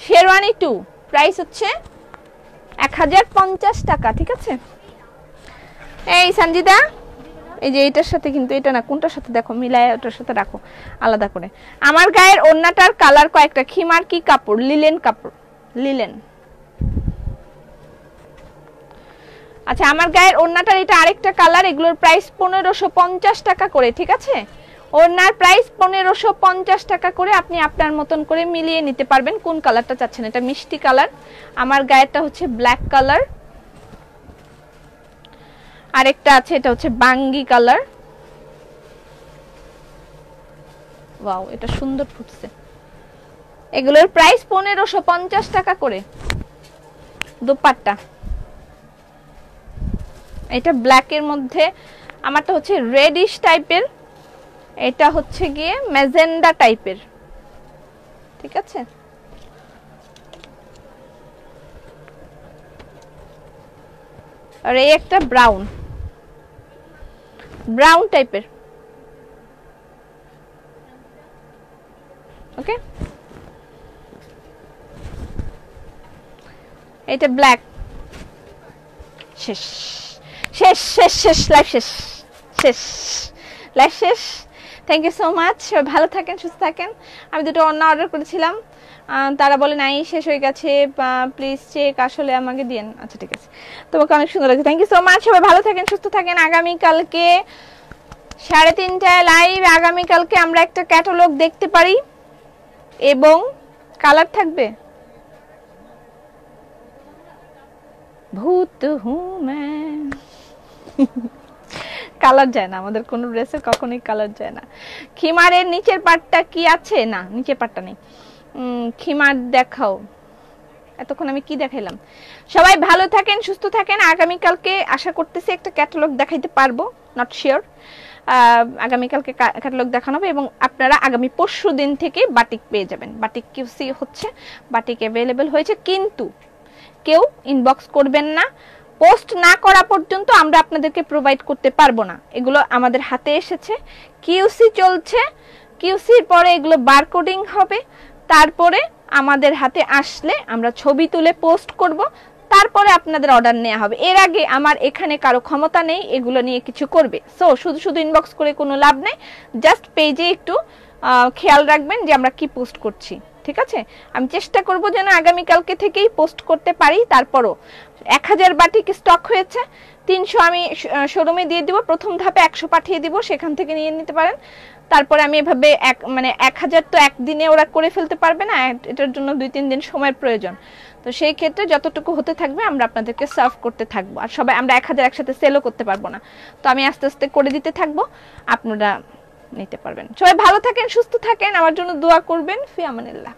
শেরওয়ানি 2, প্রাইস হচ্ছে 1050 টাকা। ঠিক আছে। এই সঞ্জিদা, এই যে এটার সাথে, কিন্তু এটা না, কোনটার সাথে দেখো, মিলায় ওটার সাথে রাখো আলাদা করে। আমার গায়ের ওড়নাটার কালার কয়েকটা। খিমার কি কাপড়? লিলেন কাপড়, লিলেন। আচ্ছা আমার গায়ের ওড়নাটার এটা আরেকটা কালার। এগুলোর প্রাইস 1550 টাকা করে। ঠিক আছে, ওড়নার প্রাইস 1550 টাকা করে। আপনি আপনার মতন করে মিলিয়ে নিতে পারবেন কোন কালারটা চাচ্ছেন। এটা মিষ্টি কালার, আমার গায়েরটা হচ্ছে ব্ল্যাক কালার। আরেকটা আছে, এটা হচ্ছে বাঙ্গি কালার। ওয়াও, এটা সুন্দর ফুটছে। এগুলোর প্রাইস 1550 টাকা করে। দোপাট্টা এটা ব্ল্যাক এর মধ্যে, আমারটা হচ্ছে রেডিশ টাইপের, এটা হচ্ছে গিয়ে ম্যাজেন্ডা টাইপের। ঠিক আছে, আর এই একটা ব্রাউন, ব্রাউন টাইপের। ওকে, এটা ব্ল্যাক। শেষ শেষ শেষ শেষ, লাইফ শেষ, শেষ লাইফ শেষ। Thank you so much. সবাই ভালো থাকেন, সুস্থ থাকেন। আমি দুটো অন্য অর্ডার করেছিলাম, তারা বলে নাই, শেষ হয়ে গেছে, প্লিজ চেক আসলে আমাকে দিন। আচ্ছা ঠিক আছে, তোমাকে অনেক সুন্দর লাগছে। Thank you so much. সবাই ভালো থাকেন, সুস্থ থাকেন। আগামীকালকে 3:30টায় লাইভ। আগামীকালকে আমরা একটা ক্যাটালগ দেখতে পারি এবং কালার থাকবে। ভূত হুঁ मैं কালার যায় না আমাদের কোন ড্রেসের, কখনোই কালার যায় না। খিমারের নিচের পাটটা কি আছে? না, নিচের পাটটা নেই। খিমার দেখাও। এতক্ষণ আমি কি দেখাইলাম? সবাই ভালো থাকেন, সুস্থ থাকেন। আগামীকালকে আশা করতেছি একটা ক্যাটালগ দেখাইতে পারবো, নট শিওর। আগামীকালকে ক্যাটালগ দেখানো হবে এবং আপনারা আগামী পরশু দিন থেকে বাটিক পেয়ে যাবেন। বাটিক কিউসি হচ্ছে, বাটিক অ্যাভেলেবেল হয়েছে, কিন্তু কেউ ইনবক্স করবেন না। পোস্ট না করা পর্যন্ত আমরা আপনাদেরকে প্রোভাইড করতে পারবো না। এগুলো আমাদের হাতে এসেছে, কিউসি চলছে, কিউসির পরে এগুলো বারকোডিং হবে, তারপরে আমাদের হাতে আসলে আমরা ছবি তুলে পোস্ট করব, তারপরে আপনাদের অর্ডার নেওয়া হবে। এর আগে আমার এখানে কারো ক্ষমতা নেই এগুলো নিয়ে কিছু করবে। সো শুধু শুধু ইনবক্স করে কোনো লাভ নেই। জাস্ট পেজে একটু খেয়াল রাখবেন যে আমরা কি পোস্ট করছি। ঠিক আছে, আমি চেষ্টা করব যেন আগামীকালকে থেকেই পোস্ট করতে পারি। তারপরও 1000 বাটিক স্টক হয়েছে, 300 আমি শোরুমে দিয়ে দিব। প্রথম ধাপে 100 পাঠিয়ে দিব, সেখান থেকে নিয়ে নিতে পারেন। তারপরে আমি এভাবে 1000 তো একদিনে ওরা করে ফেলতে পারবে না, এটার জন্য 2-3 দিন সময়ের প্রয়োজন। তো সেই ক্ষেত্রে যতটুকু হতে থাকবে আমরা আপনাদেরকে সার্ভ করতে থাকবো। আর সবাই আমরা 1000 একসাথে সেলও করতে পারবো না, তো আমি আস্তে আস্তে করে দিতে থাকবো, আপনারা নিতে পারবেন। সবাই ভালো থাকেন, সুস্থ থাকেন, আমার জন্য দোয়া করবেন। ফি আমানিল্লাহ।